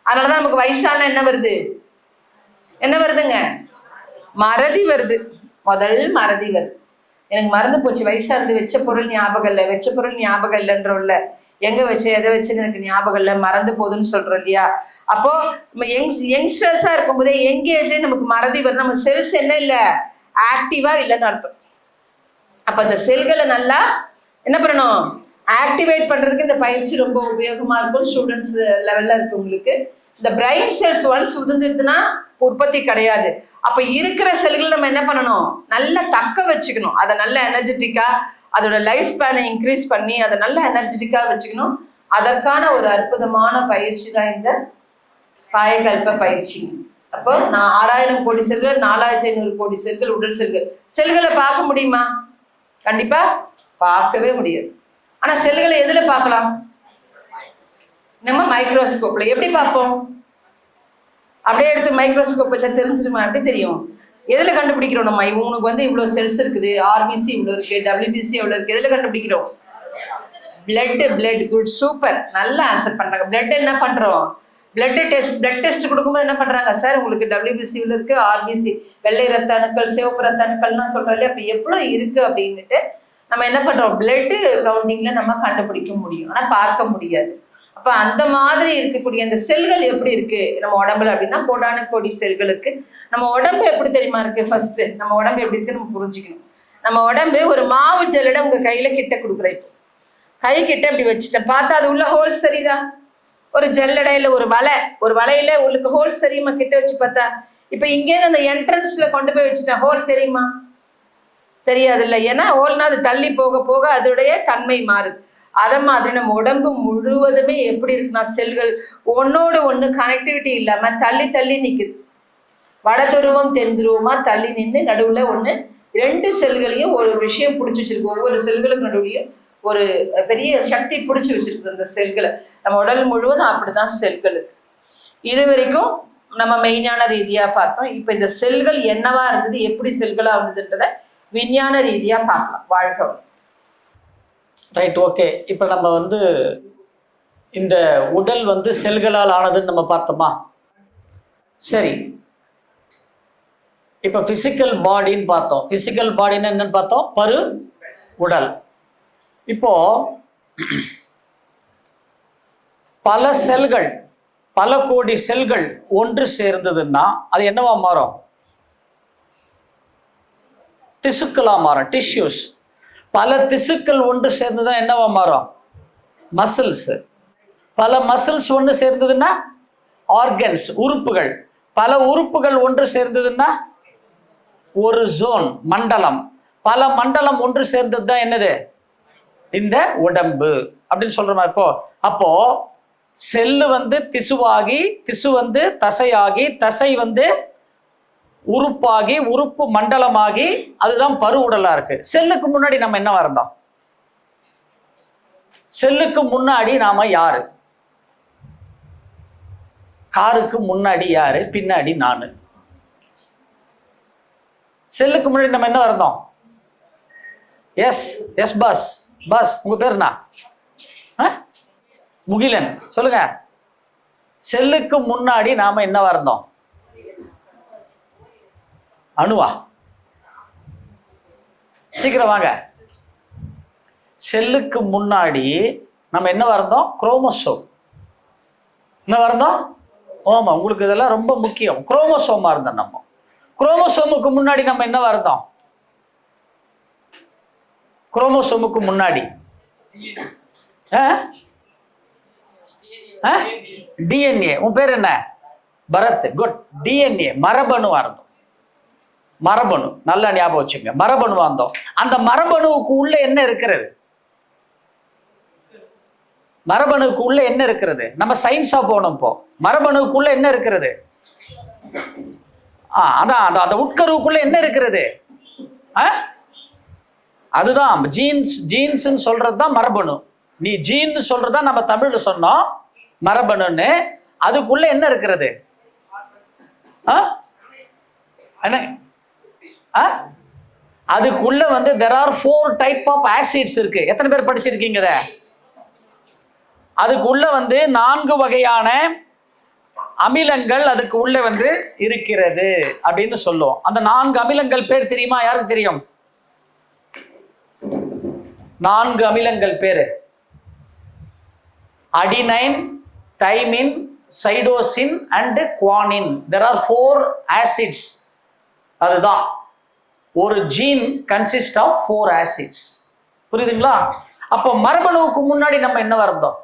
அதனாலதான் நமக்கு வயசான என்ன வருதுங்க? மறதி வருது. முதல் மறதி வருது. எனக்கு மறந்து போச்சு, வயசானது, வச்ச பொருள் ஞாபகம் இல்லைன்றோம்ல, எங்க வச்சு எதை வச்சுன்னு எனக்கு ஞாபகம் இல்லை, மறந்து போகுதுன்னு சொல்றோம் இல்லையா. அப்போ நம்ம யங்ஸ்டர்ஸா இருக்கும்போதே எங்கேஜ் நமக்கு மறதி வருது. நம்ம செல்ஸ் என்ன இல்லை, ஆக்டிவா இல்லைன்னு அர்த்தம். அப்ப இந்த செல்களை நல்லா என்ன பண்ணணும், ஆக்டிவேட் பண்றதுக்கு இந்த பயிற்சி ரொம்ப உபயோகமா இருக்கும். ஸ்டூடெண்ட்ஸ் லெவல்ல இருக்கு உங்களுக்கு. இந்த பிரைன் செல்ஸ் ஒன்ஸ் உதிர்ந்துடுதுன்னா உற்பத்தி கிடையாது. அப்ப இருக்கிற செல்களை நம்ம என்ன பண்ணணும், நல்லா தக்க வச்சுக்கணும். அதை நல்ல எனர்ஜெட்டிக்கா, அதோட லைஃப் ஸ்பேனை இன்க்ரீஸ் பண்ணி அதை நல்ல எனர்ஜெட்டிக்கா வச்சுக்கணும். அதற்கான ஒரு அற்புதமான பயிற்சி தான் இந்த காயகல்ப பயிற்சி. அப்போ 6000 கோடி செல்கள், 4500 கோடி செல்கள், உடல் செல்களை பார்க்க முடியுமா? கண்டிப்பா பார்க்கவே முடியாது. ஆனா செல்களை எதுல பார்க்கலாம்? நம்ம மைக்ரோஸ்கோப்ல. எப்படி பார்ப்போம்? அப்படியே எடுத்து மைக்ரோஸ்கோப் வச்சா தெரிஞ்சிருமா? எப்படி தெரியும்? எதுல கண்டுபிடிக்கிறோம்? நம்ம இவனுக்கு இவ்வளவு செல்ஸ் இருக்குது, ஆர்பிசி இவ்வளவு இருக்கு, டபிள்யூபிசி எவ்வளவு இருக்கு, எதுல கண்டுபிடிக்கிறோம்? பிளட். குட், சூப்பர், நல்ல ஆன்சர் பண்றாங்க. பிளட் என்ன பண்றோம்? பிளட் டெஸ்ட் கொடுக்கும்போது என்ன பண்றாங்க? சார் உங்களுக்கு டபிள்யூபிசி இவ்வளவு இருக்கு, ஆர்பிசி வெள்ளை ரத்த அணுக்கள், சிவப்பு ரத்த அணுக்கள்லாம் சொல்றோம் இல்லையா, அப்ப எவ்வளவு இருக்கு அப்படின்னுட்டு நம்ம என்ன பண்றோம், பிளட் கவுண்டிங்ல நம்ம கண்டுபிடிக்க முடியும், ஆனா பார்க்க முடியாது. அப்ப அந்த மாதிரி இருக்கக்கூடிய அந்த செல்கள் எப்படி இருக்கு நம்ம உடம்புல அப்படின்னா, கோடான கோடி செல்கள் இருக்கு. நம்ம உடம்பு எப்படி தெரியுமா இருக்கு? ஃபர்ஸ்ட் நம்ம உடம்பு எப்படி இருக்கு நம்ம புரிஞ்சுக்கணும். நம்ம உடம்பு ஒரு மாவு ஜல்லடை உங்க கையில கிட்ட கொடுக்குறேன். இப்போ கை கிட்ட இப்படி வச்சுட்டேன், பார்த்தா அது உள்ள ஹோல்ஸ் தெரியுதா? ஒரு ஜல்லடையில ஒரு வலையில உங்களுக்கு ஹோல்ஸ் தெரியுமா? கிட்ட வச்சு பார்த்தா. இப்ப இங்கேருந்து அந்த என்ட்ரன்ஸ்ல கொண்டு போய் வச்சுட்டேன், ஹோல் தெரியுமா? தெரியாது இல்லை. ஏன்னா ஹோல்னா அது தள்ளி போக போக அதோடைய தன்மை மாறுது. அதை மாதிரி நம்ம உடம்பு முழுவதுமே எப்படி இருக்குன்னா, செல்கள் ஒன்னோடு ஒண்ணு கனெக்டிவிட்டி இல்லாம தள்ளி நிக்குது. வட துருவம் தென் துருவமா தள்ளி நின்று நடுவுல 2 செல்களையும் ஒரு விஷயம் பிடிச்சி வச்சிருக்கு. ஒவ்வொரு செல்களுக்கு நடுவுலையும் ஒரு பெரிய சக்தி பிடிச்சி வச்சிருக்கு அந்த செல்களை. நம்ம உடல் முழுவதும் அப்படிதான் செல்கள் இருக்கு. இது வரைக்கும் நம்ம மெய்ஞான ரீதியா பார்த்தோம். இப்ப இந்த செல்கள் என்னவா இருந்தது, எப்படி செல்களா வந்ததுன்றத விஞ்ஞான ரீதியா பார்க்கலாம். வாழ்க்கை ரைட், ஓகே. இப்போ நம்ம இந்த உடல் செல்களால் ஆனதுன்னு நம்ம பார்த்தோமா? சரி, இப்போ பிசிக்கல் பாடின்னு பார்த்தோம். பிசிக்கல் பாடின்னு என்னன்னு பார்த்தோம்? பரு உடல். இப்போ பல செல்கள், பல கோடி செல்கள் ஒன்று சேர்ந்ததுன்னா அது என்னவா மாறும்? திசுக்களா மாறும், டிஷ்யூஸ். பல திசுக்கள் ஒன்று சேர்ந்துதான் என்னவா மாறும்? மசில்ஸ். பல மசில்ஸ் ஒன்று சேர்ந்ததுன்னா ஆர்கன்ஸ், உறுப்புகள். பல உறுப்புகள் ஒன்று சேர்ந்ததுன்னா ஒரு ஜோன், மண்டலம். பல மண்டலம் ஒன்று சேர்ந்தது தான் என்னது? இந்த உடம்பு அப்படின்னு சொல்றோமா? அப்போ செல்லு திசுவாகி, திசு தசையாகி, தசை உறுப்பாகி, உறுப்பு மண்டலமாகி, அதுதான் பரு உடலா இருக்கு. செல்லுக்கு முன்னாடி நம்ம என்னவா இருந்தோம்? செல்லுக்கு முன்னாடி நாம யாரு? காருக்கு முன்னாடி யாரு, பின்னாடி நானு. செல்லுக்கு முன்னாடி நம்ம என்ன இருந்தோம்? எஸ் பாஸ் உங்க பேர் என்ன? முகிலன், சொல்லுங்க. செல்லுக்கு முன்னாடி நாம என்னவா இருந்தோம்? அணுவா? சீக்கிரம் வாங்க. செல்லுக்கு முன்னாடி நம்ம என்னவா இருந்தோம்? குரோமோசோம். என்ன இருந்தோம்? ஆமா, உங்களுக்கு இதெல்லாம் ரொம்ப முக்கியம். குரோமோசோமா இருந்தோம் நம்ம. குரோமோசோமுக்கு முன்னாடி நம்ம என்னவா இருந்தோம்? குரோமோசோமுக்கு முன்னாடி டிஎன்ஏ. உன் பேர் என்ன? பரத். குட். டிஎன்ஏ மரபணுவா இருந்தோம். மரபணு நல்லா ஞாபகம் வச்சுங்க. மரபணுவா இருந்தோம். அந்த மரபணுவுக்கு உள்ள என்ன இருக்கிறது? மரபணுவுக்கு உள்ள என்ன இருக்கிறது? நம்ம சயின்ஸா போனோம். இப்போ மரபணுவுக்குள்ள என்ன இருக்கிறது? அதான் அந்த உட்கருவுக்குள்ள என்ன இருக்கிறது? அதுதான் ஜீன்ஸ். ஜீன்ஸ்ன்னு சொல்றதுதான் மரபணு. நீ ஜீன் சொல்றதா நம்ம தமிழ்ல சொன்னோம் மரபணுன்னு. அதுக்குள்ள என்ன இருக்கிறது? அதுக்குள்ள வந்து there are 4 type of acids இருக்கு. எத்தனை பேர் படிச்சிருக்கீங்க? அதுக்குள்ள வந்து 4 வகையான அமிலங்கள் அதுக்கு உள்ள வந்து இருக்கிறது அப்படின்னு சொல்லுவோம். அந்த 4 அமிலங்கள் பேர் தெரியுமா? யாருக்கு தெரியும்? 4 அமிலங்கள் பேரு: adenine, thymine, cytosine and guanine. there are 4 acids. அதுதான் ஒரு ஜீன் கன்சிஸ்ட் ஆஃப் 4 acids. புரியுதுங்களா? அப்போ மரபணுவுக்கு முன்னாடி நம்ம என்ன இருந்தோம்?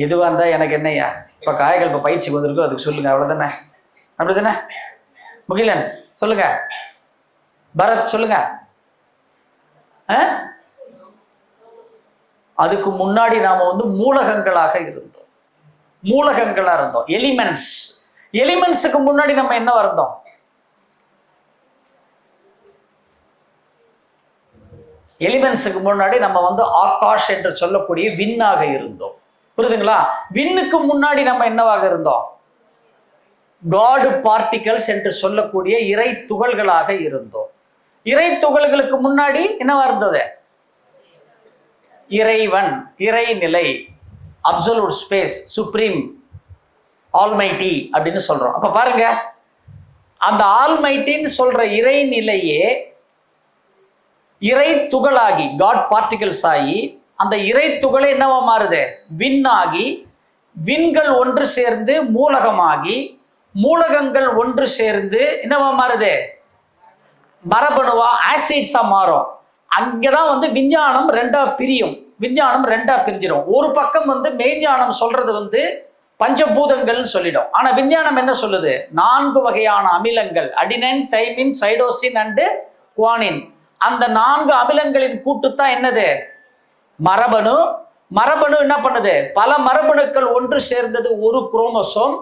எதுவா இருந்தா எனக்கு என்னையா? இப்ப காயகல்ப பயிற்சி வந்திருக்கோ அதுக்கு சொல்லுங்க. அவ்வளவுதானே? அப்படிதானே? முகிலன் சொல்லுங்க. பரத் சொல்லுங்க. அதுக்கு முன்னாடி நாம வந்து மூலகங்களாக இருந்தோம். மூலகங்களா இருந்தோம். எலிமெண்ட்ஸ். எலிமெண்ட்ஸுக்கு முன்னாடி நம்ம என்ன இருந்தோம்? எலிமெண்ட்ஸுக்கு முன்னாடி நம்ம வந்து ஆகாஷ் என்று சொல்லக்கூடிய விண்ணாக இருந்தோம். புரியுதுங்களா? விண்ணுக்கு முன்னாடி நம்ம என்னவாக இருந்தோம்? காட் பார்ட்டிகல்ஸ் என்று சொல்லக்கூடிய இறை துகள்களாக இருந்தோம். இறை துகள்களுக்கு முன்னாடி என்னவா இருந்தது? இறைவன், இறைநிலை, அப்சல்யூட் ஸ்பேஸ், சுப்ரீம், ஆல்மைட்டி அப்படின்னு சொல்றோம். அப்ப பாருங்க, அந்த ஆல்மைட்டின்னு சொல்ற இறைநிலையே இறை துகளாகி காட் பார்ட்டிகல்ஸ் ஆகி அந்த இறை துகளே என்னவா மாறுது? விண்ணாகி, விண்கள் ஒன்று சேர்ந்து மூலகமாகி, மூலகங்கள் ஒன்று சேர்ந்து என்னவா மாறுது? மரபணுவா ஆசிட்ஸா மாறும். அங்கதான் வந்து விஞ்ஞானம் 2ஆ பிரியும். விஞ்ஞானம் 2ஆ பிரிஞ்சிடும். ஒரு பக்கம் வந்து மெய்ஞானம் சொல்றது வந்து பஞ்சபூதங்கள் சொல்லிடும். ஆனா விஞ்ஞானம் என்ன சொல்லுது? 4 வகையான அமிலங்கள்: அடினைன், தைமின், சைடோசின் அண்டு குவானின். அந்த 4 அமிலங்களின் கூட்டுத்தான் என்னது? மரபணு. மரபணு என்ன பண்ணுது? பல மரபணுக்கள் ஒன்று சேர்ந்தது ஒரு குரோமோசோம்.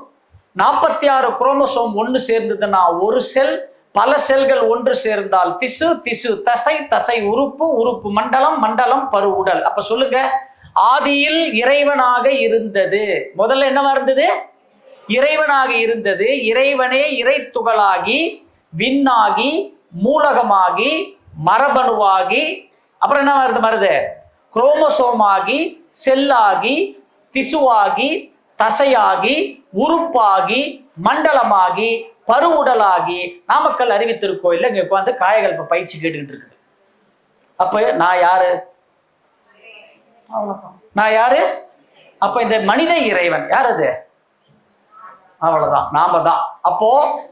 46 குரோமோசோம் ஒன்று சேர்ந்ததுன்னா ஒரு செல். பல செல்கள் ஒன்று சேர்ந்தால் திசு, திசு தசை, தசை உறுப்பு, உறுப்பு மண்டலம், மண்டலம் பரு உடல். அப்ப சொல்லுங்க, ஆதியில் இறைவனாக இருந்தது. முதல்ல என்னவா இருந்தது? இறைவனாக இருந்தது. இறைவனே இறை துகளாகி, விண்ணாகி, மூலகமாகி, மரபணுவாகி, அப்புறம் என்ன வருது? குரோமோசோமாகி, செல்லாகி, திசுவாகி, தசையாகி, உறுப்பாகி, மண்டலமாகி, பருவுடலாகி, நாமக்கல் அறிவித்திருக்கோயில்ல இங்க உட்காந்து காயகல்ப பயிற்சி கேட்டுக்கிட்டு இருக்குது. அப்ப நான் யாரு? நான் யாரு? அப்ப இந்த மனித இறைவன் யார்? அது அவ்வளவுதான், நாம தான். அப்போ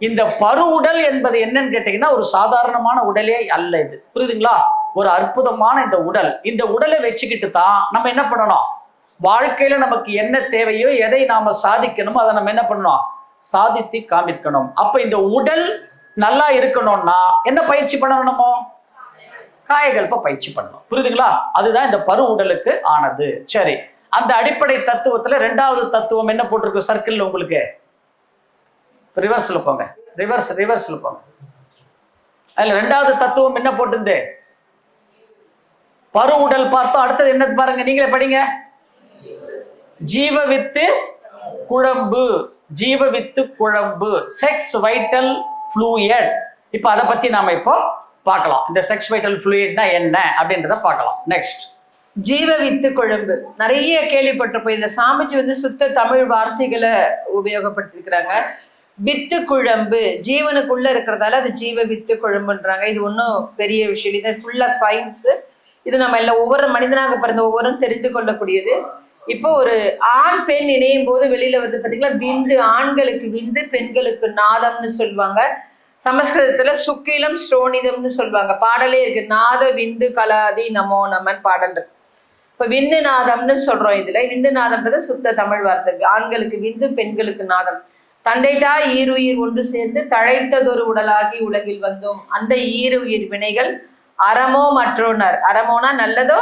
இந்த பருவுடல் என்பது என்னன்னு கேட்டீங்கன்னா ஒரு சாதாரணமான உடலே அல்ல. இது புரியுதுங்களா? ஒரு அற்புதமான இந்த உடல். இந்த உடலை வச்சுக்கிட்டு தான் நம்ம என்ன பண்ணணும்? வாழ்க்கையில நமக்கு என்ன தேவையோ, எதை நாம சாதிக்கணுமோ அதை நம்ம என்ன பண்ணணும்? சாதித்து காமிக்கணும். அப்ப இந்த உடல் நல்லா இருக்கணும்னா என்ன பயிற்சி பண்ணணுமோ? காயகல்ப பயிற்சி பண்ணணும். புரியுதுங்களா? அதுதான் இந்த பரு உடலுக்கு ஆனது. சரி, அந்த அடிப்படை தத்துவத்துல 2வது தத்துவம் என்ன போட்டிருக்கு சர்க்கிள்? உங்களுக்கு ரிவர்ஸ்ல போங்க. ரிவர்ஸ்ல போங்க. அதுல 2வது தத்துவம் என்ன போட்டிருந்து? பரு உடல் பார்த்தோம். அடுத்தது என்னது பாருங்க, நீங்களே படிங்க. ஜீவ வித்து குழம்பு. ஜீவ வித்து குழம்பு, செக்ஸ் வைட்டல் ஃப்ளூயிட். இப்ப அதை பத்தி நாம இப்போ பார்க்கலாம். இந்த செக்ஸ் வைட்டல் ஃப்ளூயிட்னா என்ன அப்படின்றத பார்க்கலாம். நெக்ஸ்ட், ஜீவ வித்து குழம்பு நிறைய கேள்விப்பட்டிருப்போம். இந்த சாமிஜி வந்து சுத்த தமிழ் வார்த்தைகளை உபயோகப்படுத்திருக்கிறாங்க. வித்து குழம்பு ஜீவனுக்குள்ள இருக்கிறதால அது ஜீவ வித்து குழம்புன்றாங்க. இது ஒன்றும் பெரிய விஷயம், இது ஃபுல்லா சயின்ஸ். இது நம்ம எல்லாம் ஒவ்வொரு மனிதனாக பிறந்த ஒவ்வொரும் தெரிந்து கொள்ளக்கூடியது. இப்போ ஒரு ஆண் பெண் இணையும் போது வெளியில வந்து பாத்தீங்கன்னா விந்து, ஆண்களுக்கு விந்து, பெண்களுக்கு நாதம்னு சொல்லுவாங்க. சமஸ்கிருதத்துல சுக்கிலம் ஸ்ரோனிதம்னு சொல்லுவாங்க. பாடலே இருக்கு, நாத விந்து கலாதி நமோ நமன் பாடல் இருக்கு. இப்ப விந்து நாதம்னு சொல்றோம். இதுல விந்து நாதம்ன்றது சுத்த தமிழ் வார்த்தை. ஆண்களுக்கு விந்து, பெண்களுக்கு நாதம். தந்தை தாய் ஈருயிர் ஒன்று சேர்ந்து தழைத்ததொரு உடலாகி உலகில் வந்தோம். அந்த ஈருயிர் வினைகள் அறமோ மற்றோனர். அறமோனா நல்லதோ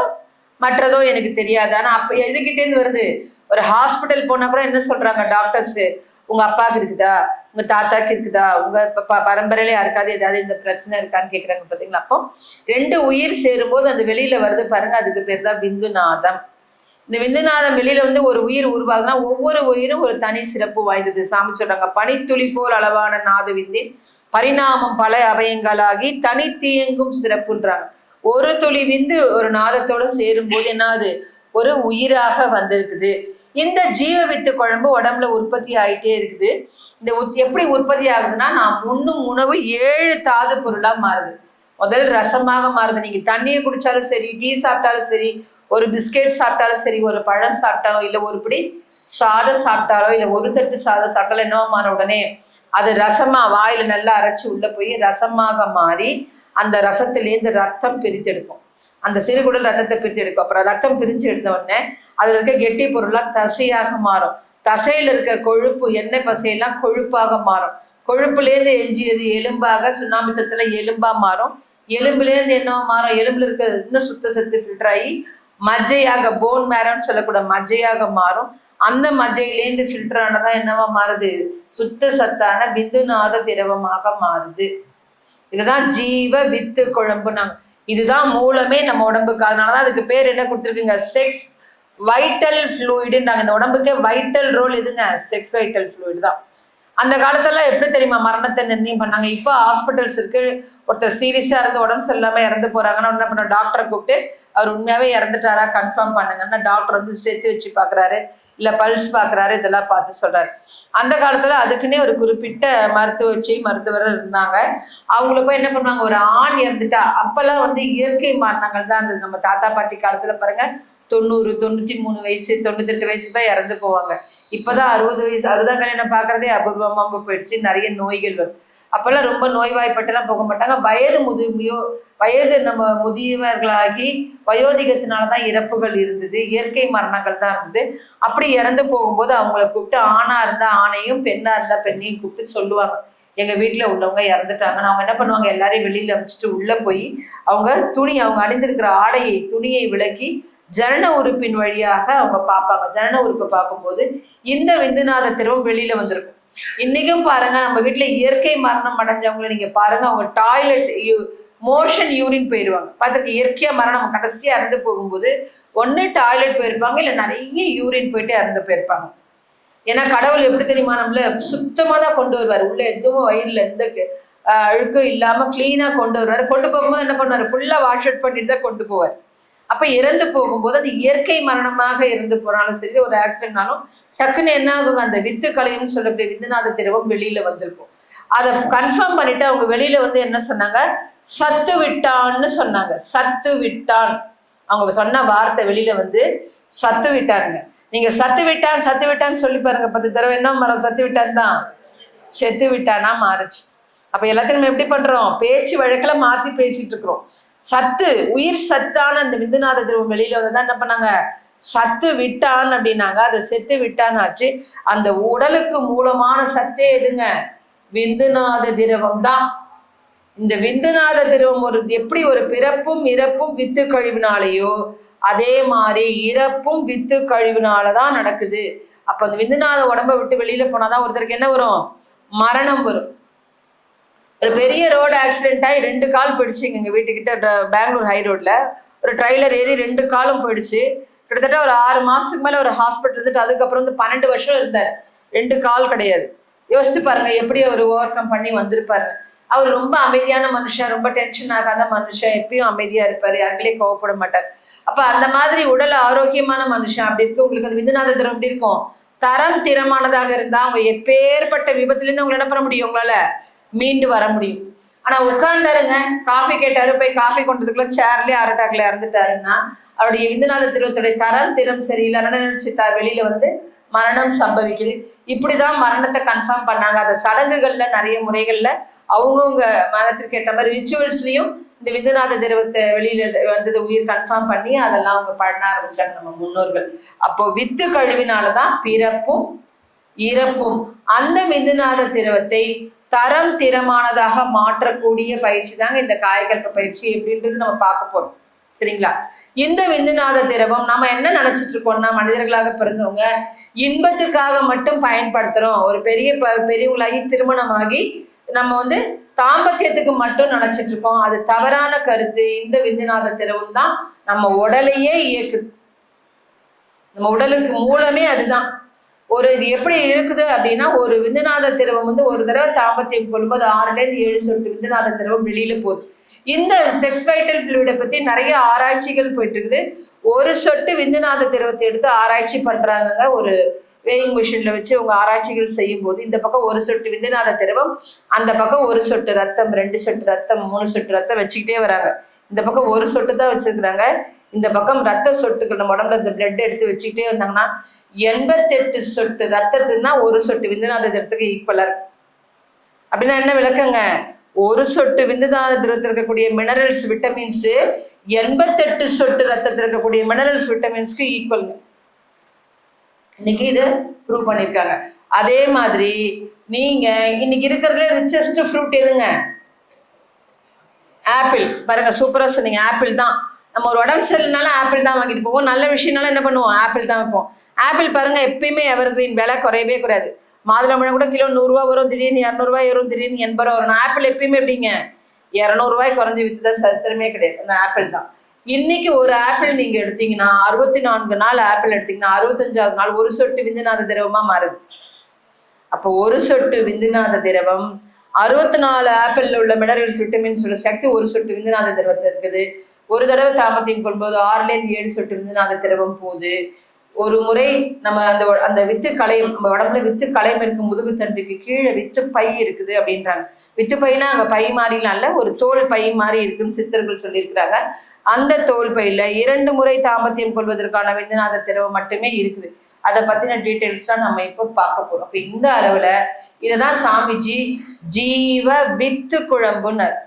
மற்றதோ எனக்கு தெரியாது. ஆனா அப்ப எதுகிட்டேருந்து வருது? ஒரு ஹாஸ்பிட்டல் போனா கூட என்ன சொல்றாங்க டாக்டர்ஸ், உங்க அப்பாவுக்கு இருக்குதா, உங்க தாத்தாக்கு இருக்குதா, உங்க பரம்பரையில யாருக்காவது ஏதாவது இந்த பிரச்சனை இருக்கான்னு கேட்கறாங்க பாத்தீங்களா. அப்போ 2 உயிர் சேரும்போது அந்த வெளியில வருது பாருங்க, அதுக்கு பேர் தான் விந்துநாதம். இந்த விந்துநாதம் வெளியில வந்து ஒரு உயிர் உருவாகுதுன்னா ஒவ்வொரு உயிரும் ஒரு தனி சிறப்பு வாய்ந்தது. சாமி சொல்றாங்க, பனித்துளி போல் அளவான நாத விந்தின் பரிணாமம் பல அவயங்களாகி தனித்தியங்கும் சிறப்புன்றாங்க. ஒரு துளி விந்து ஒரு நாதத்தோட சேரும் போது என்னாவது ஒரு உயிராக வந்திருக்குது. இந்த ஜீவ வித்து குழம்பு உடம்புல உற்பத்தி ஆயிட்டே இருக்குது. இந்த எப்படி உற்பத்தி ஆகுதுன்னா, நான் உண்ணும் உணவு 7 தாது பொருளா மாறுது. முதல் ரசமாக மாறுது. நீங்க தண்ணியை குடிச்சாலும் சரி, டீ சாப்பிட்டாலும் சரி, ஒரு பிஸ்கெட் சாப்பிட்டாலும் சரி, ஒரு பழம் சாப்பிட்டாலும், இல்லை ஒரு பிடி சாதம் சாப்பிட்டாலோ, இல்லை ஒரு தட்டு சாதம் சாப்பிட்டாலும் என்னவா மாற உடனே அது ரசமா வாயில நல்லா அரைச்சி உள்ள போய் ரசமாக மாறி அந்த ரசத்திலேருந்து ரத்தம் பிரித்தெடுக்கும். அந்த சிறுகுடல் ரத்தத்தை பிரித்து எடுக்கும். அப்புறம் ரத்தம் பிரிஞ்சு எடுத்த உடனே அதுல இருக்க கெட்டி பொருள்லாம் தசையாக மாறும். தசையில இருக்க கொழுப்பு, எண்ணெய் பசையெல்லாம் கொழுப்பாக மாறும். கொழுப்புலேருந்து எஞ்சியது எலும்பாக, சுண்ணாம்பு சத்துல எலும்பா மாறும். எலும்புலேருந்து என்னவா மாறும்? எலும்புல இருக்க இன்னும் சுத்த சத்து ஃபில்டர் ஆகி மஜ்ஜையாக, போன் மேரோன்னு சொல்லக்கூடிய மஜ்ஜையாக மாறும். அந்த மஜ்ஜையிலேருந்து ஃபில்டர் ஆனதான் என்னவா மாறுது? சுத்த சத்தான விந்துநாத திரவமாக மாறுது. இதுதான் ஜீவ வித்து குழம்பு. நாங்க இதுதான் மூலமே நம்ம உடம்புக்கு. அதனாலதான் அதுக்கு பேர் என்ன கொடுத்துருக்குங்க? செக்ஸ் வைட்டல் ஃப்ளூயிடுன்றாங்க. இந்த உடம்புக்கே வைட்டல் ரோல் எதுங்க? செக்ஸ் வைட்டல் ஃப்ளூயிட் தான். அந்த காலத்துல எப்படி தெரியுமா மரணத்தை நிர்ணயம் பண்ணாங்க? இப்போ ஹாஸ்பிட்டல்ஸ் இருக்கு. ஒருத்தர் சீரியஸா இருந்து உடம்பு சரியில்லாம இறந்து போறாங்கன்னா என்ன பண்ண, டாக்டரை கூப்பிட்டு அவர் உண்மையாவே இறந்துட்டாரா கன்ஃபார்ம் பண்ணுங்கன்னா டாக்டர் வந்து ஸ்டெத்து வச்சு பாக்குறாரு, இல்ல பல்ஸ் பாக்குறாரு, இதெல்லாம் பார்த்து சொல்றாரு. அந்த காலத்துல அதுக்குன்னே ஒரு குறிப்பிட்ட மருத்துவர் இருந்தாங்க. அவங்கள போய் என்ன பண்ணுவாங்க, ஒரு ஆண் இறந்துட்டா, அப்பெல்லாம் வந்து இயற்கை மரணங்கள் தான் இருந்தது. நம்ம தாத்தா பாட்டி காலத்துல பாருங்க 90, 93 வயசு, 98 வயசுக்கு தான் இறந்து போவாங்க. இப்பதான் 60 வயசு 60 கல்யாணம் பாக்குறதே அபூர்வமா போயிடுச்சு. நிறைய நோய்கள் வரும். அப்பெல்லாம் ரொம்ப நோய்வாய்ப்பட்டெல்லாம் போக மாட்டாங்க. வயது நம்ம முதியவர்களாகி வயோதிகத்தினாலதான் இறப்புகள் இருந்தது. இயற்கை மரணங்கள் தான் இருந்தது. அப்படி இறந்து போகும்போது அவங்கள கூப்பிட்டு, ஆணா இருந்தா ஆணையும், பெண்ணா இருந்தா பெண்ணையும் கூப்பிட்டு சொல்லுவாங்க, எங்க வீட்டுல உள்ளவங்க இறந்துட்டாங்கன்னு. அவங்க என்ன பண்ணுவாங்க, எல்லாரையும் வெளியில அமைச்சிட்டு உள்ள போய் அவங்க அவங்க அணிந்திருக்கிற ஆடையை, துணியை விலக்கி ஜனன உறுப்பின் வழியாக அவங்க பார்ப்பாங்க. ஜனன உறுப்பை பார்க்கும்போது இந்த விந்துநாத திரவம் வெளியில வந்திருக்கும். இன்னைக்கும் பாருங்க, நம்ம வீட்டுல இயற்கை மரணம் அடைஞ்சவங்களை நீங்க பாருங்க, அவங்க டாய்லெட் மோஷன் யூரின் போயிடுவாங்க. பார்த்துக்க, இயற்கையா மரணம் கடைசியா இறந்து போகும்போது ஒண்ணு டாய்லெட் போயிருப்பாங்க, இல்ல நிறைய யூரின் போயிட்டு இறந்து போயிருப்பாங்க. ஏன்னா கடவுள் எப்படி தெரியுமா, நம்மள சுத்தமா தான் கொண்டு வருவார். உள்ள எதுவும் வயிறுல எந்த அழுக்கும் இல்லாம கிளீனா கொண்டு வருவார். கொண்டு போகும்போது என்ன பண்ணுவாரு, ஃபுல்லா வாஷ் அவுட் பண்ணிட்டு தான் கொண்டு போவார். அப்ப இறந்து போகும்போது அது இயற்கை மரணமாக இறந்து போனாலும் சரி, ஒரு ஆக்சிடென்ட்னாலும் டக்குன்னு என்ன ஆகுங்க, அந்த வித்து கலைன்னு சொல்லக்கூடிய விந்துநாத திரவம் வெளியில வந்திருக்கும். அதை கன்ஃபார்ம் பண்ணிட்டு அவங்க வெளியில வந்து என்ன சொன்னாங்க, சத்து விட்டான்னு சொன்னாங்க. சத்து விட்டான், அவங்க சொன்ன வார்த்தை வெளியில வந்து சத்து விட்டாங்க. நீங்க சத்து விட்டான்னு சொல்லி பாருங்க 10 தடவை. என்ன மரம்? சத்து விட்டான் தான். செத்து விட்டானா மாறுச்சு. அப்ப எல்லாத்தையும் நம்ம எப்படி பண்றோம், பேச்சு வழக்குல மாத்தி பேசிட்டு இருக்கிறோம். சத்து, உயிர் சத்தான அந்த விந்துநாத திரவம் வெளியில வந்ததான் என்ன பண்ணாங்க, சத்து விட்டான் அப்படின்னாங்க. அதை செத்து விட்டான்னு ஆச்சு. அந்த உடலுக்கு மூலமான சத்தே எதுங்க, விந்துநாத திரவம் தான். இந்த விந்துநாத திரவம் எப்படி ஒரு பிறப்பும் இறப்பும் வித்து கழிவினாலேயோ, அதே மாதிரி இறப்பும் வித்து கழிவினாலதான் நடக்குது. அப்ப அந்த விந்துநாத உடம்பை விட்டு வெளியில போனாதான் ஒருத்தருக்கு என்ன வரும், மரணம் வரும். ஒரு பெரிய ரோடு ஆக்சிடென்ட் ஆகி 2 கால் போயிடுச்சுங்க. எங்க வீட்டுக்கிட்ட பெங்களூர் ஹை ரோட்ல ஒரு ட்ரைலர் ஏறி 2 காலும் போயிடுச்சு. கிட்டத்தட்ட ஒரு 6 மாசத்துக்கு மேல ஒரு ஹாஸ்பிட்டல் இருந்துட்டு அதுக்கப்புறம் வந்து 12 வருஷம் இருந்தார். 2 கால் கிடையாது. யோசிச்சு பாருங்க எப்படி அவர் ஓவர் கம் பண்ணி வந்திருப்பாரு. அவர் ரொம்ப அமைதியான மனுஷன், ரொம்ப டென்ஷன் ஆகாத மனுஷன், எப்பயும் அமைதியா இருப்பாரு, யாருக்குள்ளே கோவப்பட மாட்டார். அப்ப அந்த மாதிரி உடல் ஆரோக்கியமான மனுஷன் அப்படி இருக்கு. உங்களுக்கு அந்த விந்துநாத திரவம் எப்படி இருக்கும், தரம் திறமானதாக இருந்தா அவங்க எப்பேற்பட்ட விபத்துல இருந்து உங்களை என்ன பண்ண முடியும், உங்களால மீண்டு வர முடியும். ஆனா உட்கார்ந்தாருங்க, காஃபி கேட்டாரு, போய் காஃபி கொண்டதுக்குள்ள சேர்லயே அரட்டாக்குல இறந்துட்டாருன்னா அவருடைய விந்துநாத திரவத்துடைய திறம் சரியில்லை நினைச்சுட்டார், வெளியில வந்து மரணம் சம்பவிக்குது. இப்படிதான் மரணத்தை கன்ஃபார்ம் பண்ணாங்க. அந்த சடங்குகள்ல நிறைய முறைகள்ல அவங்கவுங்க மதத்திற்கு ஏற்ற மாதிரி ரிச்சுவல்ஸ்லயும் இந்த விந்துநாத திரவத்தை வெளியில வந்தது உயிர் கன்ஃபார்ம் பண்ணி அதெல்லாம் அவங்க பண்ண ஆரம்பிச்சாங்க நம்ம முன்னோர்கள். அப்போ வித்து கழிவினாலதான் பிறப்பும் இறப்பும். அந்த விந்துநாத திரவத்தை தரம் திறமானதாக மாற்றக்கூடிய பயிற்சி தாங்க இந்த காயகல்ப பயிற்சி. எப்படின்றது நம்ம பார்க்க போறோம். சரிங்களா? இந்த விந்துநாத திரவம் நம்ம என்ன நினைச்சிட்டு இருக்கோம்னா, மனிதர்களாக பிறந்தவங்க இன்பத்துக்காக மட்டும் பயன்படுத்துறோம். ஒரு பெரியவங்களாகி திருமணமாகி நம்ம தாம்பத்தியத்துக்கு மட்டும் நினைச்சிட்டு இருக்கோம். அது தவறான கருத்து. இந்த விந்துநாத திரவம் தான் நம்ம உடலையே இயக்குது. நம்ம உடலுக்கு மூலமே அதுதான். இது எப்படி இருக்குது அப்படின்னா, ஒரு விந்துநாத திரவம் ஒரு தடவை தாம்பத்தியம் கொள்ளும்போது 6-7 சொட்டு விந்துநாத திரவம் வெளியில போகுது. இந்த செக்ஸ் வைட்டல் ஃப்ளூயிடை பத்தி நிறைய ஆராய்ச்சிகள் போயிட்டு இருக்குது. ஒரு சொட்டு விந்துநாத திரவத்தை எடுத்து ஆராய்ச்சி பண்றாங்க. ஒரு வேயிங் மிஷின்ல வச்சு அவங்க ஆராய்ச்சிகள் செய்யும் போது இந்த பக்கம் ஒரு சொட்டு விந்துநாத திரவம், அந்த பக்கம் ஒரு சொட்டு ரத்தம், 2 சொட்டு ரத்தம், 3 சொட்டு ரத்தம் வச்சுக்கிட்டே வராங்க. இந்த பக்கம் ஒரு சொட்டு தான் வச்சிருக்கிறாங்க. இந்த பக்கம் ரத்த சொட்டுகள் நம்ம உடம்புல இந்த பிளட் எடுத்து வச்சுக்கிட்டே வந்தாங்கன்னா 88 சொட்டு ரத்தத்துனா ஒரு சொட்டு விந்துநாத திரவத்துக்கு ஈக்குவலா இருக்கு. அப்படின்னா என்ன விளக்கங்க? ஒரு சொட்டு விந்துநாத திரவத்தில் இருக்கக்கூடிய மினரல்ஸ், விட்டமின்ஸ் 88 சொட்டு ரத்தத்தில் இருக்கக்கூடிய மினரல்ஸ், விட்டமின்ஸ்க்கு ஈக்குவல்ங்க. இன்னைக்கு இதை ப்ரூவ் பண்ணியிருக்காங்க. அதே மாதிரி நீங்க இன்னைக்கு இருக்கிறதுல ரிச்சஸ்ட் ஃப்ரூட் எதுங்க? ஆப்பிள். பாருங்க, சூப்பரா சொன்னீங்க. ஆப்பிள் தான். நம்ம ஒரு உடம்பு சரியில்லைனால ஆப்பிள் தான் வாங்கிட்டு போவோம். நல்ல விஷயம்னாலும் என்ன பண்ணுவோம்? ஆப்பிள் தான் வைப்போம். ஆப்பிள் பாருங்க எப்பயுமே எவர் கிரீன், விலை குறையவே கூடாது. மாதுளம்பழம் கூட கிலோ 100 ரூபா வரும், திடீர்னு 200 ரூபாய் வரும், திடீர்னு 80 ரூபா வரும். ஆப்பிள் எப்பயுமே எப்படிங்க 200 ரூபாய் குறைஞ்சி வித்துதான் சரித்திரமே கிடையாது. அந்த ஆப்பிள் தான். இன்னைக்கு ஒரு ஆப்பிள் நீங்க எடுத்தீங்கன்னா 64 நாள் ஆப்பிள் எடுத்தீங்கன்னா 65வது நாள் ஒரு சொட்டு விந்துநாத திரவமா மாறுது. அப்போ ஒரு சொட்டு விந்துநாத திரவம் 64 ஆப்பிள்ல உள்ள மினரல்ஸ், விட்டமின்ஸ் உள்ள சக்தி ஒரு சொட்டு விந்துநாத திரவத்தை இருக்குது. ஒரு தடவை தாம்பத்தியம் கொள்ளும்போது 6-7 சொட்டு விந்துநாத திரவம் போகுது. ஒரு முறை நம்ம அந்த வித்து களையம், நம்ம உடம்புல வித்து களையம் இருக்கும் முதுகு தண்டுக்கு கீழே வித்து பை இருக்குது அப்படின்றாங்க. வித்து பைனா அங்க பை மாதிரிலாம் இல்ல, ஒரு தோல் பை மாதிரி இருக்குன்னு சித்தர்கள் சொல்லியிருக்கிறாங்க. அந்த தோல் பையில 2 முறை தாம்பத்தியம் கொள்வதற்கான விந்துநாத திரவம் மட்டுமே இருக்குது. அதை பத்தின டீட்டெயில்ஸ் தான் நம்ம இப்போ பார்க்க போறோம். இப்ப இந்த அளவுல இததான் சாமிஜி ஜீவ வித்து குழம்புனர்.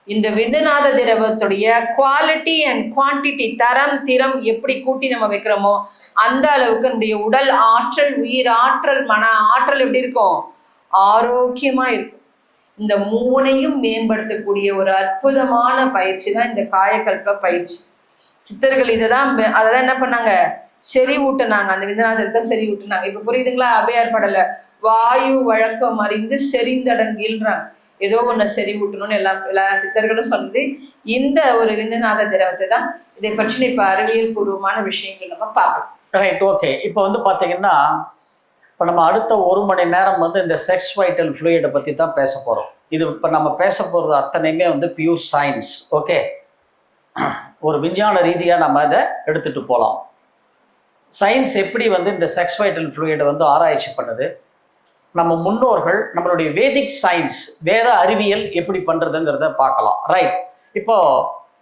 இந்த விந்துநாத திரவத்துடைய குவாலிட்டி அண்ட் குவான்டிட்டி, தரம் திறம் எப்படி கூட்டி நம்ம வைக்கிறோமோ அந்த அளவுக்கு நம்முடைய உடல் ஆற்றல், உயிர் ஆற்றல், மன ஆற்றல் எப்படி இருக்கும்? ஆரோக்கியமா இருக்கும். இந்த 3ஐயும் மேம்படுத்தக்கூடிய ஒரு அற்புதமான பயிற்சி தான் இந்த காயகல்ப பயிற்சி. சித்தர்கள் அதெல்லாம் என்ன பண்ணாங்க? செறிவூட்டினாங்க. அந்த விந்துநாதத்தை செறிவூட்டினாங்க. இப்ப புரியுதுங்களா? அவையார் படல வாயு வழக்கம் அறிந்து செறிந்தடங்கில்றாங்க. ஏதோ ஒன்று செறிவூட்டணும்னு எல்லா சித்தர்களும் சொன்னது இந்த ஒரு விந்துநாத திரவத்தை தான். இதை பற்றி இப்ப அறிவியல் பூர்வமான விஷயங்கள் நம்ம பார்ப்போம். Right, okay. இப்போ பார்த்தீங்கன்னா, இப்போ நம்ம அடுத்த 1 மணி நேரம் இந்த செக்ஸ் வைட்டல் ஃப்ளூயிடை பற்றி தான் பேச போகிறோம். இது இப்போ நம்ம பேச போகிறது அத்தனையுமே பியூர் சயின்ஸ். ஓகே, ஒரு விஞ்ஞான ரீதியாக நம்ம அதை எடுத்துகிட்டு போகலாம். சயின்ஸ் எப்படி இந்த செக்ஸ் வைட்டல் ஃப்ளூயிடை ஆராய்ச்சி பண்ணுது, நம்ம முன்னோர்கள் நம்மளுடைய வேதிக் சயின்ஸ், வேத அறிவியல் எப்படி பண்ணுறதுங்கிறத பார்க்கலாம். ரைட், இப்போ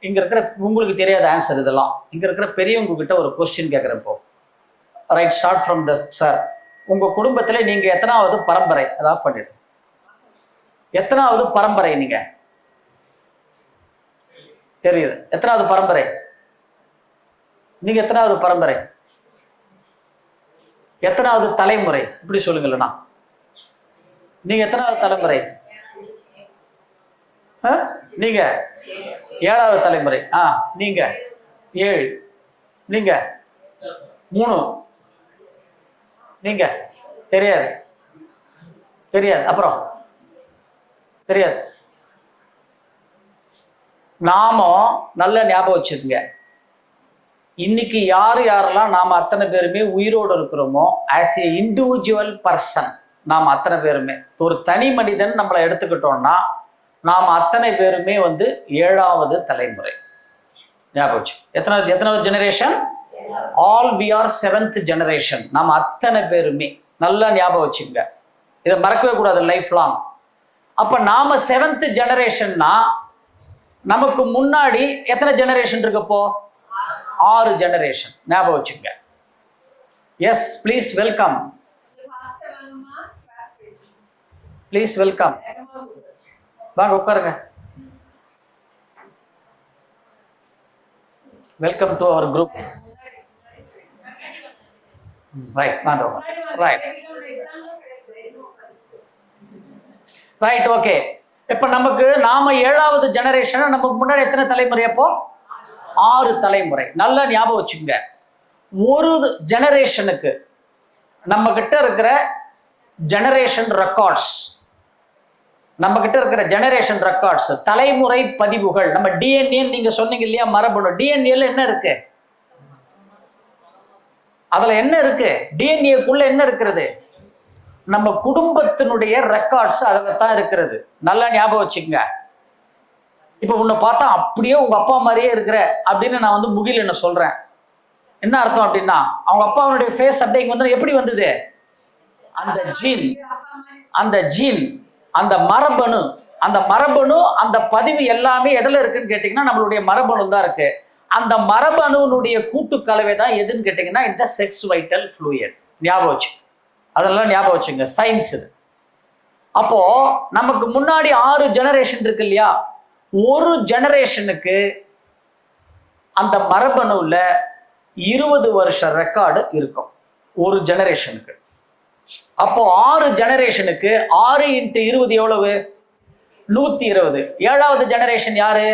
இங்கே இருக்கிற உங்களுக்கு தெரியாத ஆன்சர் இதெல்லாம். இங்கே இருக்கிற பெரியவங்க கிட்ட ஒரு கொஸ்டின் கேட்குறேன் இப்போ. Right, start from the sir. உங்கள் குடும்பத்தில் நீங்கள் எத்தனாவது பரம்பரை? அதாவது பண்ணிடு, எத்தனாவது பரம்பரை நீங்க? தெரியுது, எத்தனாவது பரம்பரை? நீங்க எத்தனாவது பரம்பரை? எத்தனாவது தலைமுறை? இப்படி சொல்லுங்களா. நீங்க எத்தனாவது தலைமுறை? நீங்க 7வது தலைமுறை. நீங்க 7, நீங்க 3, நீங்க தெரியாது. அப்புறம் தெரியாது. நாம நல்ல ஞாபகம் வச்சுக்கோங்க, இன்னைக்கு யாரெல்லாம் நாம அத்தனை பேருமே உயிரோடு இருக்கிறோமோ, ஆஸ் ஏ இண்டிவிஜுவல் பர்சன் நாம் அத்தனை பேருமே, ஒரு தனி மனிதன் நம்மளை எடுத்துக்கிட்டோம்னா நாம் அத்தனை பேருமே 7வது தலைமுறை. ஞாபகம் வச்சு, எத்தனாவது generation? All we are 7th generation. நாம் அத்தனை பேருமே நல்லா ஞாபகம் வச்சுங்க, இதை மறக்கவே கூடாது லைஃப் லாங். அப்ப நாம 7th ஜெனரேஷன்னா நமக்கு முன்னாடி எத்தனை ஜெனரேஷன் இருக்கப்போ? 6 ஜெனரேஷன். ஞாபகம் வச்சுங்க. Yes, please welcome. Please welcome. வாங்க உட்காருங்க. Welcome to our group. Right, right, right, okay. இப்ப நாம 7வது ஜெனரேஷன். நமக்கு முன்னாடி எத்தனை தலைமுறை? அப்போ 6 தலைமுறை. நல்லா ஞாபகம் வச்சுங்க. ஒரு ஜெனரேஷனுக்கு நம்ம கிட்ட இருக்கிற ஜெனரேஷன் ரெக்கார்ட்ஸ், தலைமுறை பதிவுகள், நம்ம டிஎன்ஏ நீங்க சொன்னீங்க இல்லையா, மரபணு. டிஎன்ஏல என்ன இருக்கு? அதுல என்ன இருக்கு? டிஎன்ஏக்குள்ள என்ன இருக்கிறது? நம்ம குடும்பத்தினுடைய ரெக்கார்ட்ஸ் அதுல தான் இருக்கிறது. நல்லா ஞாபகம் வச்சுக்கங்க. இப்ப உன்னை பார்த்தா அப்படியே உங்க அப்பா மாதிரியே இருக்கிற அப்படின்னு நான் வந்து முகில் என்ன சொல்றேன். என்ன அர்த்தம் அப்படின்னா, அவங்க அப்பாவுடைய ஃபேஸ் அப்படிங்க வந்து எப்படி வந்தது? அந்த ஜீன், அந்த மரபணு, அந்த பதிவு எல்லாமே எதுல இருக்குன்னு கேட்டீங்கன்னா நம்மளுடைய மரபணு தான் இருக்கு. அந்த மரபணுனுடைய கூட்டுக்கலவை தான் எதுன்னு கேட்டீங்கன்னா இந்த செக்ஸ் வைட்டல் ஃப்ளூயிட். ஞாபகம் வச்சு, அதெல்லாம் ஞாபகம் வச்சுங்க. சயின்ஸ் இது. அப்போ நமக்கு முன்னாடி 6 ஜெனரேஷன் இருக்கு இல்லையா? ஒரு ஜெனரேஷனுக்கு அந்த மரபணுல 20 வருஷ ரெக்கார்டு இருக்கும் ஒரு ஜெனரேஷனுக்கு. அப்போ 6 ஜெனரேஷனுக்கு 6 × 20 எவ்வளவு? 120. 7வது ஜெனரேஷன் யாரு?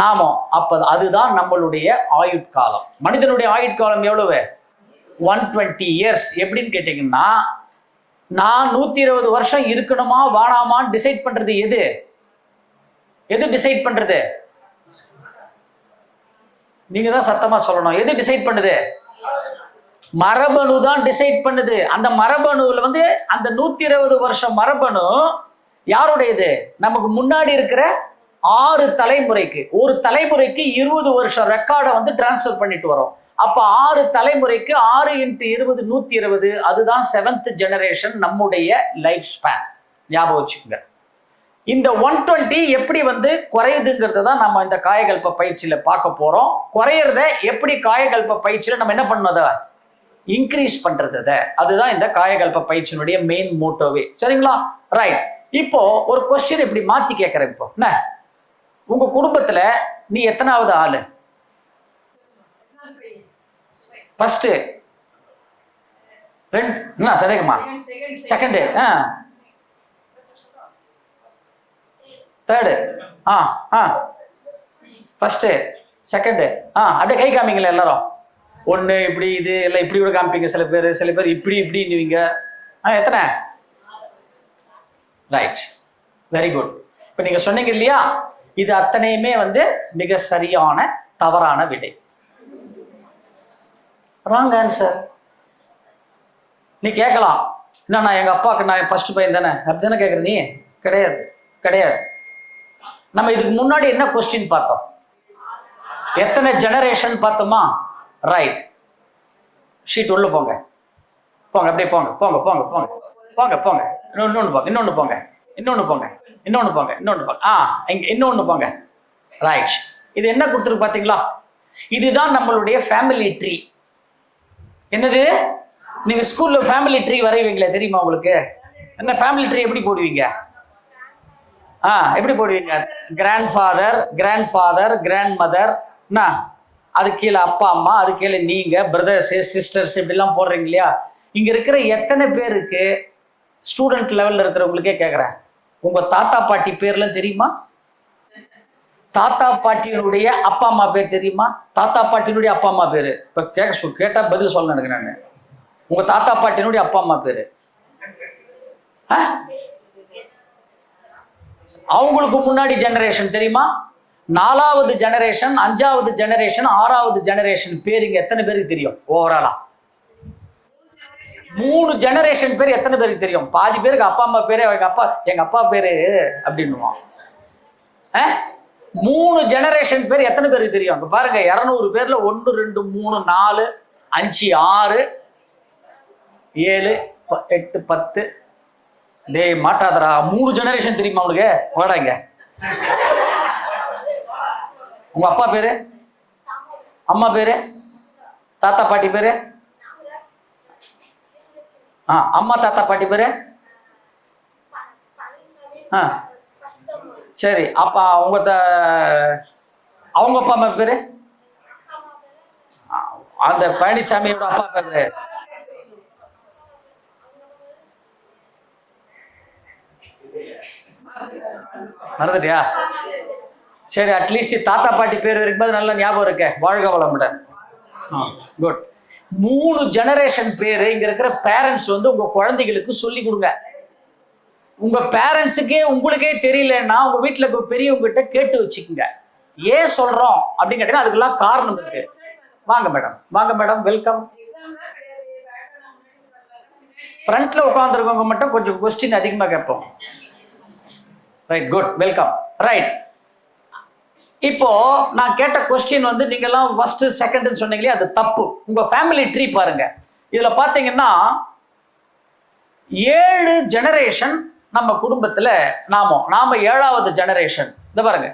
நாமோ. அப்ப அதுதான் நம்மளுடைய ஆயுட்காலம். மனிதனுடைய ஆயுட்காலம் எவ்வளவு? 120 இயர்ஸ். எப்படின்னு கேட்டீங்கன்னா, நான் 120 வருஷம் இருக்கணுமா வானாமான்னு டிசைட் பண்றது எது டிசைட் பண்றது? நீங்க தான் சத்தமா சொல்லணும். எது டிசைட் பண்ணுது? மரபணு தான் டிசைட் பண்ணுது. அந்த மரபணுல வந்து அந்த 120 வருஷம் மரபணு யாருடையது? நமக்கு முன்னாடி இருக்கிற 6 தலைமுறைக்கு. ஒரு தலைமுறைக்கு 20 வருஷம் ரெக்கார்டை வந்து டிரான்ஸ்ஃபர் பண்ணிட்டு வரோம். அப்ப 6 தலைமுறைக்கு 6 × 20 120. அதுதான் 7th ஜெனரேஷன் நம்முடைய லைஃப் ஸ்பேன். ஞாபகம் வச்சுக்கோங்க. இந்த 120 எப்படி வந்து குறையுதுங்கிறத தான் நம்ம இந்த காயகல்ப பயிற்சியில பார்க்க போறோம். குறையறத எப்படி காயகல்ப பயிற்சியில நம்ம என்ன பண்ணத இன்க்ரீஸ் பண்றது. அதுதான் இந்த காயகல்ப பயிற்சியினுடைய மெயின் மோட்டோவே. சரிங்களா? ரைட். இப்போ ஒரு கொஸ்டின் இப்படி மாத்தி கேட்கிறேன். இப்போ என்ன, உங்க குடும்பத்துல நீ எத்தனாவது ஆளு? ஃபர்ஸ்ட், என்ன சரிங்கம்மா? Second, third, first, second. அப்படியே கை காமிங்களா எல்லாரும்? ஒன்று இப்படி, இது எல்லாம் இப்படி கூட காமிப்பீங்க. சில பேர் இப்படி இப்படின்னுவீங்க. எத்தனை? Right, very good. இப்போ நீங்க சொன்னீங்க இல்லையா, இது அத்தனையுமே வந்து மிக சரியான தவறான விடை. Wrong answer. நீ கேட்கலாம், என்ன எங்க அப்பாவுக்கு நான் ஃபர்ஸ்ட் பையன் தானே அப்படித்தானே கேட்குற நீ? கிடையாது, கிடையாது. நம்ம இதுக்கு முன்னாடி என்ன கொஸ்டின் பார்த்தோம்? எத்தனை ஜெனரேஷன் பார்த்தோமா? ரைட். ஷீட் உள்ள போங்க, போங்க, அப்படியே போங்க, போங்க போங்க போங்க போங்க போங்க. இன்னொன்று போங்க, இன்னொன்று போங்க, இன்னொன்று போங்க, இன்னொன்று போங்க, இன்னொன்று போங்க. இங்க இன்னொன்று போங்க. ரைட். இது என்ன கொடுத்துருக்கு பார்த்தீங்களா? இதுதான் நம்மளுடைய ஃபேமிலி ட்ரீ. என்னது? நீங்க ஸ்கூல்ல ஃபேமிலி ட்ரீ வரைவீங்களே, தெரியுமா உங்களுக்கு? என்ன ஃபேமிலி ட்ரீ எப்படி போடுவீங்க? எப்படி போடுவீங்க? கிராண்ட் ஃபாதர், கிராண்ட் மதர், அது கீழே அப்பா அம்மா, அது கீழே நீங்க, பிரதர்ஸ், சிஸ்டர்ஸ், இப்படிலாம் போடுறீங்க இல்லையா? இங்க இருக்கிற எத்தனை பேருக்கு, ஸ்டூடெண்ட் லெவல்ல இருக்கிறவங்களுக்கே கேட்குறேன், உங்க தாத்தா பாட்டி பேர்லாம் தெரியுமா? தாத்தா பாட்டியினுடைய அப்பா அம்மா பேர் தெரியுமா? தாத்தா பாட்டியினுடைய அப்பா அம்மா பேரு இப்ப கேட்டா பதில் சொல்லணும் எனக்கு. நான் உங்க தாத்தா பாட்டியினுடைய அப்பா அம்மா பேரு அவங்களுக்கு முன்னாடி ஜெனரேஷன் தெரியுமா? 4வது ஜெனரேஷன், 5வது ஜெனரேஷன், 6வது ஜெனரேஷன் பேருங்க எத்தனை பேருக்கு தெரியும்? ஓவராலா 3 ஜெனரேஷன் பேர் எத்தனை பேருக்கு தெரியும்? பாதி பேருக்கு அப்பா அம்மா பேரு எங்க அப்பா பேரு அப்படின்னுவான். 3 ஜெனரேஷன் பேர் எத்தனை பேருக்கு தெரியும்? அங்க பாருங்க, 200 பேர்ல 1 2 3 4 5 6 7 8 10. டேய் மாட்டாதரா, 3 ஜெனரேஷன் தெரியுமா உனக்கு? வாடாங்க. உங்க அப்பா பேரு, அம்மா பேரு, தாத்தா பாட்டி பேரு, அம்மா தாத்தா பாட்டி பேரு. சரி, அப்பா அவங்க அப்பா அம்மா பேரு, அந்த பழனிசாமியோட அப்பா பேரு மறந்துட்டியா? சரி, அட்லீஸ்ட் தாத்தா பாட்டி பேர் இருக்கும்போது நல்ல ஞாபகம் இருக்க. வாழ்க வளமுடன். குட். 3 ஜெனரேஷன் பேரு இங்க இருக்கிற பேரண்ட்ஸ் வந்து உங்க குழந்தைகளுக்கு சொல்லி கொடுங்க. உங்க பேரண்ட்ஸுக்கே உங்களுக்கே தெரியலன்னா உங்க வீட்டுல இருக்க பெரியவங்க கிட்ட கேட்டு வச்சுக்கோங்க. ஏன் சொல்றோம் அப்படின்னு கேட்டீங்கன்னா அதுக்கெல்லாம் காரணம் இருக்கு. வாங்க மேடம், வாங்க மேடம், வெல்கம். ஃப்ரண்ட்ல உட்காந்துருக்கவங்க மட்டும் கொஞ்சம் கொஸ்டின் அதிகமா கேட்போம். Right, good, welcome. ரைட், இப்போ நான் கேட்ட கொஸ்டின் வந்து நீங்கெல்லாம் ஃபர்ஸ்ட் செகண்ட்னு சொன்னீங்களே, அது தப்பு. உங்க ஃபேமிலி ட்ரீ பாருங்க. இதுல பாத்தீங்கன்னா 7 ஜெனரேஷன் நம்ம குடும்பத்துல நாம 7வது ஜெனரேஷன். இத பாருங்க,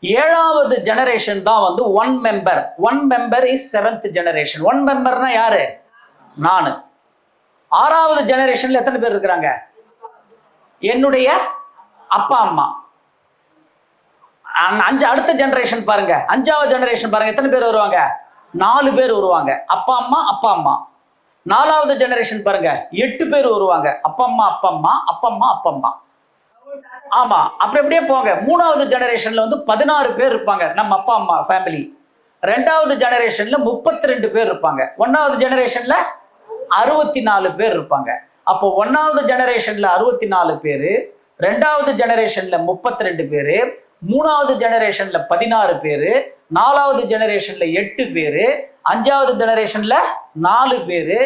7வது ஜெனரேஷன் தான் வந்து 1 member. 1 member is 7th generation. 1 மெம்பர்னா யாரு? நானு. 6வது ஜெனரேஷன்ல எத்தனை பேர் இருக்கிறாங்க? என்னுடைய அப்பா அம்மா. அடுத்த ஜெனரேஷன் பாருங்க, 5வது ஜெனரேஷன் பாருங்க, எத்தனை பேர் வருவாங்க? 4 பேர் வருவாங்க. அப்பா அம்மா அப்பா அம்மா. 4வது ஜெனரேஷன் பாருங்க, 8 பேர் வருவாங்க. அப்பா அம்மா அப்பா அம்மா அப்பா அம்மா அப்பா அம்மா. ஆமா, அப்படி அப்படியே போங்க. 3வது ஜெனரேஷன்ல வந்து 16 பேர் இருப்பாங்க, நம்ம அப்பா அம்மா ஃபேமிலி. 2வது ஜெனரேஷன்ல 32 பேர் இருப்பாங்க. 1வது ஜெனரேஷன்ல 64 பேர் இருப்பாங்க. அப்போ 1வது ஜெனரேஷன்ல 64 பேரு, 2வது ஜெனரேஷன்ல 32 பேரு, 3வது ஜெனரேஷன்ல 16 பேரு, 4வது ஜெனரேஷன்ல 8 பேரு, 5வது ஜெனரேஷன்ல 4 பேரு,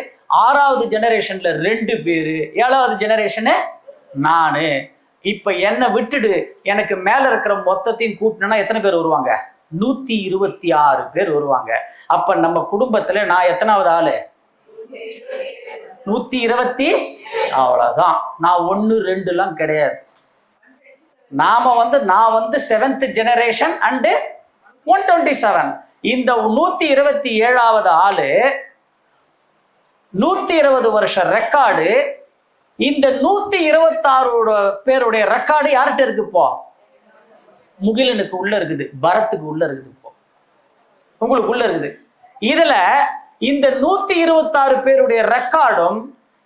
6வது ஜெனரேஷன்ல 2 பேரு, 7வது ஜெனரேஷனு நானு. இப்ப என்னை விட்டுடு எனக்கு மேல இருக்கிற மொத்தத்தையும் கூட்டினா எத்தனை பேர் வருவாங்க? 126 பேர் வருவாங்க. அப்ப நம்ம குடும்பத்துல நான் எத்தனாவது ஆளு? 120. அவ்வளவுதான். நான் 1 2 கிடையாது. நான் வந்து 7th ஜெனரேஷன் அண்டு 127. இந்த 127வது ஆளு 120 வருஷம் ரெக்கார்டு. இந்த 126 பேருடைய ரெக்கார்டு யார்கிட்ட இருக்கு? இப்போ முகிலனுக்கு உள்ள இருக்குது, பரத்துக்கு உள்ள இருக்குது, இப்போ உங்களுக்கு உள்ள இருக்குது. இதுல இந்த 126 பேருடைய ரெக்கார்டும்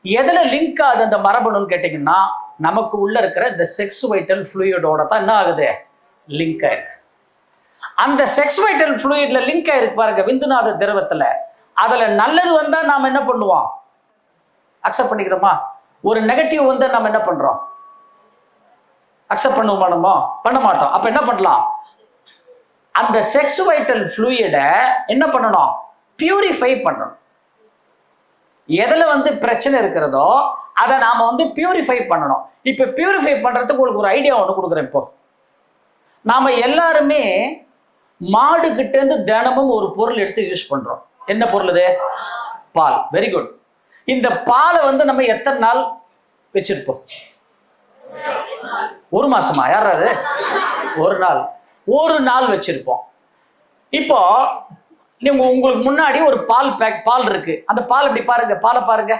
எதுல லிங்க் ஆகுது அந்த மரபணுன்னு கேட்டீங்கன்னா நமக்கு உள்ள இருக்கிற இந்த செக்ஸ் வைட்டல் ஃப்ளூயிடோட தான் என்ன ஆகுது? லிங்க் ஆயிருக்கு. அந்த செக்ஸ் வைட்டல் ஃப்ளூயிட்ல லிங்க் ஆயிருக்கு பாருங்க, விந்துநாத திரவத்துல. அதுல நல்லது வந்தா நாம என்ன பண்ணுவோம்? அக்செப்ட் பண்ணிக்கிறோமா? ஒரு நெகட்டிவ் வந்தா நம்ம என்ன பண்றோம்? அக்செப்ட் பண்ணுவோமா? நம்ம பண்ண மாட்டோம். அப்ப என்ன பண்ணலாம்? அந்த செக்ஸ் வைட்டல் ஃப்ளூயிடை என்ன பண்ணணும்? பியூரிஃபை பண்ணணும். எதுல வந்து பிரச்சனை இருக்கிறதோ அதை நாம வந்து பியூரிஃபை பண்ணணும். இப்ப பியூரிஃபை பண்றதுக்கு உங்களுக்கு ஒரு ஐடியா ஒன்று கொடுக்குறேன். இப்போ நாம எல்லாருமே மாடு கிட்ட இருந்து தினமும் ஒரு பொருள் எடுத்து யூஸ் பண்றோம். என்ன பொருள் இது? பால். Very good. இந்த பாலை வந்து நம்ம எத்தனை நாள் வச்சிருப்போம்? 1 மாசமா? யாராவது? 1 நாள். 1 நாள் வச்சிருப்போம். இப்போ நீங்க உங்களுக்கு முன்னாடி ஒரு பால் இருக்கு. அந்த பால் இப்படி பாருங்க, பாலை பாருங்க.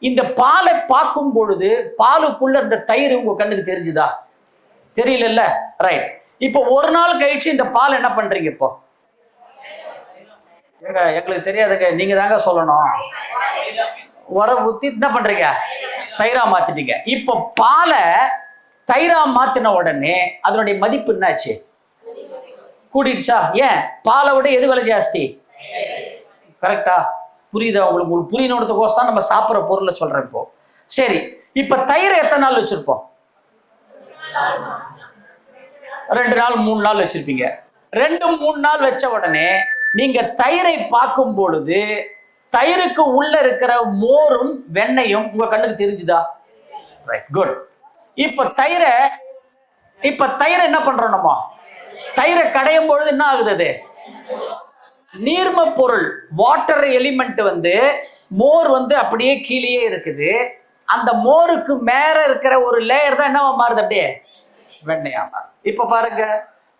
இந்த பாலை பார்க்கும் பொழுது பாலுக்குள்ள இந்த தயிர் உங்க கண்ணுக்கு தெரிஞ்சுதா? தெரியல. ரைட். இப்போ 1 நாள் கழிச்சு இந்த பால் என்ன பண்றீங்க? இப்போ எங்களுக்கு தெரியாதுங்க, நீங்க தாங்க சொல்லணும். உர ஊத்தி என்ன பண்றீங்க? தயிரா மாத்திட்டீங்க. இப்போ பாலை தயிரா மாத்தின உடனே அதனுடைய மதிப்பு என்னாச்சு? கூடிடுச்சா? ஏன்? பாலை விட எது விலை ஜாஸ்தி? கரெக்டா? புரியுதா உங்களுக்கு? புரியணுன்றதுக்கோசம் தான் நம்ம சாப்பிட்ற பொருளை சொல்றேன். இப்போ சரி, இப்ப தயிரை எத்தனை நாள் வச்சிருப்போம்? 2 நாள் 3 நாள் வச்சிருப்பீங்க. 2-3 நாள் வச்ச உடனே நீங்க தயிரை பார்க்கும் பொழுது தயிருக்கு உள்ள இருக்கிற மோரும் வெண்ணையும் உங்க கண்ணுக்கு தெரிஞ்சுதா? Right, good. இப்ப தயிரை என்ன பண்றோம்? நம்ம தயிரை கடையும் பொழுது என்ன ஆகுது? அது நீர்ம பொருள், வாட்டர் எலிமெண்ட் வந்து மோர் வந்து அப்படியே கீழே இருக்குது. அந்த மோருக்கு மேல இருக்கிற ஒரு லேயர் தான் என்னவா மாறுது? அப்படியே வெண்ணையா மாறுது. இப்ப பாருங்க,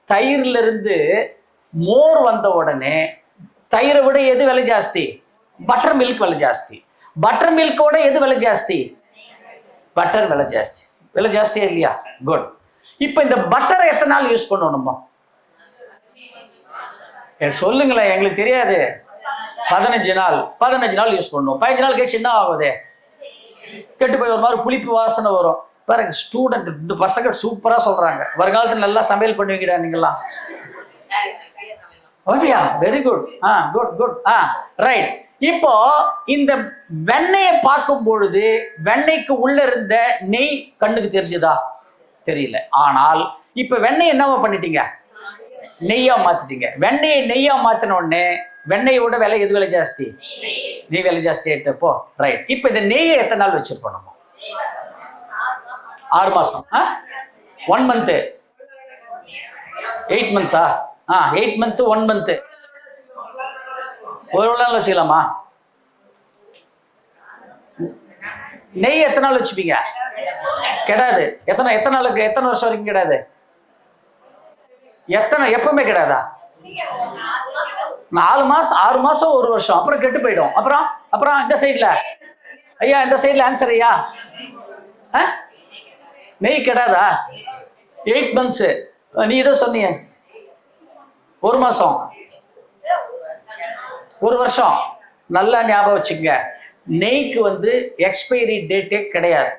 தயிர்ல இருந்து மோர் வந்த உடனே தயிரை விட எது விலை ஜாஸ்தி? பட்டர் மில்க் விலை ஜாஸ்தி. பட்டர் மில்கோட எது விலை ஜாஸ்தி? பட்டர் விலை ஜாஸ்தி. விலை ஜாஸ்தியா இல்லையா? குட். இப்ப இந்த பட்டரை எத்தனை நாள் யூஸ் பண்ணணுமா? சொல்லுங்களேன், எங்களுக்கு தெரியாது. 15 நாள் யூஸ் பண்ணுவோம். 15 நாள் கழிச்சு என்ன ஆகுது? கெட்டு போய் ஒரு மாதிரி புளிப்பு வாசனை வரும். பாருங்க, ஸ்டூடெண்ட் இந்த பசங்க சூப்பரா சொல்றாங்க, வருங்காலத்துல நல்லா சமையல் பண்ணுவீங்கடா நீங்களாம். ஓகேயா? Very good. குட். ரைட். இப்போ இந்த வெண்ணெயை பார்க்கும் பொழுது வெண்ணெய்க்கு உள்ள இருந்த நெய் கண்ணுக்கு தெரிஞ்சுதா? தெரியல. ஆனால் இப்ப வெண்ணெய் என்னவா பண்ணிட்டீங்க? நெய்யா மாத்திட்டீங்க. வெண்ணெயை நெய்யா மாத்தின உடனே வெண்ணெயோட விலை எது விலை ஜாஸ்தி? நெய் விலை ஜாஸ்தி ஆயிட்டப்போ. ரைட். இப்ப இந்த நெய்யை எத்தனை நாள் வச்சிருப்போம் நம்ம? 6 மாசம். 1 month, 8 months. 8 month, 1 month. ஒரு நாள் வச்சுக்கலாமா? நெய் எத்தனை நாள் வச்சுப்பீங்க? கெடாது. எத்தனை நாளுக்கு? எத்தனை வருஷம் வரைக்கும் கெடாது? எப்பவுமே கெடாதா? 4 மாசம், 6 மாசம், 1 வருஷம், அப்புறம் கெட்டு போயிடும். அப்புறம் இந்த சைட்ல ஐயா, இந்த சைட்ல ஆன்சர் ஐயா. நெய் கெடாதா? 8 months. நீ இதை சொன்னீங்க. 1 மாசம், 1 வருஷம். நல்லா ஞாபகம் வச்சுங்க, நெய்க்கு வந்து எக்ஸ்பைரி டேட்டே கிடையாது.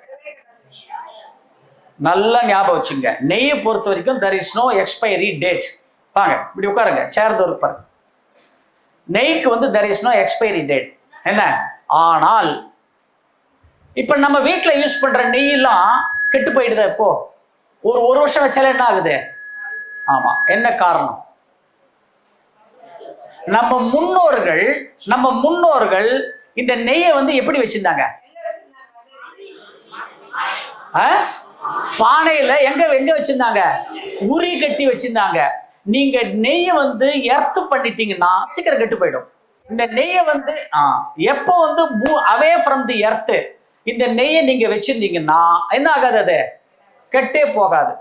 நல்லா ஞாபகம் வச்சுங்க, நெய்யை பொறுத்த வரைக்கும் there is no expiry date. வாங்க இப்படி உட்காருங்க, சேர் தோறு பாருங்க. நெய்க்கு வந்து there is no expiry date. என்ன? ஆனால் இப்ப நம்ம வீட்டுல யூஸ் பண்ற நெய்யெல்லாம் கெட்டு போயிடுது. இப்போ ஒரு வருஷம் வச்சாலே என்ன ஆகுது? ஆமா. என்ன காரணம்? நம்ம முன்னோர்கள் இந்த நெய்யை வந்து எப்படி வச்சிருந்தாங்க? பானையில எங்க வச்சிருந்தாங்க? உரி கட்டி வச்சிருந்தாங்க. நீங்க நெய்யை வந்து எர்த்து பண்ணிட்டீங்கன்னா சீக்கிரம் கெட்டு போயிடும். இந்த நெய்யை வந்து எப்போ வந்து அவே ஃப்ரம் தி எர்த்து இந்த நெய்யை நீங்க வச்சிருந்தீங்கன்னா என்ன ஆகாது? அது கெட்டே போகாது.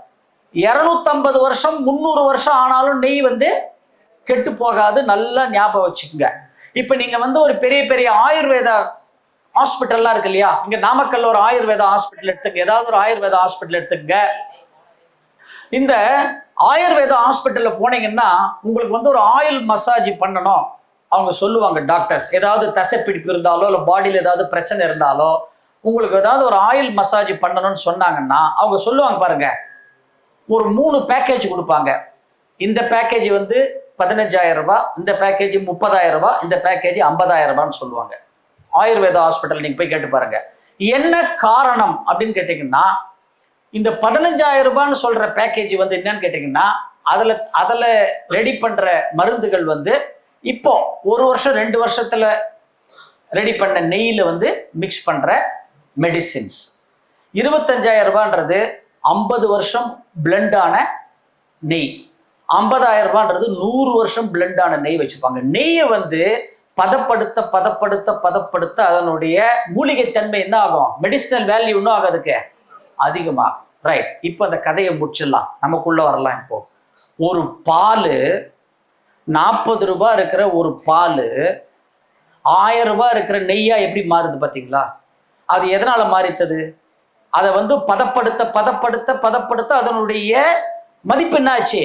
250 வருஷம் 300 வருஷம் ஆனாலும் நெய் வந்து கெட்டு போகாது. நல்லா ஞாபகம் வச்சுக்கோங்க. இப்ப நீங்க வந்து ஒரு பெரிய ஆயுர்வேதா ஹாஸ்பிட்டல்லாம் இருக்கு இல்லையா? இங்க நாமக்கல்ல ஒரு ஆயுர்வேதா ஹாஸ்பிட்டல் எடுத்துங்க, ஏதாவது ஒரு ஆயுர்வேதா ஹாஸ்பிட்டல் எடுத்துங்க. இந்த ஆயுர்வேதா ஹாஸ்பிட்டல்ல போனீங்கன்னா உங்களுக்கு வந்து ஒரு ஆயில் மசாஜ் பண்ணணும் அவங்க சொல்லுவாங்க டாக்டர்ஸ். ஏதாவது தசைப்பிடிப்பு இருந்தாலோ இல்லை பாடியில் ஏதாவது பிரச்சனை இருந்தாலோ உங்களுக்கு ஏதாவது ஒரு ஆயில் மசாஜ் பண்ணணும்னு சொன்னாங்கன்னா அவங்க சொல்லுவாங்க பாருங்க, ஒரு 3 பேக்கேஜ் கொடுப்பாங்க. இந்த பேக்கேஜ் வந்து 15,000 ரூபாய், இந்த பேக்கேஜ் 30,000 ரூபாய், இந்த பேக்கேஜ் 50,000 ரூபான்னு சொல்லுவாங்க. ஆயுர்வேதா ஹாஸ்பிட்டல் நீங்க போய் கேட்டு பாருங்க. என்ன காரணம் அப்படின்னு கேட்டீங்கன்னா, இந்த 15,000 ரூபான்னு சொல்ற பேக்கேஜ் வந்து என்னன்னு கேட்டீங்கன்னா, அதுல ரெடி பண்ற மருந்துகள் வந்து இப்போ 1 வருஷம் 2 வருஷத்துல ரெடி பண்ண நெய்யில வந்து மிக்ஸ் பண்ற மெடிசின்ஸ். 25,000 ரூபான்றது 50 வருஷம் பிளெண்டான நெய். 50,000 ரூபான்றது 100 வருஷம் பிளெண்டான நெய் வச்சுப்பாங்க. நெய்யை வந்து பதப்படுத்த அதனுடைய மூலிகை தன்மை என்ன ஆகும்? மெடிசினல் வேல்யூ இன்னும் ஆகாதுக்கு அதிகமாகும். ரைட். இப்போ அந்த கதையை முடிச்சிடலாம், நமக்குள்ள வரலாம். இப்போ ஒரு பால் 40 ரூபாய் இருக்கிற ஒரு பால் 1000 ரூபாய் இருக்கிற நெய்யா எப்படி மாறுது பார்த்தீங்களா? அது எதனால மாறித்தது? அதை வந்து பதப்படுத்த அதனுடைய மதிப்பு என்னாச்சு?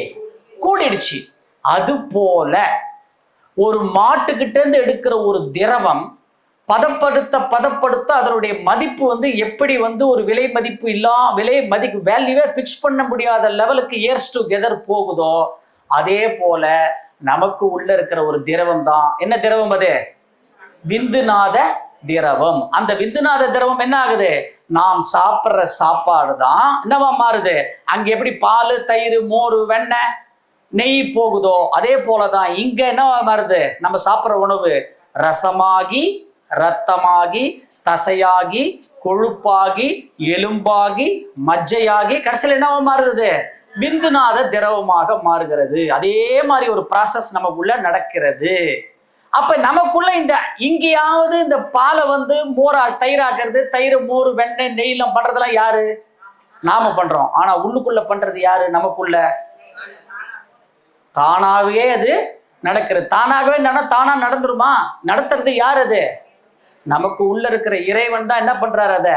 கூடிடுச்சு. அது போல ஒரு மாட்டுக்கிட்ட இருந்து எடுக்கிற ஒரு திரவம் பதப்படுத்த அதனுடைய மதிப்பு வந்து எப்படி வந்து ஒரு விலை மதிப்பு வேல்யூவே பிக்ஸ் பண்ண முடியாத லெவலுக்கு இயர்ஸ் டுகெதர் போகுதோ, அதே போல நமக்கு உள்ள இருக்கிற ஒரு திரவம் தான். என்ன திரவம் அது? விந்துநாத திரவம். அந்த விந்துநாத திரவம் என்ன ஆகுது? நாம் சாப்பிட்ற சாப்பாடு தான் என்னவா மாறுது? அங்க எப்படி பால், தயிர், மோர், வெண்ணெய், நெய் போகுதோ அதே போலதான் இங்க என்னவா மாறுது? நம்ம சாப்பிட்ற உணவு ரசமாகி, ரத்தமாகி, தசையாகி, கொழுப்பாகி, எலும்பாகி, மஜ்ஜையாகி, கடைசியில் என்னவா மாறுது? விந்துநாத திரவமாக மாறுகிறது. அதே மாதிரி ஒரு ப்ராசஸ் நமக்குள்ள நடக்கிறது. அப்ப நமக்குள்ள இங்கேயாவது இந்த பாலை வந்து தயிராக்குறது, தயிர், மோர், வெண்ணெய், நெய்லாம் பண்றதெல்லாம் யாரு? நாம பண்றோம். ஆனா உள்ளுக்குள்ள பண்றது யாரு? நமக்குள்ள தானாவே அது நடக்கிறது. தானாகவே தானா நடந்துருமா? நடத்துறது யார்? அது நமக்கு உள்ள இருக்கிற இறைவன் தான் என்ன பண்றாரு? அத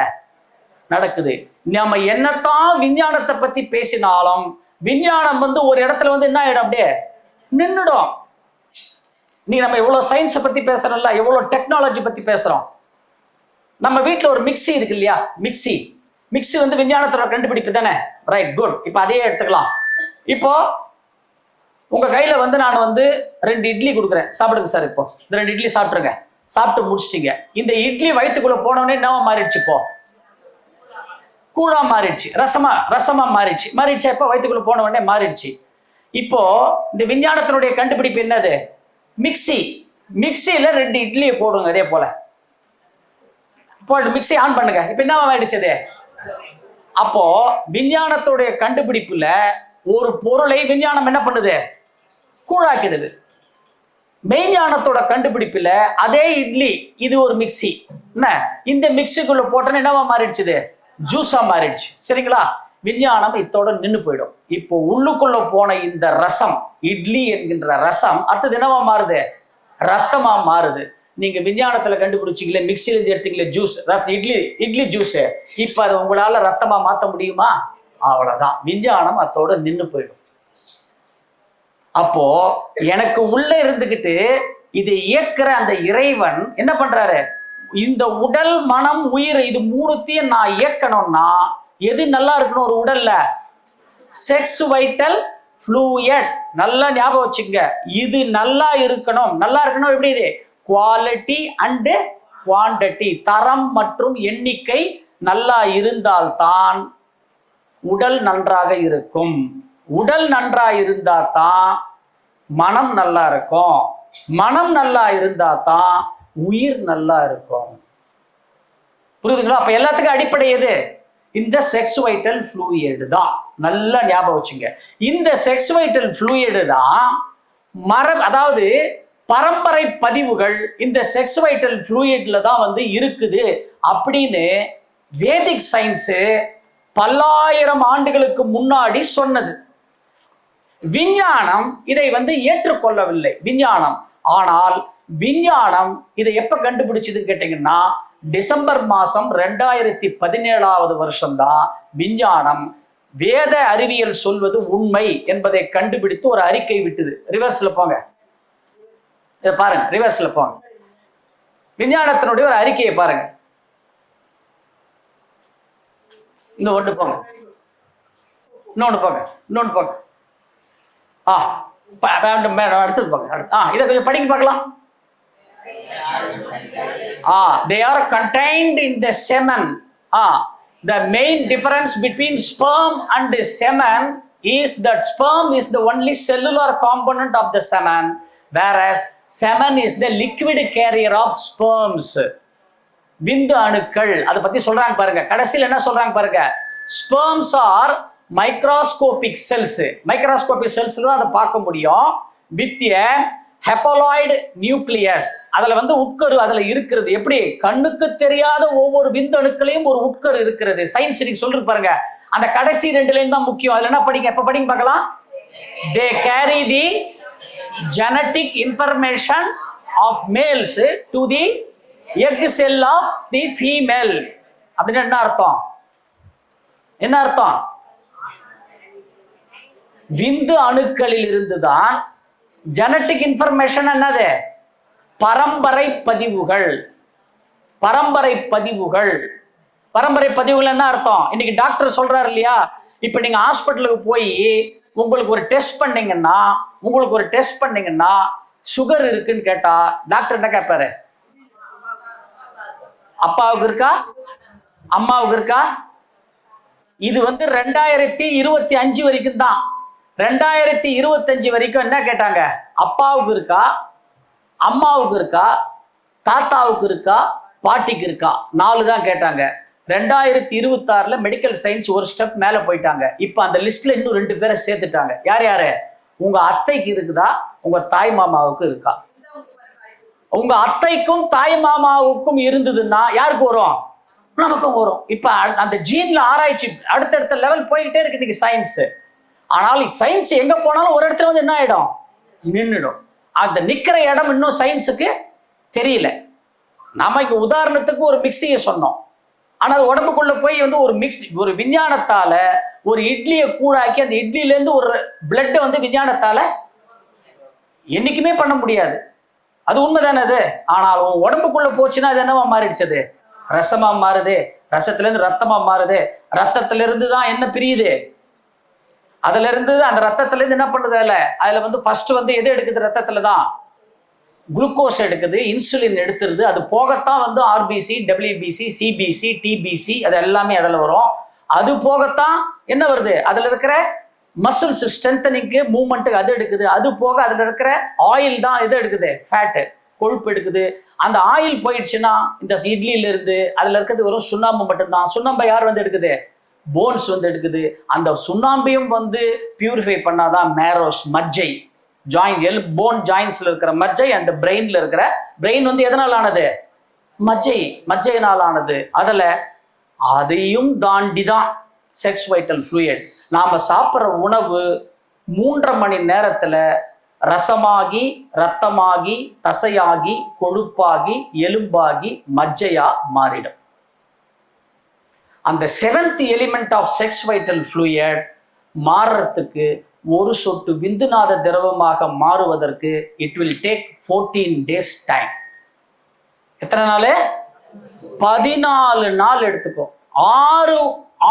நடக்குது. நம்ம என்னத்தான் விஞ்ஞானத்தை பத்தி பேசினாலும் விஞ்ஞானம் வந்து ஒரு இடத்துல வந்து என்ன ஆயிடும்? அப்படியே நின்றுடும். இன்னைக்கு நம்ம எவ்வளவு சயின்ஸை பத்தி பேசுறோம்ல, எவ்வளவு டெக்னாலஜி பத்தி பேசுறோம். நம்ம வீட்டுல ஒரு மிக்ஸி இருக்கு இல்லையா, மிக்ஸி வந்து விஞ்ஞானத்தோட கண்டுபிடிப்பு தானே. Right, good. இப்போ அதையே எடுத்துக்கலாம். இப்போ உங்க கையில வந்து நான் வந்து 2 இட்லி கொடுக்குறேன், சாப்பிடுங்க சார். இப்போ இந்த 2 இட்லி சாப்பிட்டுருங்க. சாப்பிட்டு முடிச்சிட்டீங்க. இந்த இட்லி வயிற்றுக்குள்ள போனோடனே என்னவா மாறிடுச்சு? இப்போ கூழா மாறிடுச்சு, ரசமா மாறிடுச்சு. எப்போ வயிற்றுக்குள்ள போன உடனே மாறிடுச்சு. இப்போ இந்த விஞ்ஞானத்தினுடைய கண்டுபிடிப்பு என்னது? மிக்ஸியில 2 இட்லியை போடுங்க. அதே போல போட்டு மிக்ஸி ஆன் பண்ணுங்க. இப்ப என்ன ஆயிடுச்சு அது? அப்போ விஞ்ஞானத்துடைய கண்டுபிடிப்புல ஒரு பொருளை விஞ்ஞானம் என்ன பண்ணுது? கூழாக்கிடுது. மெய்ஞானத்தோட கண்டுபிடிப்புல அதே இட்லி, இது ஒரு மிக்ஸி, என்ன இந்த மிக்ஸிக்குள்ள போட்டோன்னு என்னவா மாறிடுச்சு? ஜூஸா மாறிடுச்சு. சரிங்களா? விஞ்ஞானம் இத்தோட நின்று போயிடும். இப்போ உள்ளுக்குள்ள போன இந்த ரசம், இட்லி என்கின்ற ரசம் அடுத்தது என்னவா மாறுது? ரத்தமா மாறுது. நீங்க விஞ்ஞானத்துல கண்டுபிடிச்சிங்களே, மிக்சில இருந்து எடுத்தீங்களே ஜூஸ், இட்லி ஜூஸ், இப்ப அதை உங்களால ரத்தமா மாத்த முடியுமா? அவ்வளவுதான். விஞ்ஞானம் அத்தோட நின்று போயிடும். அப்போ எனக்கு உள்ள இருந்துகிட்டு இதை இயக்குற அந்த இறைவன் என்ன பண்றாரு? இந்த உடல், மனம், உயிர், இது 3த்தையும் நான் இயக்கணும்னா எது நல்லா இருக்கணும் ஒரு உடல்ல? Sex vital fluid. நல்லா ஞாபகம் வச்சுங்க. இது நல்லா இருக்கணும். எப்படி இது? குவாலிட்டி அண்ட் குவான்டிட்டி, தரம் மற்றும் எண்ணிக்கை நல்லா இருந்தால்தான் உடல் நன்றாக இருக்கும். உடல் நன்றா இருந்தா தான் மனம் நல்லா இருக்கும். மனம் நல்லா இருந்தா தான் உயிர் நல்லா இருக்கும். புரியுதுங்களா? அப்ப எல்லாத்துக்கும் அடிப்படை எது? இந்த செக்ஸ் வைட்டல் ஃப்ளூயிட் தான். நல்லா ஞாபகம் வச்சுங்க. இந்த செக்ஸ் வைட்டல் ஃப்ளூயிட் தான் அதாவது பரம்பரை பதிவுகள் இந்த செக்ஸ் வைட்டல் ஃப்ளூயிட்ல தான் வந்து இருக்குது அப்படின்னு வேதிக் சயின்ஸு பல்லாயிரம் ஆண்டுகளுக்கு முன்னாடி சொன்னது. விஞ்ஞானம் இதை வந்து ஏற்றுக்கொள்ளவில்லை விஞ்ஞானம். ஆனால் விஞ்ஞானம் இதை எப்ப கண்டுபிடிச்சதுன்னு கேட்டீங்கன்னா, டிசம்பர் மாசம் 2017 வருஷம்தான் விஞ்ஞானம் வேத அறிவியல் சொல்வது உண்மை என்பதை கண்டுபிடித்து ஒரு அறிக்கை விட்டது. ரிவர்ஸ்ல போங்க, இதை பாருங்க. ரிவர்ஸ்ல போங்க. விஞ்ஞானத்தினுடைய ஒரு அறிக்கையை பாருங்க. இன்னொன்று போங்க, இன்னொன்று போங்க. அடுத்தது போங்க. இதை கொஞ்சம் படிங்க பார்க்கலாம். They are contained in the semen. The main difference between sperm and semen is that sperm is the only cellular component of the semen, whereas semen is the liquid carrier of sperms. விந்து அணுக்கள் அதை பத்தி சொல்றாங்க பாருங்க. கடைசியில் என்ன சொல்றாங்க பாருங்க? sperms are microscopic cells. Microscopic cells தான் அதை பார்க்க முடியும். with a haploid nucleus. அதுல வந்து உட்கரு அதுல இருக்கிறது. எப்படி? கண்ணுக்கு தெரியாத ஒவ்வொரு விந்தணுக்களையும் ஒரு உட்கரு இருக்கிறது. சயின்ஸ் இன்னைக்கு சொல்லிட்டு பாருங்க. அந்த கடைசி 2 லைன் தான் முக்கியம். அதுல என்ன படிங்க, எப்ப படிங்க பார்க்கலாம். they carry the genetic information of males to the egg cell of the female. அப்படின்னா என்ன அர்த்தம்? விந்து அணுக்களில் இருந்துதான் ஜெனட்டிக் இன்ஃபர்மேஷன் என்னது? பரம்பரை பதிவுகள் என்ன அர்த்தம்? இன்னைக்கு டாக்டர் சொல்றாரு இல்லையா, இப்ப நீங்க ஹாஸ்பிட்டலுக்கு போய் உங்களுக்கு ஒரு டெஸ்ட் பண்ணீங்கன்னா சுகர் இருக்குன்னு கேட்டா டாக்டர் என்ன கேட்பாரு? அப்பாவுக்கு இருக்கா, அம்மாவுக்கு இருக்கா? இது வந்து 2025 வரைக்கும் தான். 2025 வரைக்கும் என்ன கேட்டாங்க? அப்பாவுக்கு இருக்கா, அம்மாவுக்கு இருக்கா, தாத்தாவுக்கு இருக்கா, பாட்டிக்கு இருக்கா? 4 தான் கேட்டாங்க. 2026 மெடிக்கல் சயின்ஸ் ஒரு ஸ்டெப் மேல போயிட்டாங்க. இப்ப அந்த லிஸ்ட்ல இன்னும் 2 பேரை சேர்த்துட்டாங்க. யாரு? உங்க அத்தைக்கு இருக்குதா, உங்க தாய் மாமாவுக்கு இருக்கா? உங்க அத்தைக்கும் தாய் மாமாவுக்கும் இருந்ததுன்னா யாருக்கு வரும்? நமக்கும் வரும். இப்ப அந்த ஜீன்ல ஆராய்ச்சி அடுத்தடுத்த லெவல் போய்கிட்டே இருக்கு இன்னைக்கு சயின்ஸ். ஆனால் சயின்ஸ் எங்க போனாலும் ஒரு இடத்துல வந்து என்ன ஆயிடும்? நின்றுடும். அந்த நிக்கிற இடம் இன்னும் சயின்ஸுக்கு தெரியல. நம்ம இங்க உதாரணத்துக்கு ஒரு மிக்சியை சொன்னோம். ஆனா அது உடம்புக்குள்ள போய் வந்து ஒரு விஞ்ஞானத்தால ஒரு இட்லியை கூழாக்கி அந்த இட்லியில இருந்து ஒரு பிளட் வந்து விஞ்ஞானத்தால என்னைக்குமே பண்ண முடியாது. அது உண்மைதானே அது. ஆனால் உன் உடம்புக்குள்ள போச்சுன்னா அது என்னவா மாறிடுச்சு? அது ரசமா மாறுது. ரசத்துல இருந்து ரத்தமா மாறுது. ரத்தத்துல இருந்து தான் என்ன பிரியுது? அதுல இருந்து அந்த ரத்தத்துல இருந்து என்ன பண்ணுது? அதுல வந்து ஃபர்ஸ்ட் வந்து எது எடுக்குது? ரத்தத்துல தான் குளுக்கோஸ் எடுக்குது, இன்சுலின் எடுத்துருது. அது போகத்தான் வந்து ஆர்பிசி, டபிள்யூபிசி, சிபிசி, டிபிசி அது எல்லாமே அதில் வரும். அது போகத்தான் என்ன வருது? அதில் இருக்கிற மசில்ஸ் ஸ்ட்ரென்தனிங்க்கு, மூவ்மெண்ட்டுக்கு அது எடுக்குது. அது போக அதில் இருக்கிற ஆயில் தான் எது எடுக்குது? ஃபேட்டு, கொழுப்பு எடுக்குது. அந்த ஆயில் போயிடுச்சுன்னா இந்த இட்லியில இருந்து அதில் இருக்கிறது வெறும் சுண்ணாம்பு மட்டும்தான். சுண்ணாம்பை யார் வந்து எடுக்குது? போன்ஸ் வந்து எடுக்குது. அந்த சுண்ணாம்பையும் வந்து பியூரிஃபை பண்ணாதான் மேரோஸ், மஜ்ஜை, ஜாயின், போன் ஜாயின்ஸ்ல இருக்கிற மஜ்ஜை அண்ட் பிரெயின்ல இருக்கிற பிரெயின் வந்து எதனால் ஆனது? மஜ்ஜையினால் ஆனது. அதில் அதையும் தாண்டி தான் செக்ஸ் வைட்டல் ஃப்ளூயிட். நாம சாப்பிட்ற உணவு 3.5 மணி நேரத்துல ரசமாகி, ரத்தமாகி, தசையாகி, கொழுப்பாகி, எலும்பாகி, மஜ்ஜையா மாறிடும். அந்த 7th element of sex vital fluid மாறுறதுக்கு, ஒரு சொட்டு விந்துநாத திரவமாக மாறுவதற்கு it will take 14 days time. எத்தனை நாள்? 14 நாள் எடுத்துக்கும்.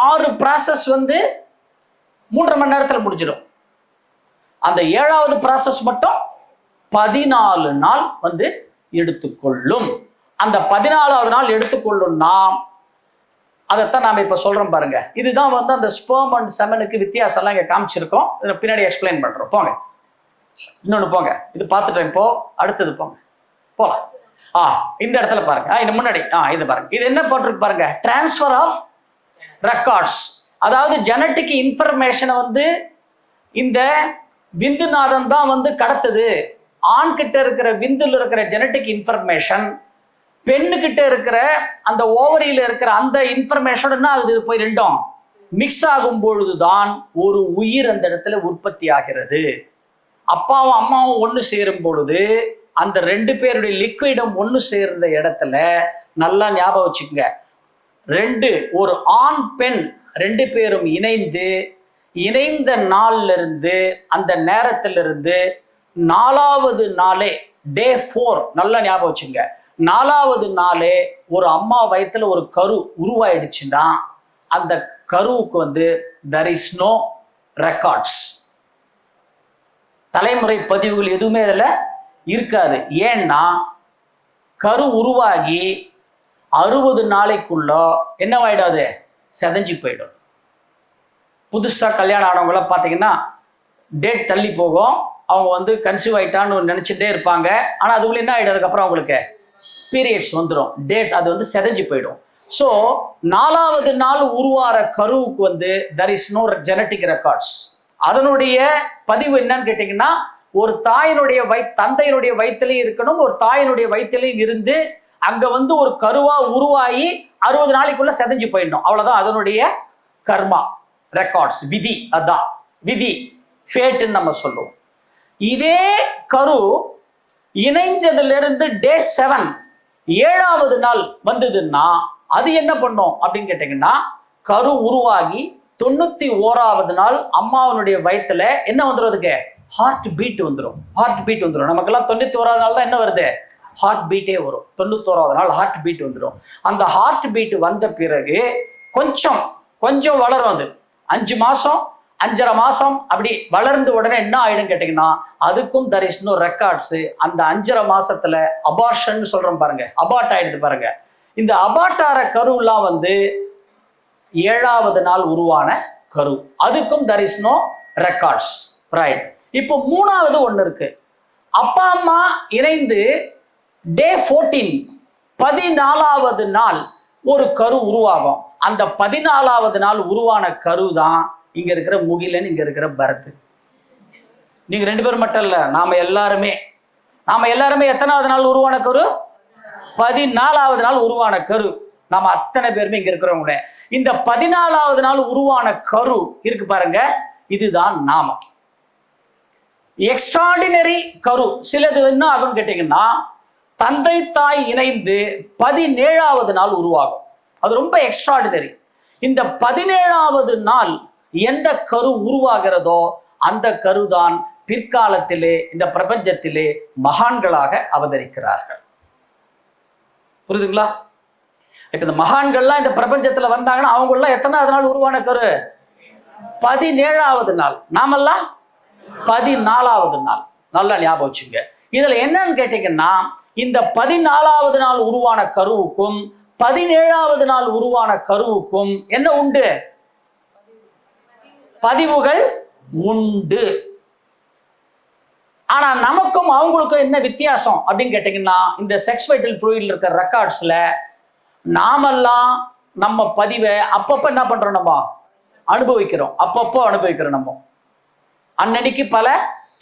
6 ப்ராசஸ் வந்து 3.5 மணி நேரத்தில் முடிஞ்சிடும். அந்த 7வது ப்ராசஸ் மட்டும் 14 நாள் வந்து எடுத்துக்கொள்ளும். அந்த 14வது நாள் எடுத்துக்கொள்ளும்னா அதைத்தான் நாம இப்ப சொல்றோம் பாருங்க. இதுதான் வந்து அந்த ஸ்பெர்ம் அண்ட் செமனுக்கு வித்தியாசம்லாம் இங்க காமிச்சிருக்கோம். பின்னாடி எக்ஸ்பிளைன் பண்றோம். போங்க, இன்னொன்னு போங்க. இது பார்த்துட்டோம். இப்போ அடுத்தது போங்க, போலாம். இந்த இடத்துல பாருங்க. இது முன்னாடி இது பாருங்க. இது என்ன போட்டிருக்கு பாருங்க? Transfer of records. அதாவது ஜெனட்டிக் இன்ஃபர்மேஷனை வந்து இந்த விந்துநாதம் தான் வந்து கடத்துது. ஆண் கிட்ட இருக்கிற விந்துல இருக்கிற ஜெனட்டிக் இன்ஃபர்மேஷன் பெண்ணுகிட்ட இருக்கிற அந்த ஓவரியில இருக்கிற அந்த இன்ஃபர்மேஷன் என்ன ஆகுது? போய் ரெண்டும் மிக்ஸ் ஆகும் பொழுதுதான் ஒரு உயிர் அந்த இடத்துல உற்பத்தி ஆகிறது. அப்பாவும் அம்மாவும் ஒன்று சேரும் பொழுது அந்த 2 பேருடைய லிக்விடும் ஒன்று சேர்ந்த இடத்துல நல்லா ஞாபகம் வச்சுக்கோங்க. ஒரு ஆண் பெண் 2 பேரும் இணைந்த நாள்ல இருந்து, அந்த நேரத்திலிருந்து 4வது நாளே, டே 4, நல்லா ஞாபகம் வச்சுங்க. 4வது நாளே ஒரு அம்மா வயித்துல ஒரு கரு உருவாயிடுச்சுன்னா அந்த கருவுக்கு வந்து there is no records, தலைமுறை பதிவுகள் எதுவுமே அதில் இருக்காது. ஏன்னா கரு உருவாகி 60 நாளைக்குள்ள என்னவாயிடாது? செதஞ்சு போயிடும். புதுசா கல்யாணம் ஆனவங்கள பார்த்தீங்கன்னா டேட் தள்ளி போகும். அவங்க வந்து கன்சீவ் ஆயிட்டான்னு நினைச்சுட்டே இருப்பாங்க. ஆனா அதுக்குள்ள என்ன ஆயிடும்? அதுக்கப்புறம் அவங்களுக்கு பீரியட்ஸ் வந்துடும். டேட்ஸ் அது வந்து செதஞ்சு போயிடும். ஸோ 4வது நாள் உருவார கருவுக்கு வந்து there is no genetic records. அதனுடைய பதிவு என்னன்னு கேட்டீங்கன்னா, ஒரு தாயினுடைய தந்தையினுடைய வயிற்றுலையும் இருக்கணும், ஒரு தாயினுடைய வயிற்றுலையும் இருந்து அங்க வந்து ஒரு கருவா உருவாகி 60 நாளைக்குள்ள செதஞ்சு போயிடணும். அவ்வளவுதான் அதனுடைய கர்மா, ரெக்கார்ட்ஸ், விதி. அதான் விதி, ஃபேட்டுன்னு நம்ம சொல்லுவோம். இதே கரு இணைஞ்சதுல இருந்து டே 7, 7வது நாள் வந்ததுன்னா அது என்ன பண்ணும் அப்படின்னு கேட்டீங்கன்னா, கரு உருவாகி 91வது நாள் அம்மாவனுடைய வயிற்றுல என்ன வந்துடுறதுக்கு? ஹார்ட் பீட் வந்துடும். நமக்கெல்லாம் 91வது நாள் தான் என்ன வருது? ஹார்ட் பீட்டே வரும். 91வது நாள் ஹார்ட் பீட் வந்துடும். அந்த ஹார்ட் பீட் வந்த பிறகு கொஞ்சம் வளரும். அது 5 மாசம் 5.5 மாசம் அப்படி வளர்ந்து உடனே என்ன ஆயிடும் கேட்டீங்கன்னா, அதுக்கும் there is no records. அந்த 5.5 மாசத்துல அபார்ஷன் சொல்றோம் பாருங்க, அபார்ட் ஆயிடுது பாருங்க. இந்த அபார்ட் ஆற கருலாம் வந்து 7வது நாள் உருவான கரு, அதுக்கும் there is no records, right? இப்போ 3வது ஒண்ணு இருக்கு. அப்பா அம்மா இணைந்து டே 14, 14வது நாள் ஒரு கரு உருவாகும். அந்த 14வது நாள் உருவான கரு தான் இங்க இருக்கிற முகிலன், இங்க இருக்கிற பரத். நீங்க 2 பேர் மட்டும் இல்ல, நாம எல்லாருமே எத்தனாவது நாள் உருவான கரு? 14வது நாள் உருவான கரு. நாம அத்தனை பேருமே இங்க இருக்கிறவங்க. இந்த 14வது நாள் உருவான கரு இருக்கு பாருங்க, இதுதான் நாமம். எக்ஸ்ட்ராடினரி கரு. சிலது என்ன ஆகும்னு கேட்டீங்கன்னா, தந்தை தாய் இணைந்து 17வது நாள் உருவாகும். அது ரொம்ப எக்ஸ்ட்ராடினரி. இந்த 17வது நாள் எந்த கரு உருவாகிறதோ அந்த கருதான் பிற்காலத்திலே இந்த பிரபஞ்சத்திலே மகான்களாக அவதரிக்கிறார்கள். புரியுதுங்களா? இப்ப இந்த மகான்கள்லாம் இந்த பிரபஞ்சத்துல வந்தாங்கன்னா அவங்கெல்லாம் எத்தனாவது நாள் உருவான கரு? 17வது நாள். நாமெல்லாம் 14வது நாள். நல்லா ஞாபகம் வச்சுங்க. இதுல என்னன்னு கேட்டீங்கன்னா, இந்த 14வது நாள் உருவான கருவுக்கும் 17வது நாள் உருவான கருவுக்கும் என்ன உண்டு? பதிவுகள் உண்டு. ஆனா நமக்கும் அவங்களுக்கும் என்ன வித்தியாசம் அப்படின்னு கேட்டீங்கன்னா, இந்த செக்ஸ் வைட்டல் ஃப்ளூயிட்ல இருக்கிற ரெக்கார்ட்ஸ்ல நாமெல்லாம் நம்ம பதிவை அப்பப்போ என்ன பண்றோம்? நம்ம அனுபவிக்கிறோம். அப்பப்போ அனுபவிக்கிறோம். நம்ம அன்னன்னைக்கு பல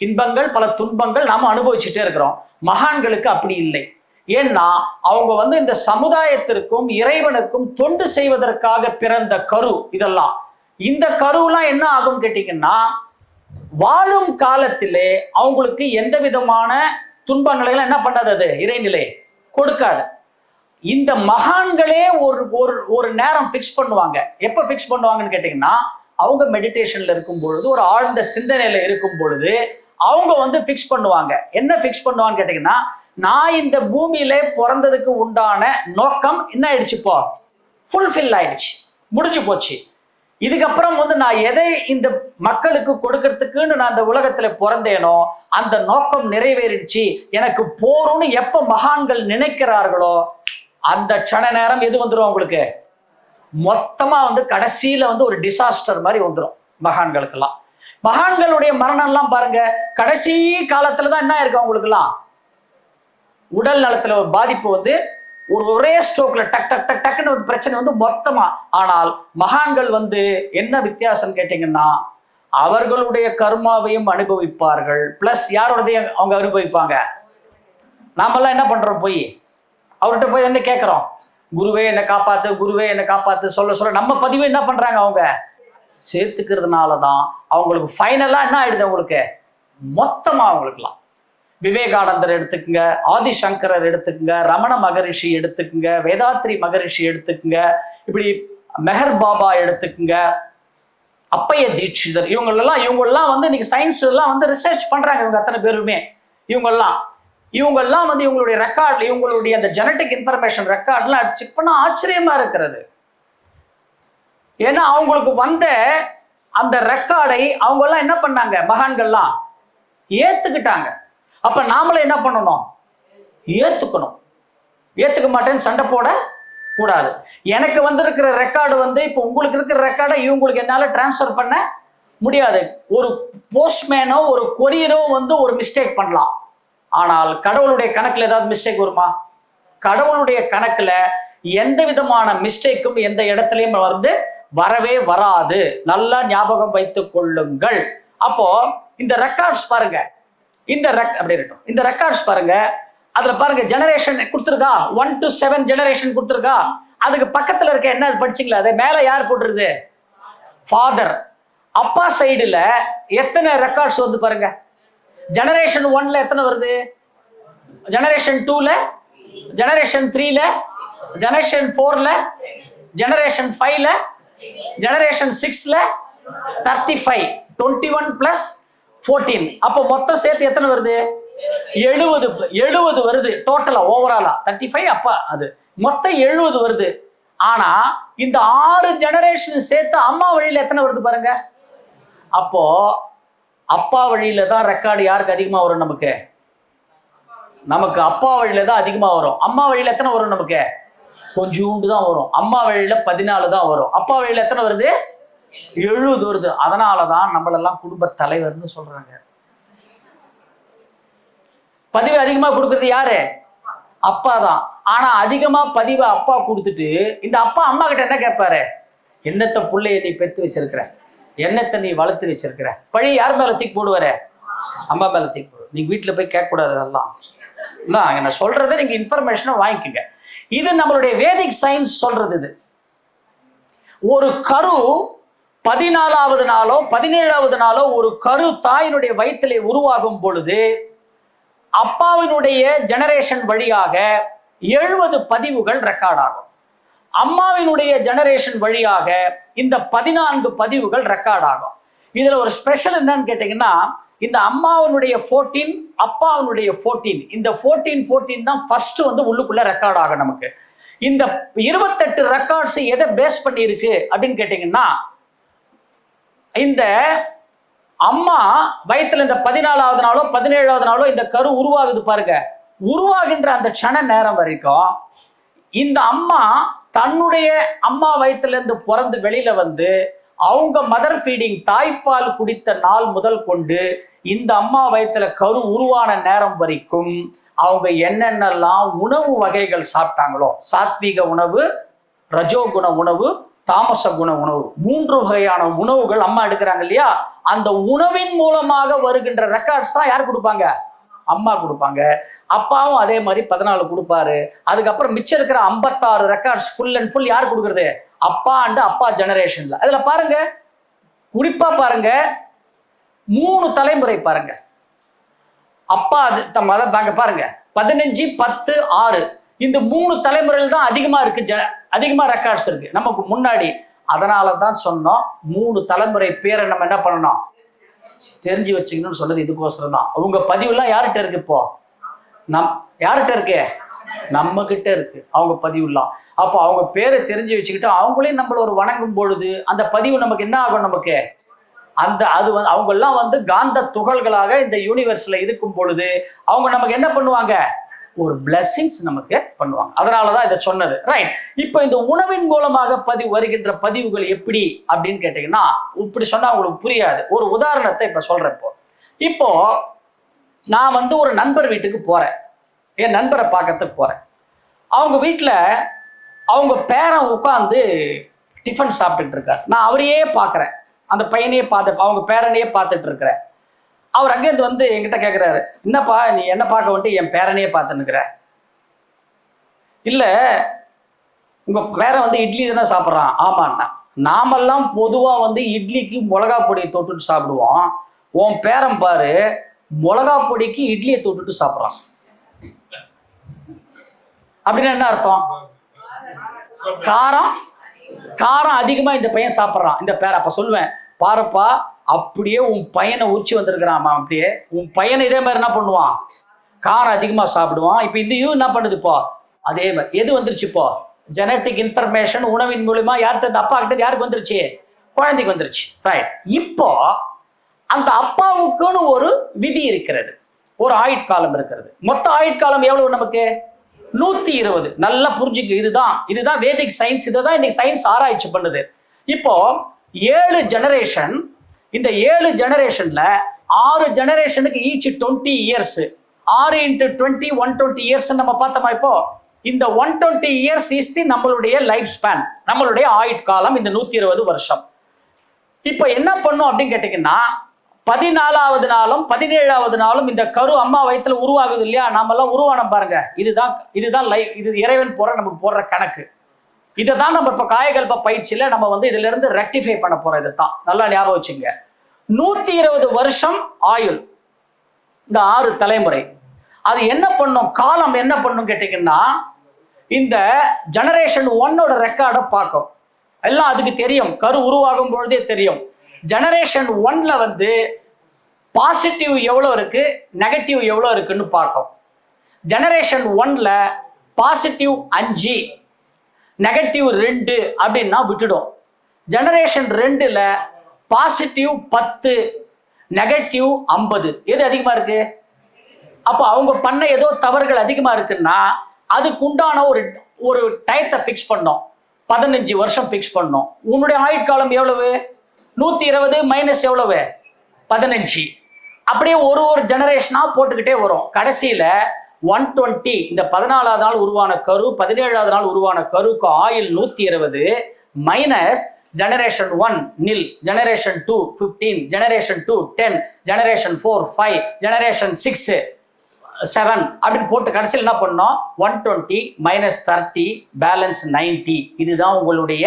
இன்பங்கள் பல துன்பங்கள் நாம அனுபவிச்சுட்டே இருக்கிறோம். மகான்களுக்கு அப்படி இல்லை. ஏன்னா அவங்க இந்த சமுதாயத்திற்கும் இறைவனுக்கும் தொண்டு செய்வதற்காக பிறந்த கரு. இதெல்லாம் இந்த கருவெல்லாம் என்ன ஆகும் கேட்டீங்கன்னா, வாழும் காலத்திலே அவங்களுக்கு எந்த விதமான துன்பங்களை எல்லாம் என்ன பண்ணாது, அது இறைநிலை கொடுக்காது. இந்த மகான்களே ஒரு நேரம் பிக்ஸ் பண்ணுவாங்க. எப்ப பிக்ஸ் பண்ணுவாங்கன்னு கேட்டீங்கன்னா, அவங்க மெடிடேஷன்ல இருக்கும் பொழுது, ஒரு ஆழ்ந்த சிந்தனையில இருக்கும் பொழுது அவங்க பிக்ஸ் பண்ணுவாங்க. என்ன பிக்ஸ் பண்ணுவாங்க கேட்டீங்கன்னா, நான் இந்த பூமியில பிறந்ததுக்கு உண்டான நோக்கம் என்ன ஆயிடுச்சு, இப்போ ஃபுல்ஃபில் ஆயிடுச்சு, முடிஞ்சு போச்சு. இதுக்கப்புறம் நான் எதை இந்த மக்களுக்கு கொடுக்கறதுக்குன்னு நான் இந்த உலகத்துல பிறந்தேனோ அந்த நோக்கம் நிறைவேறிடுச்சு, எனக்கு போறோம்னு எப்ப மகான்கள் நினைக்கிறார்களோ அந்த க்ஷண நேரம் எது வந்துடும் அவங்களுக்கு? மொத்தமா கடைசியில ஒரு டிசாஸ்டர் மாதிரி வந்துடும் மகான்களுக்கெல்லாம். மகான்களுடைய மரணம் எல்லாம் பாருங்க, கடைசி காலத்துலதான் என்ன இருக்கு அவங்களுக்கெல்லாம்? உடல் நலத்துல ஒரு பாதிப்பு ஒரே ஸ்ட்ரோக்ல டக் டக் டக் டக்குன்னு பிரச்சனை மொத்தமா. ஆனால் மகான்கள் என்ன வித்தியாசம் கேட்டீங்கன்னா, அவர்களுடைய கர்மாவையும் அனுபவிப்பார்கள், பிளஸ் யாரோடதையும் அவங்க அனுபவிப்பாங்க. நாமெல்லாம் என்ன பண்றோம்? போய் அவர்கிட்ட போய் என்ன கேட்கிறோம்? குருவே என்னை காப்பாத்து, குருவே என்னை காப்பாத்து சொல்ல சொல்ல நம்ம பதிவு என்ன பண்றாங்க? அவங்க சேர்த்துக்கிறதுனாலதான் அவங்களுக்கு ஃபைனலா என்ன ஆயிடுது? அவங்களுக்கு மொத்தமா அவங்களுக்குலாம் விவேகானந்தர் எடுத்துக்குங்க, ஆதிசங்கரர் எடுத்துக்குங்க, ரமண மகரிஷி எடுத்துக்குங்க, வேதாத்ரி மகரிஷி எடுத்துக்குங்க, இப்படி மெஹர் பாபா எடுத்துக்குங்க, அப்பைய தீட்சிதர், இவங்கெல்லாம் இன்னைக்கு சயின்ஸ் எல்லாம் ரிசர்ச் பண்றாங்க. இவங்க அத்தனை பேருமே இவங்கெல்லாம் இவங்களுடைய ரெக்கார்ட், இவங்களுடைய அந்த ஜெனட்டிக் இன்ஃபர்மேஷன் ரெக்கார்ட்லாம் செக் பண்ண ஆச்சரியமா இருக்கிறது. ஏன்னா அவங்களுக்கு அந்த ரெக்கார்டை அவங்க எல்லாம் என்ன பண்ணாங்க? மகான்கள்லாம் ஏத்துக்கிட்டாங்க. அப்ப நாமளும் என்ன பண்ணணும்? ஏத்துக்கணும். ஏத்துக்க மாட்டேன்னு சண்டை போட கூடாது. எனக்கு இருக்கிற ரெக்கார்டு இப்போ உங்களுக்கு இருக்கிற ரெக்கார்டை இவங்களுக்கு என்னால டிரான்ஸ்ஃபர் பண்ண முடியாது. ஒரு போஸ்ட்மேனோ ஒரு கொரியரோ ஒரு மிஸ்டேக் பண்ணலாம். ஆனால் கடவுளுடைய கணக்குல ஏதாவது மிஸ்டேக் வருமா? கடவுளுடைய கணக்குல எந்த விதமான மிஸ்டேக்கும் எந்த இடத்துலயும் வரவே வராது. நல்லா ஞாபகம் வைத்துக் கொள்ளுங்கள். அப்போ இந்த ரெக்கார்ட்ஸ் பாருங்க, அப்படி இருக்கட்டும். இந்த ரெக்கார்ட்ஸ் பாருங்க, அதுல பாருங்க ஜெனரேஷன் கொடுத்துருக்கா, 1 to 7 ஜெனரேஷன் கொடுத்துருக்கா. அதுக்கு பக்கத்துல இருக்க என்ன படிச்சீங்களா? அது மேல யார் போட்டுருது? ஃபாதர். அப்பா சைடுல எத்தனை ரெக்கார்ட்ஸ் பாருங்க. ஜெனரேஷன் 1ல எத்தனை வருது? ஜெனரேஷன் 2ல, ஜெனரேஷன் 3ல, ஜெனரேஷன் 4ல, ஜெனரேஷன் 5ல, ஜெனரேஷன் 6ல 35, 21 + 14. அப்போ மொத்தம் சேர்த்து எத்தனை வருது? 70 வருது டோட்டலா, ஓவராலா 35. அப்பா அது மொத்தம் 70 வருது. ஆனா இந்த 6 ஜெனரேஷன் சேர்த்து அம்மா வழியில எத்தனை வருது பாருங்க. அப்போ அப்பா வழியில தான் ரெக்கார்டு யாருக்கு அதிகமா வரும்? நமக்கு அப்பா வழியில தான் அதிகமா வரும். அம்மா வழியில எத்தனை வரும்? நமக்கு கொஞ்சோண்டு தான் வரும். அம்மா வழியில 14 தான் வரும். அப்பா வழியில எத்தனை வருது? 70 வருது. அதனாலதான் நம்மளெல்லாம் குடும்ப தலைவர்னு சொல்றாங்க. பதிவு அதிகமா கொடுக்கறது யாரு? அப்பா தான். ஆனா அதிகமா பதிவை அப்பா கொடுத்துட்டு இந்த அப்பா அம்மா கிட்ட என்ன கேட்பாரு? என்னத்த புள்ளைய நீ பெத்து வச்சிருக்கிற, என்னத்தை நீ வளர்த்து வச்சிருக்கிற. பழி யார் மேல தூக்கி போடுவாரு? அம்மா மேல தூக்கி போடுவாரு. நீங்க வீட்டுல போய் கேட்க கூடாது. அதெல்லாம் நான் சொல்றதை நீங்க இன்ஃபர்மேஷனை வாங்கிக்கோங்க. இது நம்மளுடைய வேதிக் சயின்ஸ் சொல்றது. இது ஒரு கரு 14வது நாளோ 17வது நாளோ ஒரு கரு தாயினுடைய வயிற்றிலே உருவாகும் பொழுது அப்பாவினுடைய ஜெனரேஷன் வழியாக 70 பதிவுகள் ரெக்கார்ட் ஆகும். அம்மாவினுடைய ஜெனரேஷன் வழியாக இந்த 14 பதிவுகள் ரெக்கார்ட் ஆகும். இதுல ஒரு ஸ்பெஷல் என்னன்னு கேட்டீங்கன்னா, இந்த அம்மாவனுடைய 14, அப்பாவனுடைய 14, இந்த 14 தான் ஃபர்ஸ்ட் வந்து உள்ளுக்குள்ள ரெக்கார்ட் ஆகும் நமக்கு. இந்த 28 ரெக்கார்ட்ஸ் எதை பேஸ் பண்ணி இருக்கு அப்படின்னு கேட்டீங்கன்னா, இந்த அம்மா வயிற்றுல இந்த 14வது நாளோ 17வது நாளோ இந்த கரு உருவாகுது பாருங்க. உருவாகின்ற அந்த க்ஷண நேரம் வரைக்கும் இந்த அம்மா தன்னுடைய அம்மா வயிற்றுல இருந்து பிறந்து வெளியில வந்து அவங்க மதர் ஃபீடிங் தாய்ப்பால் குடித்த நாள் முதல் கொண்டு இந்த அம்மா வயிற்றுல கரு உருவான நேரம் வரைக்கும் அவங்க என்னென்னலாம் உணவு வகைகள் சாப்பிட்டாங்களோ, சாத்வீக உணவு, ரஜோகுண உணவு, தாமச குண உணவு, 3 வகையான உணவுகள் அம்மா எடுக்கிறாங்க இல்லையா, அந்த உணவின் மூலமாக வருகின்ற ரெக்கார்ட்ஸ் தான் யார் கொடுப்பாங்க? அம்மா கொடுப்பாங்க. அப்பாவும் அதே மாதிரி 14 கொடுப்பாரு. அதுக்கப்புறம் மிச்சம் இருக்கிற 56 ரெக்கார்ட்ஸ் ஃபுல் அண்ட் ஃபுல் யார் கொடுக்கறது? அப்பா அண்ட் அப்பா ஜெனரேஷன்ல. அதுல பாருங்க, குறிப்பா பாருங்க, 3 தலைமுறை பாருங்க. அப்பா தாங்க பாருங்க, 15, 10, 6 இந்த 3 தலைமுறையில் தான் அதிகமா இருக்கு, அதிகமா ரெக்கார்ட்ஸ் இருக்கு நமக்கு முன்னாடி. அதனால தான் சொன்னோம் 3 தலைமுறை பேரை நம்ம என்ன பண்ணணும், தெரிஞ்சு வச்சுக்கணும்னு சொன்னது இதுக்கோசரம் தான். அவங்க பதிவுலாம் யார்கிட்ட இருக்கு? இப்போ யார்கிட்ட இருக்கு? நம்ம கிட்ட இருக்கு அவங்க பதிவுலாம். அப்போ அவங்க பேரை தெரிஞ்சு வச்சுக்கிட்டு அவங்களையும் நம்மள ஒரு வணங்கும் பொழுது அந்த பதிவு நமக்கு என்ன ஆகும்? நமக்கு அது வந்து அவங்க எல்லாம் வந்து காந்த துகள்களாக இந்த யூனிவர்ஸ்ல இருக்கும் பொழுது அவங்க நமக்கு என்ன பண்ணுவாங்க? ஒரு பிளெஸிங்ஸ் நமக்கு பண்ணுவாங்க. அதனாலதான் இதை சொன்னது. ரைட். இப்போ இந்த உணவின் மூலமாக வருகின்ற பதிவுகள் எப்படி அப்படின்னு கேட்டீங்கன்னா, இப்படி சொன்னா உங்களுக்கு புரியாது. ஒரு உதாரணத்தை இப்ப சொல்றேன். இப்போ நான் வந்து ஒரு நண்பர் வீட்டுக்கு போறேன், என் நண்பரை பார்க்கறதுக்கு போறேன். அவங்க வீட்டில் அவங்க பேரன் உட்காந்து டிஃபன் சாப்பிட்டுட்டு இருக்கார். நான் அவரையே பார்க்குறேன், அந்த பையனையே அவங்க பேரனையே பார்த்துட்டு இருக்கிறேன். அவர் அங்கேருந்து வந்து என்கிட்ட கேட்குறாரு, என்னப்பா நீ என்ன பார்க்க வந்துட்டு என் பேரனையே பார்த்துன்னுக்கிற? இல்லை, உங்கள் பேரன் வந்து இட்லி தானே சாப்பிட்றான். ஆமாண்ணா, நாமெல்லாம் பொதுவாக வந்து இட்லிக்கு மிளகா பொடியை தொட்டுட்டு சாப்பிடுவோம். உன் பேரன் பாரு, மிளகா பொடிக்கு இட்லியை தொட்டுட்டு சாப்பிட்றான். அப்படின்னா என்ன அர்த்தம்? காரம் அதிகமாக இந்த பையன் சாப்பிட்றான், இந்த பேர. அப்போ சொல்லுவேன், பாருப்பா, அப்படியே உன் பையனை உச்சி வந்திருக்கிறாமா, அப்படியே உன் பையனை இதே மாதிரி என்ன பண்ணுவான்? காரம் அதிகமாக சாப்பிடுவான். இப்போ இந்த இது என்ன பண்ணுது? இப்போ அதே மாதிரி எது வந்துருச்சு? இப்போ ஜெனட்டிக் இன்ஃபர்மேஷன் உணவின் மூலமா யார்கிட்ட? இந்த அப்பா கிட்ட யாருக்கு வந்துருச்சு? குழந்தைக்கு வந்துருச்சு. ரைட். இப்போ அந்த அப்பாவுக்குன்னு ஒரு விதி இருக்கிறது, ஒரு ஆயுட்காலம் இருக்கிறது. மொத்த ஆயுட்காலம் எவ்வளவு நமக்கு? 120. நல்லா புரிஞ்சுக்கு. இதுதான் வேதிக் சயின்ஸ். இதை தான் இன்னைக்கு சயின்ஸ் ஆராய்ச்சி பண்ணுது. இப்போ 7 ஜெனரேஷன். இந்த 7 ஜெனரேஷன்ல 6 ஜெனரேஷனுக்கு ஈச் 20 இயர்ஸ். 6 × 20 120 இயர்ஸ் நம்ம பார்த்தோமா? இப்போ இந்த 120 இயர்ஸ் இஸ் நம்மளுடைய லைஃப் ஸ்பேன், நம்மளுடைய ஆயுட்காலம், இந்த 120 வருஷம். இப்போ என்ன பண்ணும் அப்படின்னு கேட்டீங்கன்னா, 14வது நாளும் 17வது நாளும் இந்த கரு அம்மா வயிற்றுல உருவாகுது இல்லையா, நாமெல்லாம் உருவானம் பாருங்க. இதுதான் லைஃப். இது இறைவன் நமக்கு போடுற கணக்கு. இதை தான் நம்ம இப்போ காயகல்ப பயிற்சியில நம்ம வந்து இதுல இருந்து ரெக்டிஃபை பண்ண போறோம். இதை தான் நல்லா ஞாபகம் வச்சுங்க. 120 வருஷம் ஆயுள், இந்த 6 தலைமுறை. அது என்ன பண்ணும்? காலம் என்ன பண்ணும் கேட்டீங்கன்னா, இந்த ஜெனரேஷன் 1ஓட ரெக்கார்டை பார்க்கும். எல்லாம் அதுக்கு தெரியும், கரு உருவாகும் பொழுதே தெரியும். ஜெனரேஷன் 1ல வந்து பாசிட்டிவ் எவ்வளோ இருக்கு, நெகட்டிவ் எவ்வளோ இருக்குன்னு பார்க்கும். ஜெனரேஷன் 1ல பாசிட்டிவ் 5, நெகட்டிவ் 2 அப்படின்னா விட்டுடும். ஜெனரேஷன் 2ல பாசிட்டிவ் 10, நெகட்டிவ் 50. எது அதிகமா இருக்கு? அப்போ அவங்க பண்ண ஏதோ தவறுகள் அதிகமா இருக்குன்னா அதுக்கு உண்டான ஒரு டயத்தை பிக்ஸ் பண்ணோம். 15 வருஷம் பிக்ஸ் பண்ணோம். உன்னுடைய ஆயுட்காலம் எவ்வளவு? 120 மைனஸ் எவ்வளவு? 15. அப்படியே ஒரு ஜெனரேஷனா போட்டுக்கிட்டே வரும். கடைசியில 120, இந்த 14வது நாள் உருவான கரு, 17வது நாள் உருவான கருக்கு ஆயுள் 120 மைனஸ் ஜெனரேஷன் 1 நில், ஜெனரேஷன் 2 15, ஜெனரேஷன் 2 10, ஜெனரேஷன் 4 5, ஜெனரேஷன் 6 7 அப்படின்னு போட்டு கடைசியில் என்ன பண்ணோம்? 120 மைனஸ் 30 பேலன்ஸ் 90. இதுதான் உங்களுடைய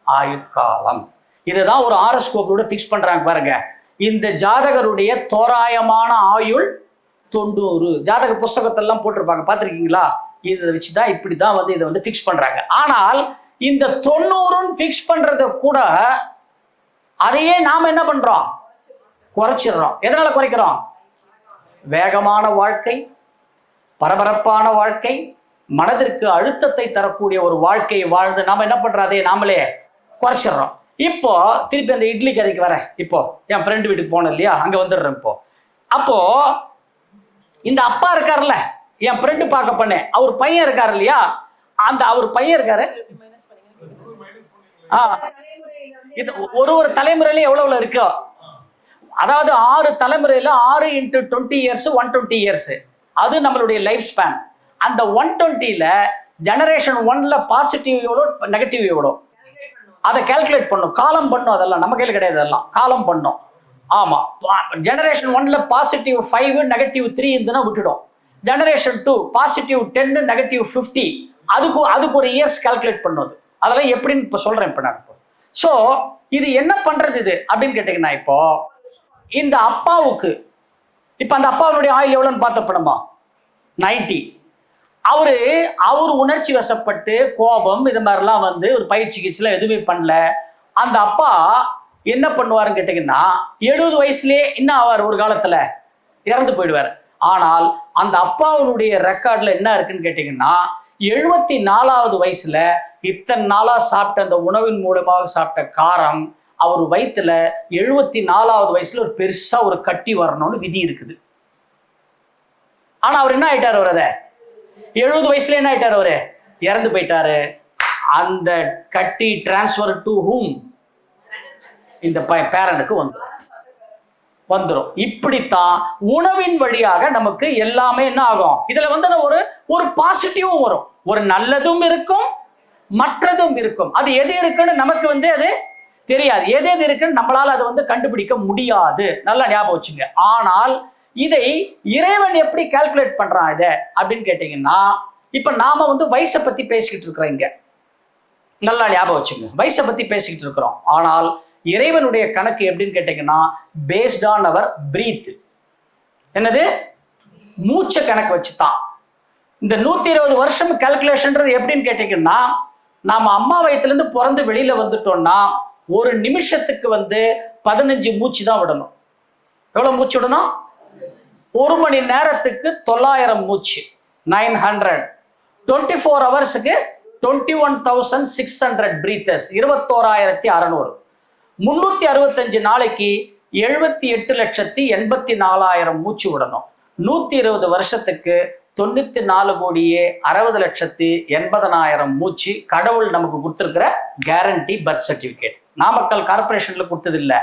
ஆயுட்காலம். இதுதான் ஒரு ஆரோஸ்கோப்போட பிக்ஸ் பண்றாங்க பாருங்க. இந்த ஜாதகருடைய தோராயமான ஆயுள் 90. ஜாதக புஸ்தகத்தெல்லாம் போட்டிருப்பாங்க, பார்த்துருக்கீங்களா? இதை வச்சுதான் இப்படிதான் வந்து இதை வந்து பிக்ஸ் பண்றாங்க. ஆனால் இந்த 90 பிக்ஸ் பண்றத கூட அதையே நாம என்ன பண்றோம்? குறைச்சிடுறோம். எதனால குறைக்கிறோம்? வேகமான வாழ்க்கை, பரபரப்பான வாழ்க்கை, மனதிற்கு அழுத்தத்தை தரக்கூடிய ஒரு வாழ்க்கையை வாழ்ந்து நாம என்ன பண்றோம், அதை நாமளே குறைச்சிடுறோம். இப்போ திருப்பி அந்த இட்லி கதைக்கு வரேன். இப்போ என் ஃப்ரெண்டு வீட்டுக்கு போனோம் இல்லையா, அங்க வந்துடுறேன். இப்போ அப்போ இந்த அப்பா இருக்காருல்ல, என் ஃப்ரெண்டு பார்க்க பண்ணேன், அவர் பையன் இருக்காரு இல்லையா, அந்த அவர் பையன் இருக்காரு. இது ஒரு தலைமுறையில எவ்வளவு இருக்கோ, அதாவது 6 தலைமுறையில 6 × 20 இயர்ஸ் 120 இயர்ஸ், அது நம்மளுடைய லைஃப் ஸ்பேன். அந்த 120ல ஜெனரேஷன் 1ல பாசிட்டிவ் எவ்வளோ, நெகட்டிவ் எவ்வளோ, அதை கால்குலேட் பண்ணும், காலம் பண்ணும். அதெல்லாம் நம்ம கையில் கிடையாது, அதெல்லாம் காலம் பண்ணும். ஆமா, ஜெனரேஷன் 1ல பாசிட்டிவ் 5 நெகட்டிவ் 3 இருந்துன்னா விட்டுடும். ஜெனரேஷன் 2 பாசிட்டிவ் 10 நெகட்டிவ் 50, அதுக்கு ஒரு இயர்ஸ் கால்குலேட் பண்ணுது. அதெல்லாம் எப்படின்னு இப்போ சொல்றேன். இப்போ நான் ஸோ இது என்ன பண்றது இது அப்படின்னு கேட்டீங்கன்னா, இப்போ இந்த அப்பாவுக்கு, இப்போ அந்த அப்பாவுடைய ஆயுள் எவ்வளோன்னு பார்த்தப்ப நம்ம 90. அவர் உணர்ச்சி வசப்பட்டு கோபம் இது மாதிரிலாம் வந்து ஒரு பயிற்சி கிச்சிலாம் எதுவுமே பண்ணல. அந்த அப்பா என்ன பண்ணுவாருன்னு கேட்டீங்கன்னா, 70 வயசுலேயே என்ன ஆவார், ஒரு காலத்துல இறந்து போயிடுவார். ஆனால் அந்த அப்பாவுடைய ரெக்கார்ட்ல என்ன இருக்குன்னு கேட்டீங்கன்னா, 74வது வயசுல இத்தனை நாளா சாப்பிட்ட அந்த உணவின் மூலமாக சாப்பிட்ட காரம் அவர் வயிற்றுல 74வது வயசுல ஒரு பெருசா ஒரு கட்டி வரணும்னு விதி இருக்குது. ஆனா அவர் என்ன ஆயிட்டாரு, அவர் அதை 70 வயசுல என்ன ஆயிட்டாரு, அவரு இறந்து போயிட்டாரு. அந்த கட்டி டிரான்ஸ்பர் டு ஹூம், இந்த பேரனுக்கு வந்துடும். இப்படித்தான் உணவின் வழியாக நமக்கு எல்லாமே என்ன ஆகும். இதுல வந்து ஒரு பாசிட்டிவும் வரும், ஒரு நல்லதும் இருக்கும், மற்றதும் இருக்கும். அது எது இருக்குன்னு நமக்கு வந்து அது தெரியாது, எது இருக்குன்னு நம்மளால அதை வந்து கண்டுபிடிக்க முடியாது. நல்லா ஞாபகம் வச்சுங்க. ஆனால் இதை இறைவன் எப்படி கால்குலேட் பண்றான் இதை அப்படின்னு கேட்டீங்கன்னா, இப்ப நாம வந்து வயசை பத்தி பேசிக்கிட்டு இருக்கிறோம் இங்க, நல்லா ஞாபகம் வச்சுங்க, வயசை பத்தி பேசிக்கிட்டு இருக்கிறோம். ஆனால் இறைவனுடைய கணக்கு எப்படின்னு கேட்டீங்கன்னா, பேஸ்ட் ஆன் அவர் பிரீத். என்னது? மூச்சை கணக்கு வச்சுதான். இந்த 120 வருஷம் கால்குலேஷன்றது எப்படின்னு கேட்டீங்கன்னா, நாம அம்மா வயிற்றுலேருந்து பிறந்து வெளியில வந்துட்டோம்னா ஒரு நிமிஷத்துக்கு வந்து 15 மூச்சு தான் விடணும். எவ்வளவு மூச்சு விடணும்? 1 மணி நேரத்துக்கு 900 மூச்சு, 900. 24 ஹவர்ஸுக்கு 21,600 பிரீத்தர்ஸ், 21,600. 365 நாளைக்கு 78,84,000 மூச்சு விடணும். 120 வருஷத்துக்கு 94,60,80,000 மூச்சு கடவுள் நமக்கு கொடுத்துருக்கிற கேரண்டி பர்த் சர்டிபிகேட். நாமக்கல் கார்பரேஷன்ல கொடுத்தது இல்ல,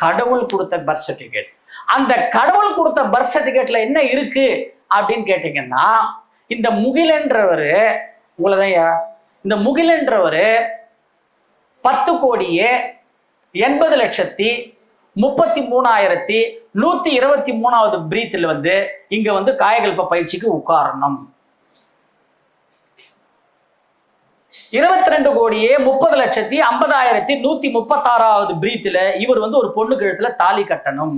கடவுள் கொடுத்த பர்த் சர்டிபிகேட். அந்த கடவுள் கொடுத்த பர்த் சர்டிபிகேட்ல என்ன இருக்கு அப்படின்னு கேட்டீங்கன்னா, இந்த முகிலன்றவரு, உங்களதான் இந்த முகிலன்றவரு 10,80,33,123வது பிரீத்தில் வந்து இங்க வந்து காயகல்ப பயிற்சிக்கு உட்காரணும். 22,30,50,136வது பிரீத்தில் இவர் வந்து ஒரு பொண்ணு கழுத்துல தாலி கட்டணும்.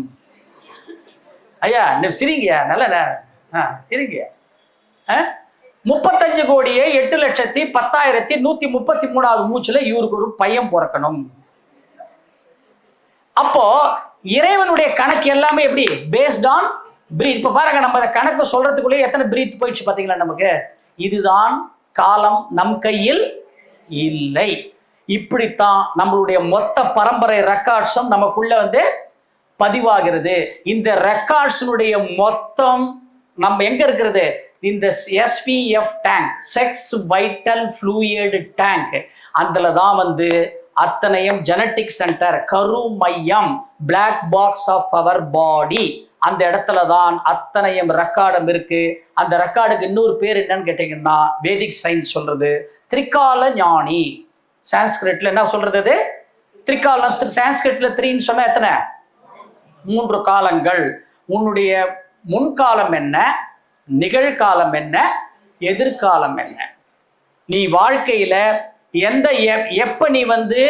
ஐயா சிரிங்க, நல்ல சிரிங்க. 35,08,10,133வது மூச்சுல இவருக்கு ஒரு பையன் பிறக்கணும். அப்போ இறைவனுடைய கணக்கு எல்லாமே எப்படி? Based on breath. இப்ப பாருங்க, நம்ம கணக்கு சொல்றதுக்குள்ளே எத்தனை பிரீத் போயிடுச்சு பாத்தீங்களா நமக்கு. இதுதான் காலம் நம் கையில் இல்லை. இப்படித்தான் நம்மளுடைய மொத்த பரம்பரை ரெக்கார்ட்ஸும் நமக்குள்ள வந்து பதிவாகிறது. இந்த ரெக்கார்ட்ஸினுடைய மொத்தம் நம்ம எங்க இருக்கிறது? இந்த SVF tank, sex vital fluid tank, அதுல தான் வந்து அத்தனையும் ஜெனட்டிக் சென்டர், கரு மையம், பிளாக் பாக்ஸ் ஆஃப் அவர் பாடி, அந்த இடத்துல தான் அத்தனையும் ரெக்கார்டும் இருக்கு. அந்த ரெக்கார்டுக்கு இன்னொரு பேர் என்னன்னு கேட்டீங்கன்னா, வேதிக் சயின்ஸ் சொல்றது திரிகால ஞானி. சான்ஸ்கிரிட்ல என்ன சொல்றது? திரிகாலம். சான்ஸ்கிரிட்ல 3ன்னு சொன்னா எத்தனை? 3 காலங்கள். உன்னுடைய முன்காலம் என்ன, நிகழ்காலம் என்ன, எதிர்காலம் என்ன. நீ வாழ்க்கையில எப்ப நீ வந்து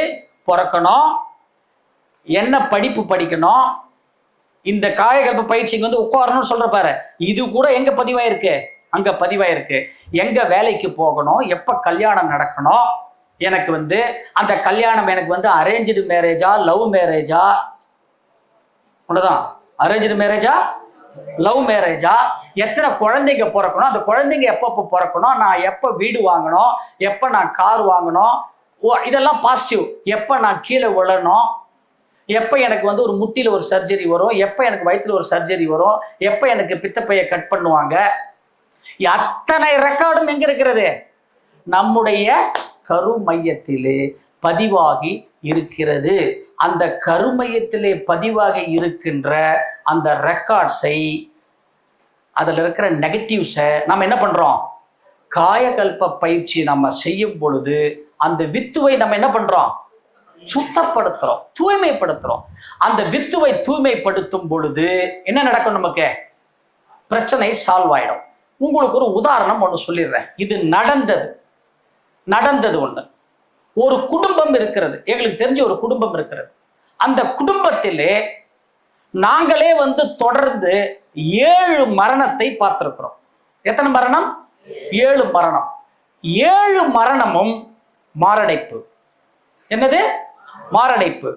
பிறக்கணும், என்ன படிப்பு படிக்கணும், இந்த காயகல்ப பயிற்சிக்கு வந்து உட்காரணும்னு சொல்ற பாரு, இது கூட எங்க பதிவாயிருக்கு? அங்க பதிவாயிருக்கு. எங்க வேலைக்கு போகணும், எப்ப கல்யாணம் நடக்கணும், எனக்கு வந்து அந்த கல்யாணம் எனக்கு வந்து அரேஞ்சு மேரேஜா லவ் மேரேஜா, ஒண்ணுதான். அரேஞ்சு மேரேஜா, லவ் மேரேஜா, எத்தனை குழந்தைங்க பிறக்கணும், அந்த குழந்தைங்க எப்பப்போ பிறக்கணும், நான் எப்போ வீடு வாங்கணும், எப்போ நான் கார் வாங்கணும், இதெல்லாம் பாசிட்டிவ். எப்போ நான் கீழே விழணும், எப்போ எனக்கு வந்து ஒரு முட்டியில் ஒரு சர்ஜரி வரும், எப்போ எனக்கு வயிற்றில் ஒரு சர்ஜரி வரும், எப்போ எனக்கு பித்தப்பையை கட் பண்ணுவாங்க, அத்தனை ரெக்கார்டும் எங்க இருக்கிறது? நம்முடைய கருமையத்திலே பதிவாகி இருக்கிறது. அந்த கருமையத்திலே பதிவாகி இருக்கின்ற அந்த ரெக்கார்ட்ஸை, அதில் இருக்கிற நெகட்டிவ்ஸை நம்ம என்ன பண்றோம்? காயகல்ப பயிற்சி நம்ம செய்யும் பொழுது அந்த வித்துவை நம்ம என்ன பண்றோம்? சுத்தப்படுத்துறோம், தூய்மைப்படுத்துறோம். அந்த வித்துவை தூய்மைப்படுத்தும் பொழுது என்ன நடக்கும்? நமக்கு பிரச்சனை சால்வ் ஆயிடும். உங்களுக்கு ஒரு உதாரணம் ஒன்று சொல்லிடுறேன். இது நடந்தது ஒன்று. ஒரு குடும்பம் இருக்கிறது, எங்களுக்கு தெரிஞ்ச ஒரு குடும்பம் இருக்கிறது. அந்த குடும்பத்திலே நாங்களே வந்து தொடர்ந்து 7 மரணத்தை பார்த்திருக்கிறோம். எத்தனை மரணம்? 7 மரணம். 7 மரணமும் மாரடைப்பு. என்னது? மாரடைப்பு.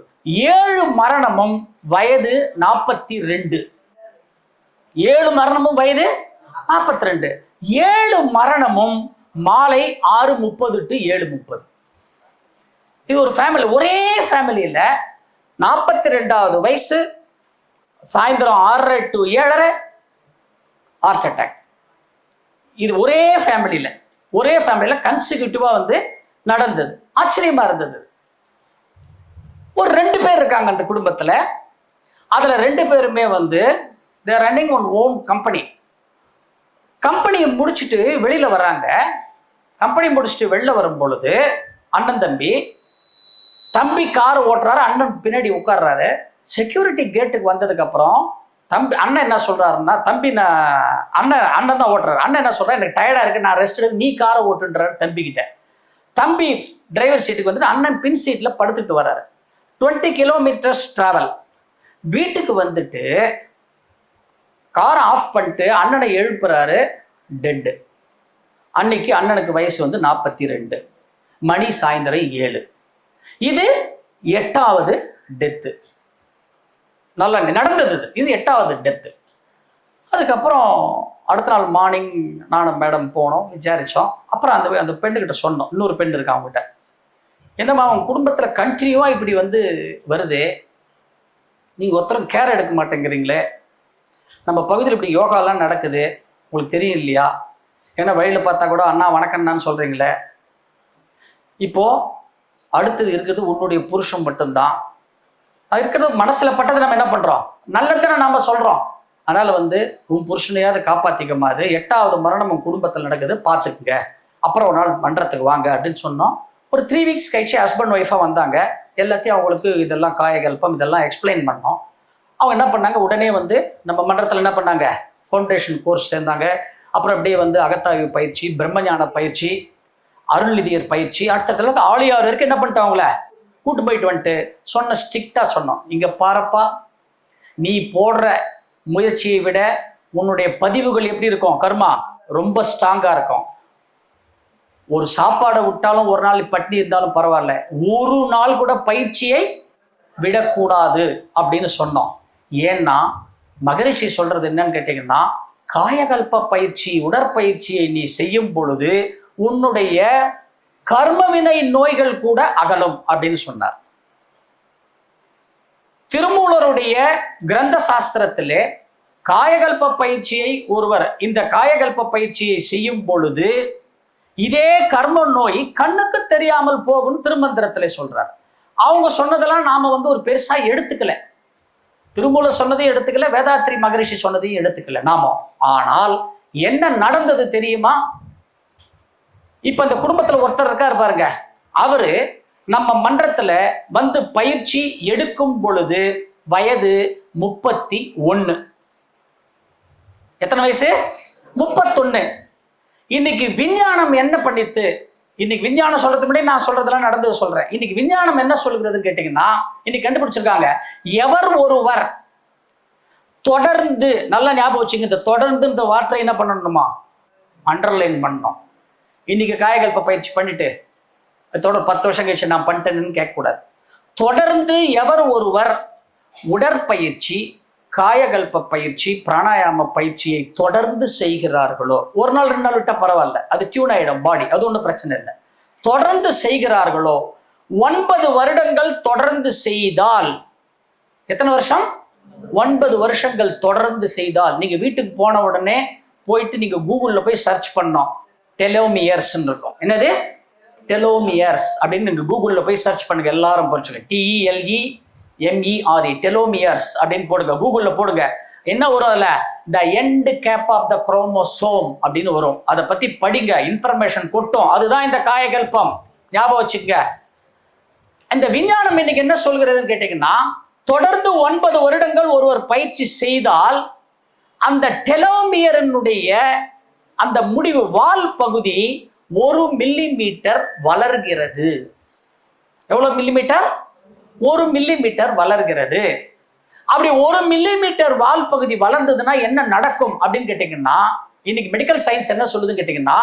7 மரணமும் வயது 42. 7 மரணமும் வயது 42. 7 மரணமும் மாலை 6:30 to 7:30. இது ஒரு ஃபேமிலி, ஒரே ஃபேமிலியில் 42வது வயசு, சாயந்தரம் 6:30 to 7:30 ஹார்ட் அட்டாக். இது ஒரே ஃபேமிலியில் கன்சிக்யூட்டிவாக வந்து நடந்தது. ஆச்சரியமா இருந்தது. ஒரு 2 பேர் இருக்காங்க அந்த குடும்பத்தில். அதில் 2 பேருமே வந்து they are running on own கம்பெனியை முடிச்சுட்டு வெளியில் வர்றாங்க. கம்பெனி முடிச்சுட்டு வெளில வரும் பொழுது அண்ணன் தம்பி கார் ஓட்டுறாரு, அண்ணன் பின்னாடி உட்கார்றாரு. செக்யூரிட்டி கேட்டுக்கு வந்ததுக்கப்புறம் அண்ணன் என்ன சொல்றாருன்னா, அண்ணன் தான் ஓட்டுறாரு. அண்ணன் என்ன சொல்றாரு, எனக்கு டயர்டாக இருக்கு, நான் ரெஸ்ட் எடுத்து, நீ காரை ஓட்டுன்றாரு தம்பிக்கிட்ட. தம்பி டிரைவர் சீட்டுக்கு வந்துட்டு அண்ணன் பின் சீட்டில் படுத்துட்டு வர்றாரு. 20 கிலோமீட்டர்ஸ் டிராவல். வீட்டுக்கு வந்துட்டு காரை ஆஃப் பண்ணிட்டு அண்ணனை எழுப்புறாரு. டெட்டு. அன்னைக்கு அண்ணனுக்கு வயசு வந்து 42. மணி சாயந்தரம் 7. இது 8வது டெத்து. நல்லா நடந்தது. இது 8வது டெத்து. அதுக்கப்புறம் அடுத்த நாள் மார்னிங் நானும் மேடம் போனோம், விசாரித்தோம். அப்புறம் அந்த பெண்ணுக்கிட்ட சொன்னோம், இன்னொரு பெண் இருக்கு அவங்ககிட்ட, என்னம்மா அவங்க குடும்பத்தில் கண்டினியூவாக இப்படி வந்து வருது, நீங்கள் ஒருத்தரும் கேர் எடுக்க மாட்டேங்கிறீங்களே, நம்ம பகுதியில் இப்படி யோகாலாம் நடக்குது, உங்களுக்கு தெரியும் இல்லையா? ஏன்னா வழியில் பார்த்தா கூட அண்ணா வணக்கம்னான்னு சொல்கிறீங்களே. இப்போது அடுத்தது இருக்கிறது உன்னுடைய புருஷன் மட்டும்தான். அது இருக்கிறது மனசில் பட்டது நம்ம என்ன பண்ணுறோம்? நல்லதுன்னு நாம் சொல்கிறோம். அதனால் வந்து உன் புருஷனையாவது காப்பாற்றிக்கமா, அது 8வது மரணம் உன் குடும்பத்தில் நடக்குது, பார்த்துக்குங்க, அப்புறம் ஒரு நாள் மன்றத்துக்கு வாங்க அப்படின்னு சொன்னோம். ஒரு 3 வீக்ஸ் கழிச்சு ஹஸ்பண்ட் ஒய்ஃபாக வந்தாங்க. எல்லாத்தையும் அவங்களுக்கு இதெல்லாம் காயகல்பம் இதெல்லாம் எக்ஸ்பிளைன் பண்ணோம். அவங்க என்ன பண்ணாங்க, உடனே வந்து நம்ம மன்றத்தில் என்ன பண்ணாங்க, ஃபவுண்டேஷன் கோர்ஸ் சேர்ந்தாங்க. அப்புறம் அப்படியே வந்து அகத்தாய்வு பயிற்சி, பிரம்மஞான பயிற்சி, அருள்நிதியர் பயிற்சி, அடுத்தடுத்த ஆழியார் வரைக்கும் என்ன பண்ணிட்டு அவங்கள கூட்டு போயிட்டு வந்துட்டு ஸ்ட்ரிக்டாக சொன்னோம், இங்கே பாரப்பா, நீ போடுற முயற்சியை விட உன்னுடைய பதிவுகள் எப்படி இருக்கும், கர்மா ரொம்ப ஸ்ட்ராங்காக இருக்கும். ஒரு சாப்பாடை விட்டாலும் ஒரு நாள் பட்டினி இருந்தாலும் பரவாயில்ல, ஒரு நாள் கூட பயிற்சியை விடக்கூடாது அப்படின்னு சொன்னோம். ஏன்னா மகரிஷி சொல்றது என்னன்னு கேட்டீங்கன்னா, காயகல்ப பயிற்சி உடற்பயிற்சியை நீ செய்யும் பொழுது உன்னுடைய கர்மவினை நோய்கள் கூட அகலும் அப்படின்னு சொன்னார். திருமூலருடைய கிரந்த சாஸ்திரத்திலே காயகல்ப பயிற்சியை ஒருவர் இந்த காயகல்ப பயிற்சியை செய்யும் பொழுது இதே கர்ம நோய் கண்ணுக்கு தெரியாமல் போகும் திருமந்திரத்திலே சொல்றார். அவங்க சொன்னதெல்லாம் நாம வந்து ஒரு பெருசா எடுத்துக்கல, திருமூலர் சொன்னதையும் எடுத்துக்கல, வேதாத்ரி மகரிஷி சொன்னதையும் எடுத்துக்கல நாம. ஆனால் என்ன நடந்தது தெரியுமா? இப்ப இந்த குடும்பத்துல ஒருத்தர் இருக்காரு பாருங்க, அவரு நம்ம மன்றத்துல வந்து பயிற்சி எடுக்கும் பொழுது வயது 31. எத்தனை வயசு? 31. இன்னைக்கு விஞ்ஞானம் என்ன பண்ணித்து? இன்னைக்கு விஞ்ஞானம் சொல்றதுக்கு முன்னாடி நான் சொல்றதெல்லாம் நடந்தது சொல்றேன். இன்னைக்கு விஞ்ஞானம் என்ன சொல்கிறதுன்னு கேட்டீங்கன்னா, இன்னைக்கு கண்டுபிடிச்சிருக்காங்க, எவர் ஒருவர் தொடர்ந்து, நல்லா ஞாபகம் வச்சுங்க, இந்த தொடர்ந்து இந்த வார்த்தை என்ன பண்ணணுமா, அண்டர்லைன் பண்ணணும். இன்னைக்கு காயகல்ப பயிற்சி பண்ணிட்டு அதோட 10 வருஷம் கழிச்சு நான் பண்ணிட்டேன்னு கேட்கக்கூடாது. தொடர்ந்து எவர் ஒருவர் உடற்பயிற்சி காயகல்ப பயிற்சி பிராணாயாம பயிற்சியை தொடர்ந்து செய்கிறார்களோ, ஒரு நாள் 2 நாள் விட்டா பரவாயில்ல, அது டியூன் ஆயிடும் பாடி, அது ஒன்றும் பிரச்சனை இல்லை, தொடர்ந்து செய்கிறார்களோ 9 வருடங்கள் தொடர்ந்து செய்தால், எத்தனை வருஷம்? 9 வருஷங்கள் தொடர்ந்து செய்தால், நீங்க வீட்டுக்கு போன உடனே போயிட்டு நீங்க கூகுள்ல போய் சர்ச் பண்ணோம், டெலோமியர்ஸ் இருக்கும். என்னது டெலோமியர்ஸ் அப்படின்னு நீங்க கூகுள்ல போய் சர்ச் பண்ணுங்க, எல்லாரும் படிச்சுங்க. TELEMERE டெலோமியர்ஸ் அப்படின்னு போடுங்க, கூகுள்ல போடுங்க. என்ன வரும் அதுல? The end cap of the chromosome அப்படின்னு வரும். அதை பத்தி படிங்க, இன்ஃபர்மேஷன் கொட்டும். அதுதான் இந்த காயகல்பம், ஞாபகம் வச்சுக்க. இந்த விஞ்ஞானம் இன்னைக்கு என்ன சொல்கிறதுன்னு கேட்டீங்கன்னா, தொடர்ந்து 9 வருடங்கள் ஒருவர் பயிற்சி செய்தால் அந்த டெலோமியரினுடைய அந்த முடிவு வால் பகுதி 1 மில்லிமீட்டர் வளர்கிறது. எவ்வளவு மில்லிமீட்டர்? 1 மில்லிமீட்டர் வளர்கிறது. அப்படி 1 மில்லிமீட்டர் வால் பகுதி வளர்ந்ததுன்னா என்ன நடக்கும் அப்படின்னு கேட்டீங்கன்னா, இன்னைக்கு மெடிக்கல் சயின்ஸ் என்ன சொல்லுதுன்னு கேட்டீங்கன்னா,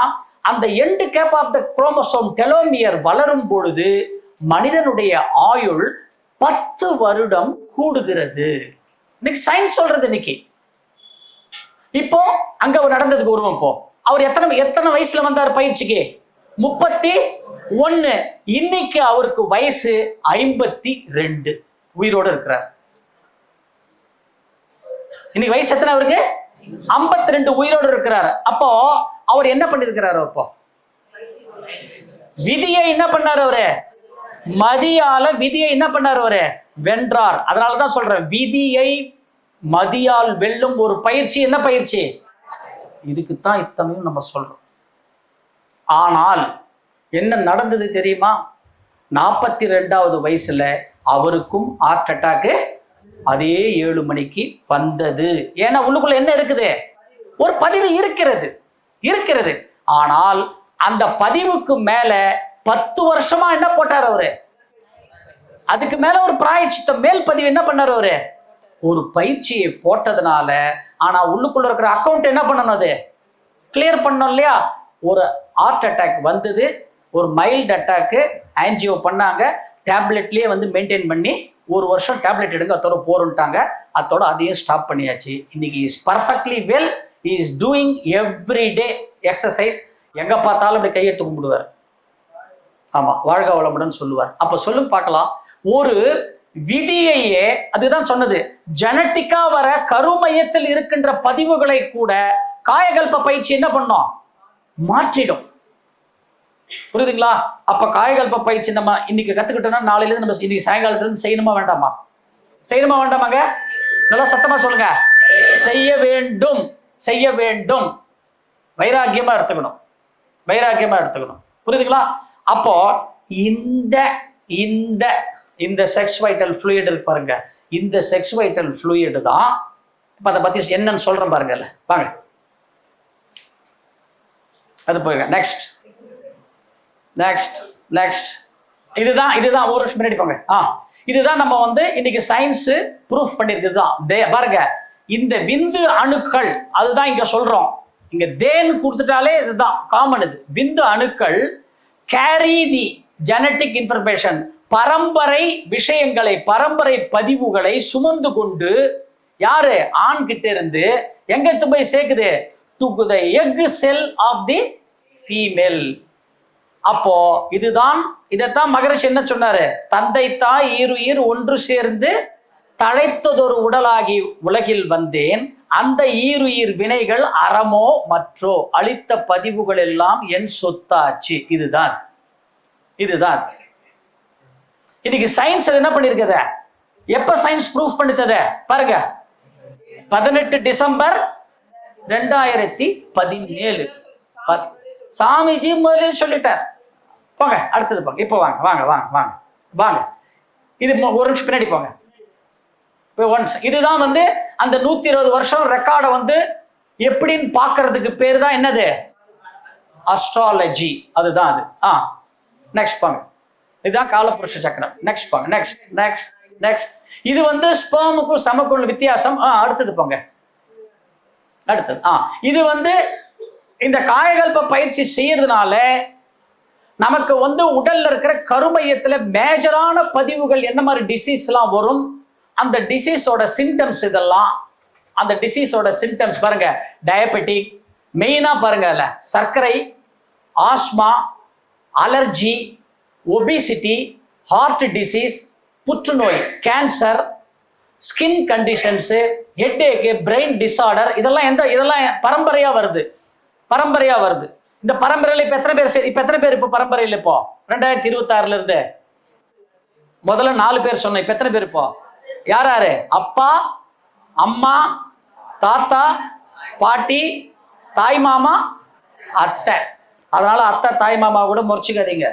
அந்த end cap of the chromosome telomere வளரும் பொழுது மனிதனுடைய ஆயுள் 10 வருடம் கூடுகிறது. இன்னைக்கு சயின்ஸ் சொல்றது. இன்னைக்கு இப்போ அங்க நடந்ததுக்கு வருவோம். இப்போ அவர் எத்தனை வயசுல வந்தார் பயிற்சிக்கு? 31. இன்னைக்கு அவருக்கு வயசு 52, உயிரோடு இருக்கிறார். இன்னைக்கு வயசு எத்தனை அவருக்கு? 52, உயிரோடு இருக்கிறார். அப்போ அவர் என்ன பண்ணிருக்கிறார்? அப்போ விதியை என்ன பண்ணார் அவரு? மதியால விதியை என்ன பண்ணார் அவரு? வென்றார். அதனாலதான் சொல்றேன், விதியை மதியால் வெல்லும் ஒரு பயிற்சி. என்ன பயிற்சி? இதுக்குத்தான் இத்தனையும் நம்ம சொல்றோம். ஆனால் என்ன நடந்தது தெரியுமா? 42வது வயசுல அவருக்கும் ஹார்ட் அட்டாக்கு அதே 7 மணிக்கு வந்தது. ஏன்னா உள்ளுக்குள்ள என்ன இருக்குது? ஒரு பதிவு இருக்கிறது. ஆனால் அந்த பதிவுக்கு மேல 10 வருஷமா என்ன போட்டார் அவரு? அதுக்கு மேல ஒரு பிராயச்சித்தம், மேல் பதிவு என்ன பண்ணார் அவரு? ஒரு பயிற்சியை போட்டதுனால. ஆனா உள்ளுக்குள்ள இருக்கிற அக்கௌண்ட் என்ன பண்ணணும்? அது கிளியர் பண்ணணும் இல்லையா? ஒரு ஹார்ட் அட்டாக் வந்தது, ஒரு மைல்டு அட்டாக்கு, ஆன்ஜியோ பண்ணாங்க, டேப்லெட்லயே மெயின்டைன் பண்ணி 1 வருஷம் டேப்லெட் எடுங்க, அதோட போருன்ட்டாங்க. அதோட அதையும் ஸ்டாப் பண்ணியாச்சு. இன்னைக்கு is perfectly well, is doing everyday exercise. எங்க பார்த்தாலும் அப்படி கையெடுத்து கும்பிடுவார். ஆமா, வாழ்க வளமுடன் சொல்லுவார். அப்ப சொல்லுங்க பார்க்கலாம், ஒரு விதியையே, அதுதான் சொன்னது, ஜெனட்டிக்கா வர கருமையத்தில் இருக்கின்ற பதிவுகளை கூட காயகல்ப பயிற்சி என்ன பண்ணோம்? மாற்றிடும். புரியுதுங்களா? அப்ப காயகல்ப பயிற்சி நம்ம இன்னைக்கு கத்துக்கிட்டோம்னா நாளையில இருந்து நம்ம இன்னைக்கு சாயங்காலத்துல இருந்து செய்யணுமா வேண்டாமாங்க? நல்லா சத்தமா சொல்லுங்க. செய்ய வேண்டும். வைராக்கியமா எடுத்துக்கணும். புரியுதுங்களா? அப்போ இந்த செக்ஸ் வைட்டல் ஃப்ளூயிட் இருக்கு பாருங்க, இந்த செக்ஸ் வைட்டல் ஃப்ளூயிட் தான் இப்ப அதை பத்தி என்னன்னு சொல்றேன் பாருங்கல்ல. வாங்க அது போயிருங்க. நெக்ஸ்ட் இதுதான் ஒரு வருஷம் முன்னாடி போங்க. இதுதான் நம்ம இன்னைக்கு சயின்ஸ் ப்ரூஃப் பண்ணிருக்குது தான். பாருங்க, இந்த விந்து அணுக்கள், அதுதான் இங்க சொல்றோம். இங்க தேன் கொடுத்துட்டாலே இதுதான் காமன். இது விந்து அணுக்கள் கேரி தி ஜெனட்டிக் இன்ஃபர்மேஷன், பரம்பரை விஷயங்களை, பரம்பரை பதிவுகளை சுமந்து கொண்டு யாரு? ஆண் கிட்ட இருந்து எங்க போய் சேர்க்குது? To the egg cell of the female. அப்போ இதைத்தான் மகரிஷி என்ன சொன்னாரு? தந்தை தாய் ஈருயிர் ஒன்று சேர்ந்து தழைத்ததொரு உடலாகி உலகில் வந்தேன், அந்த ஈருயிர் வினைகள் அறமோ மற்றோ அளித்த பதிவுகள் எல்லாம் என் சொத்தாச்சு. இதுதான் இன்னைக்கு சயின்ஸ் என்ன பண்ணிருக்கத? எப்ப சயின்ஸ் ப்ரூஃப் பண்ணித்தத பாருங்க, 18 டிசம்பர் 2017. சாமிஜி முதல்ல சொல்லிட்டார். போங்க, அடுத்தது போங்க. இப்போ வாங்க. இது ஒரு நிமிஷம் பின்னாடி போங்க. இதுதான் அந்த 120 வருஷம் ரெக்கார்டை எப்படின்னு பாக்குறதுக்கு பேரு தான் என்னது? அஸ்ட்ராலஜி. அதுதான் அது. நெக்ஸ்ட் போங்க. இதுதான் காலபுருஷ சக்கரம். நெக்ஸ்ட் போங்க. நெக்ஸ்ட் இது ஸ்பெர்முக்கும் சமக்கும் வித்தியாசம். அடுத்தது போங்க. அடுத்தது இது இந்த காயகல்ப பயிற்சி செய்யறதுனால நமக்கு உடல்ல இருக்கிற கருமையத்துல மேஜரான பதிவுகள் என்ன மாதிரி டிசீஸ் எல்லாம் வரும், அந்த டிசீஸோட சிம்டம்ஸ் இதெல்லாம், அந்த டிசீஸோட சிம்டம்ஸ் பாருங்க, டயபெட்டிக் மெயினா பாருங்க, இல்ல சர்க்கரை, asthma, allergy, obesity, heart disease, புற்றுநோய், cancer, skin conditions, headache, brain disorder, இதெல்லாம் பரம்பரையா வருது, பரம்பரையா வருது. இந்த பரம்பரையில் இப்போ எத்தனை பேர் இப்போ பரம்பரையில் இப்போ 2026 இருந்து முதல்ல 4 பேர் சொன்னேன். இப்போ எத்தனை பேர் இப்போ? யாரு? அப்பா, அம்மா, தாத்தா, பாட்டி, தாய் மாமா, அத்தை. அதனால அத்தை தாய் மாமா கூட முறைச்சிக்காதீங்க.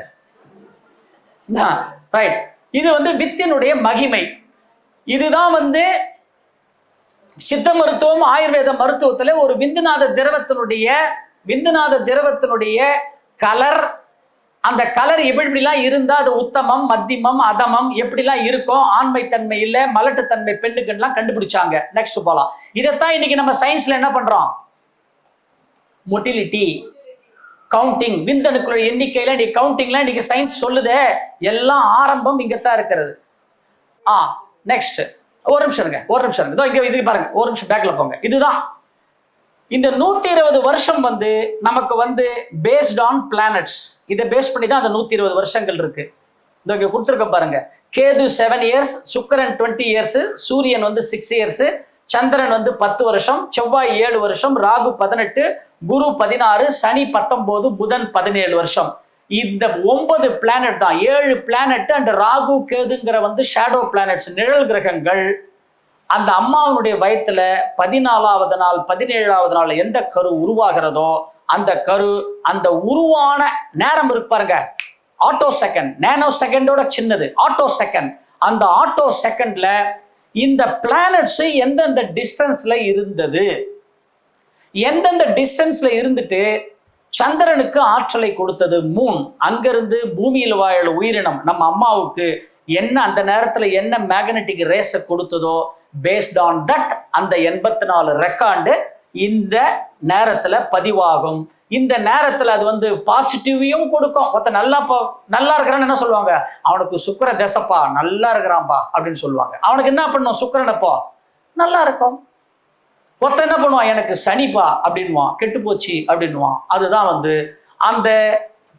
ரைட். இது வித்தினுடைய மகிமை. இதுதான் சித்த மருத்துவம், ஆயுர்வேத மருத்துவத்துல ஒரு விந்துநாத திரவத்தினுடைய கலர், அந்த கலர் எப்படிலாம் இருந்தா அது உத்தமம், மத்தியமம், அதமம் எப்படிலாம் இருக்கும், ஆண்மைத்தன்மை இல்லை, மலட்டுத்தன்மை பெண்ணுக்குலாம் கண்டுபிடிச்சாங்க. நெக்ஸ்ட் போலாம். இதைத்தான் இன்னைக்கு நம்ம சயின்ஸ்ல என்ன பண்றோம்? மொட்டிலிட்டி, கவுண்டிங், விந்தணுக்களோட எண்ணிக்கையில இன்னைக்கு கவுண்டிங்லாம் இன்னைக்கு சயின்ஸ் சொல்லுதே, எல்லாம் ஆரம்பம் இங்கத்தான் இருக்கிறது. நெக்ஸ்ட் ஒரு நிமிஷம் இருங்க. இதோ இங்க இது பாருங்க, ஒரு நிமிஷம் பேக்ல போங்க. இதுதான் இந்த 120 வருஷம் நமக்கு பேஸ்ட் ஆன் பிளானட்ஸ். இதை பேஸ் பண்ணி தான் அந்த 120 வருஷங்கள் இருக்கு. இதோ இங்க கொடுத்துருக்க பாருங்க. கேது 7 இயர்ஸ், சுக்கிரன் 20 இயர்ஸ், சூரியன் 6 இயர்ஸ், சந்திரன் 10 வருஷம், செவ்வாய் 7 வருஷம், ராகு 18, குரு 16, சனி 19, புதன் 17 வருஷம். இந்த 9 பிளானட் தான், 7 பிளானட் அண்ட் ராகு கேதுங்கிற ஷேடோ பிளானட்ஸ், நிழல் கிரகங்கள். அந்த அம்மாவுடைய வயத்துல 14வது நாள் 17வது நாள் எந்த கரு உருவாகிறதோ அந்த கரு, அந்த உருவான நேரம் இருக்கு பாருங்க, ஆட்டோ செகண்ட், நேனோ செகண்டோட சின்னது ஆட்டோ செகண்ட். அந்த ஆட்டோ செகண்ட்ல இந்த பிளானட்ஸ் எந்தெந்த டிஸ்டன்ஸ்ல இருந்தது, எந்தெந்த டிஸ்டன்ஸ்ல இருந்துட்டு சந்திரனுக்கு ஆற்றலை கொடுத்தது மூன், அங்கிருந்து பூமியில் வாழ உயிரினம் நம்ம அம்மாவுக்கு என்ன அந்த நேரத்துல என்ன மேக்னெட்டிக் ரேஸை கொடுத்ததோ, பேஸ்ட் ஆன் தட் அந்த 84 ரெக்கார்டு இந்த நேரத்துல பதிவாகும். இந்த நேரத்துல அது பாசிட்டிவையும் கொடுக்கும். நல்லா இருக்கிறான்னு என்ன சொல்லுவாங்க? அவனுக்கு சுக்கிர தசப்பா, நல்லா இருக்கிறான்பா அப்படின்னு சொல்லுவாங்க. அவனுக்கு என்ன பண்ணும்? சுக்கிரனப்போ நல்லா இருக்கும். என்ன பண்ணுவான்? எனக்கு சனிப்பா அப்படின்வான், கெட்டு போச்சு அப்படின்வான். அதுதான் அந்த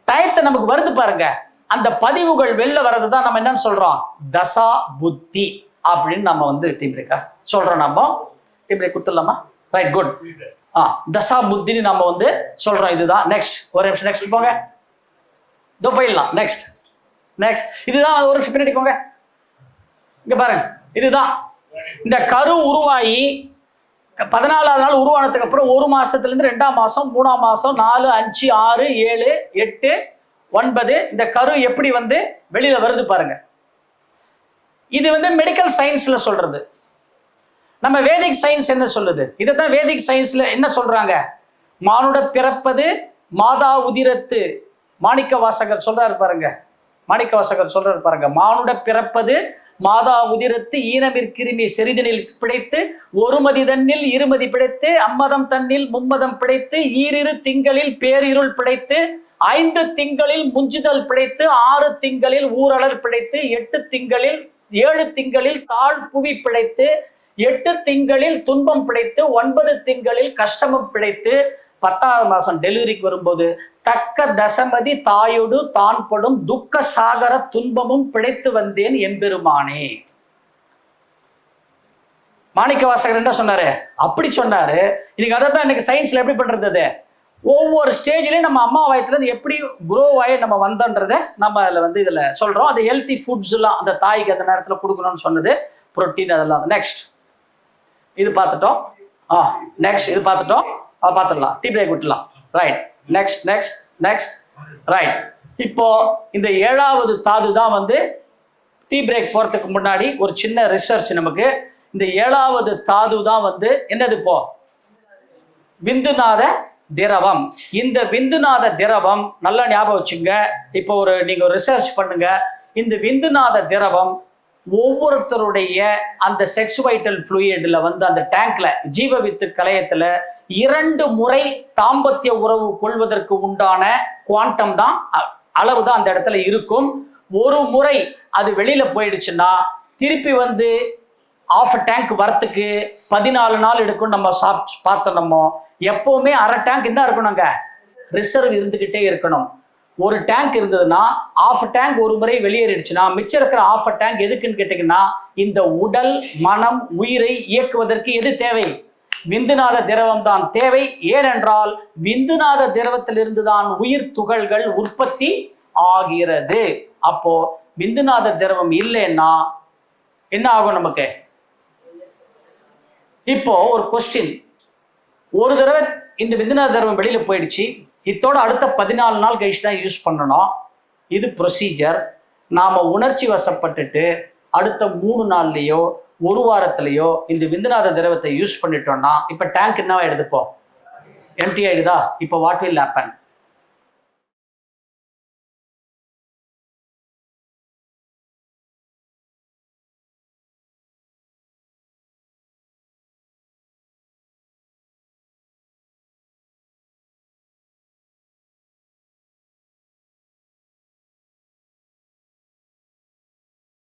டயத்தை நமக்கு வருது பாருங்க. அந்த பதிவுகள் வெளில வர்றதுதான் நம்ம என்னன்னு சொல்றோம்? தசா புத்தி அப்படின்னு நம்ம டீம் பிரேக்கா சொல்றோம். நம்ம டீம் பிரேக் கொடுத்துடலாமா? Right, good. தசா புத்தின்னு நம்ம சொல்றோம். இதுதான். நெக்ஸ்ட் ஒரு நிமிஷம், நெக்ஸ்ட் போங்க. இதோ போயிடலாம். நெக்ஸ்ட் இதுதான். ஒரு நிமிஷம் பின்னாடி போங்க. இங்க பாருங்க, இதுதான் இந்த கரு உருவாகி 14வது நாள் உருவானதுக்கு அப்புறம் 1 மாசத்துல இருந்து 2ஆம் மாசம், 3ஆம் மாசம், 4, 5, 6, 7, 8, 9 இந்த கரு எப்படி வெளியில வருது பாருங்க. இது மெடிக்கல் சயின்ஸ்ல சொல்றது. நம்ம வேதிக் சயின்ஸ் என்ன சொல்லுது? இதைத்தான் வேதிக் சயின்ஸ்ல என்ன சொல்றாங்க? மானுட பிறப்பது மாதா உதிரத்து. மாணிக்க வாசகர் சொல்றாரு பாருங்க. மானுட பிறப்பது மாதா உதிரத்து, ஈனமிற்கிருமி செறிதனில் பிழைத்து, ஒருமதி தன்னில் இருமதி பிழைத்து, அம்மதம் தன்னில் மும்மதம் பிழைத்து, 2 திங்களில் பேரிருள் பிழைத்து, 5 திங்களில் முஞ்சுதல் பிழைத்து, 6 திங்களில் ஊரலர் பிழைத்து, 7 திங்களில் தாழ் புவி பிழைத்து, 8 திங்களில் துன்பம் பிழைத்து, 9 திங்களில் கஷ்டமும் பிழைத்து, 10வது மாசம் டெலிவரிக்கு வரும்போது தக்க தசமதி தாயோடு தான் படும் துக்க சாகர துன்பமும் பிழைத்து வந்தேன் என்பெருமானே. மாணிக்க வாசகர் என்ன சொன்னாரு? அப்படி சொன்னாரு. இன்னைக்கு அதைத்தான் இன்னைக்கு சயின்ஸ்ல எப்படி பண்றது? ஒவ்வொரு ஸ்டேஜ்லயும் நம்ம அம்மா வயத்துல இருந்து எப்படி குரோ ஆகி நம்ம வந்தோன்றத நம்ம அதில் இதுல சொல்றோம். அது ஹெல்த்தி ஃபுட்ஸ் எல்லாம் அந்த தாய்க்கு அந்த நேரத்துல கொடுக்கணும்னு சொன்னது, புரோட்டீன் அதெல்லாம். நெக்ஸ்ட் இது பார்த்துட்டோம். நெக்ஸ்ட் இது பார்த்துட்டோம். பார்த்துடலாம். டீ பிரேக் விட்டுலாம். ரைட். Next right. இப்போ இந்த 7வது தாது தான் டீ பிரேக் போறதுக்கு முன்னாடி ஒரு சின்ன ரிசர்ச் நமக்கு. இந்த 7வது தாது தான் என்னது? இப்போ விந்துநாத திரவம். இந்த விந்துநாத திரவம் நல்லா ஞாபகம் வச்சுங்க. இப்போ நீங்க ரிசர்ச் பண்ணுங்க. இந்த விந்துநாத திரவம் ஒவ்வொருத்தருடைய அந்த செக்ஸ் வைட்டல் ஃப்ளூயிட்ல அந்த டேங்க்ல, ஜீவ வித்து கலையத்துல 2 முறை தாம்பத்திய உறவு கொள்வதற்கு உண்டான குவாண்டம் தான், அளவு தான் அந்த இடத்துல இருக்கும். ஒரு முறை அது வெளியில போயிடுச்சுன்னா திருப்பி ஆஃப் டேங்க் வரத்துக்கு 14 நாள் எடுக்கும். நம்ம பார்த்தோம். நம்ம எப்பவுமே அரை டேங்க் என்ன இருக்கணுங்க, ரிசர்வ் இருந்துகிட்டே இருக்கணும். ஒரு டேங்க் இருந்ததுன்னா ஆஃப் டேங்க் ஒரு முறை வெளியேறிடுச்சுன்னா மிச்சம் இருக்கிற ஆஃப் டேங்க் எதுக்குன்னு கேட்டீங்கன்னா, இந்த உடல் மனம் உயிரை இயக்குவதற்கு எது தேவை, விந்துநாத திரவம் தான் தேவை. ஏனென்றால் விந்துநாத திரவத்திலிருந்து தான் உயிர் துகள்கள் உற்பத்தி ஆகிறது. அப்போ விந்துநாத திரவம் இல்லைன்னா என்ன ஆகும் நமக்கு? இப்போ ஒரு கொஸ்டின், ஒரு தடவை இந்த விந்துநாத திரவம் வெளியில போயிடுச்சு, இதோட அடுத்த 14 நாள் கழிச்சு தான் யூஸ் பண்ணணும். இது ப்ரொசீஜர். நாம உணர்ச்சி வசப்பட்டுட்டு அடுத்த 3 நாள்லயோ 1 வாரத்திலேயோ இந்த விந்துநாத திரவத்தை யூஸ் பண்ணிட்டோம்னா இப்ப டேங்க் என்னவா எடுத்துப்போம், எம்டி ஆயிடுதா? இப்போ வாட் வில் ஹேப்பன்?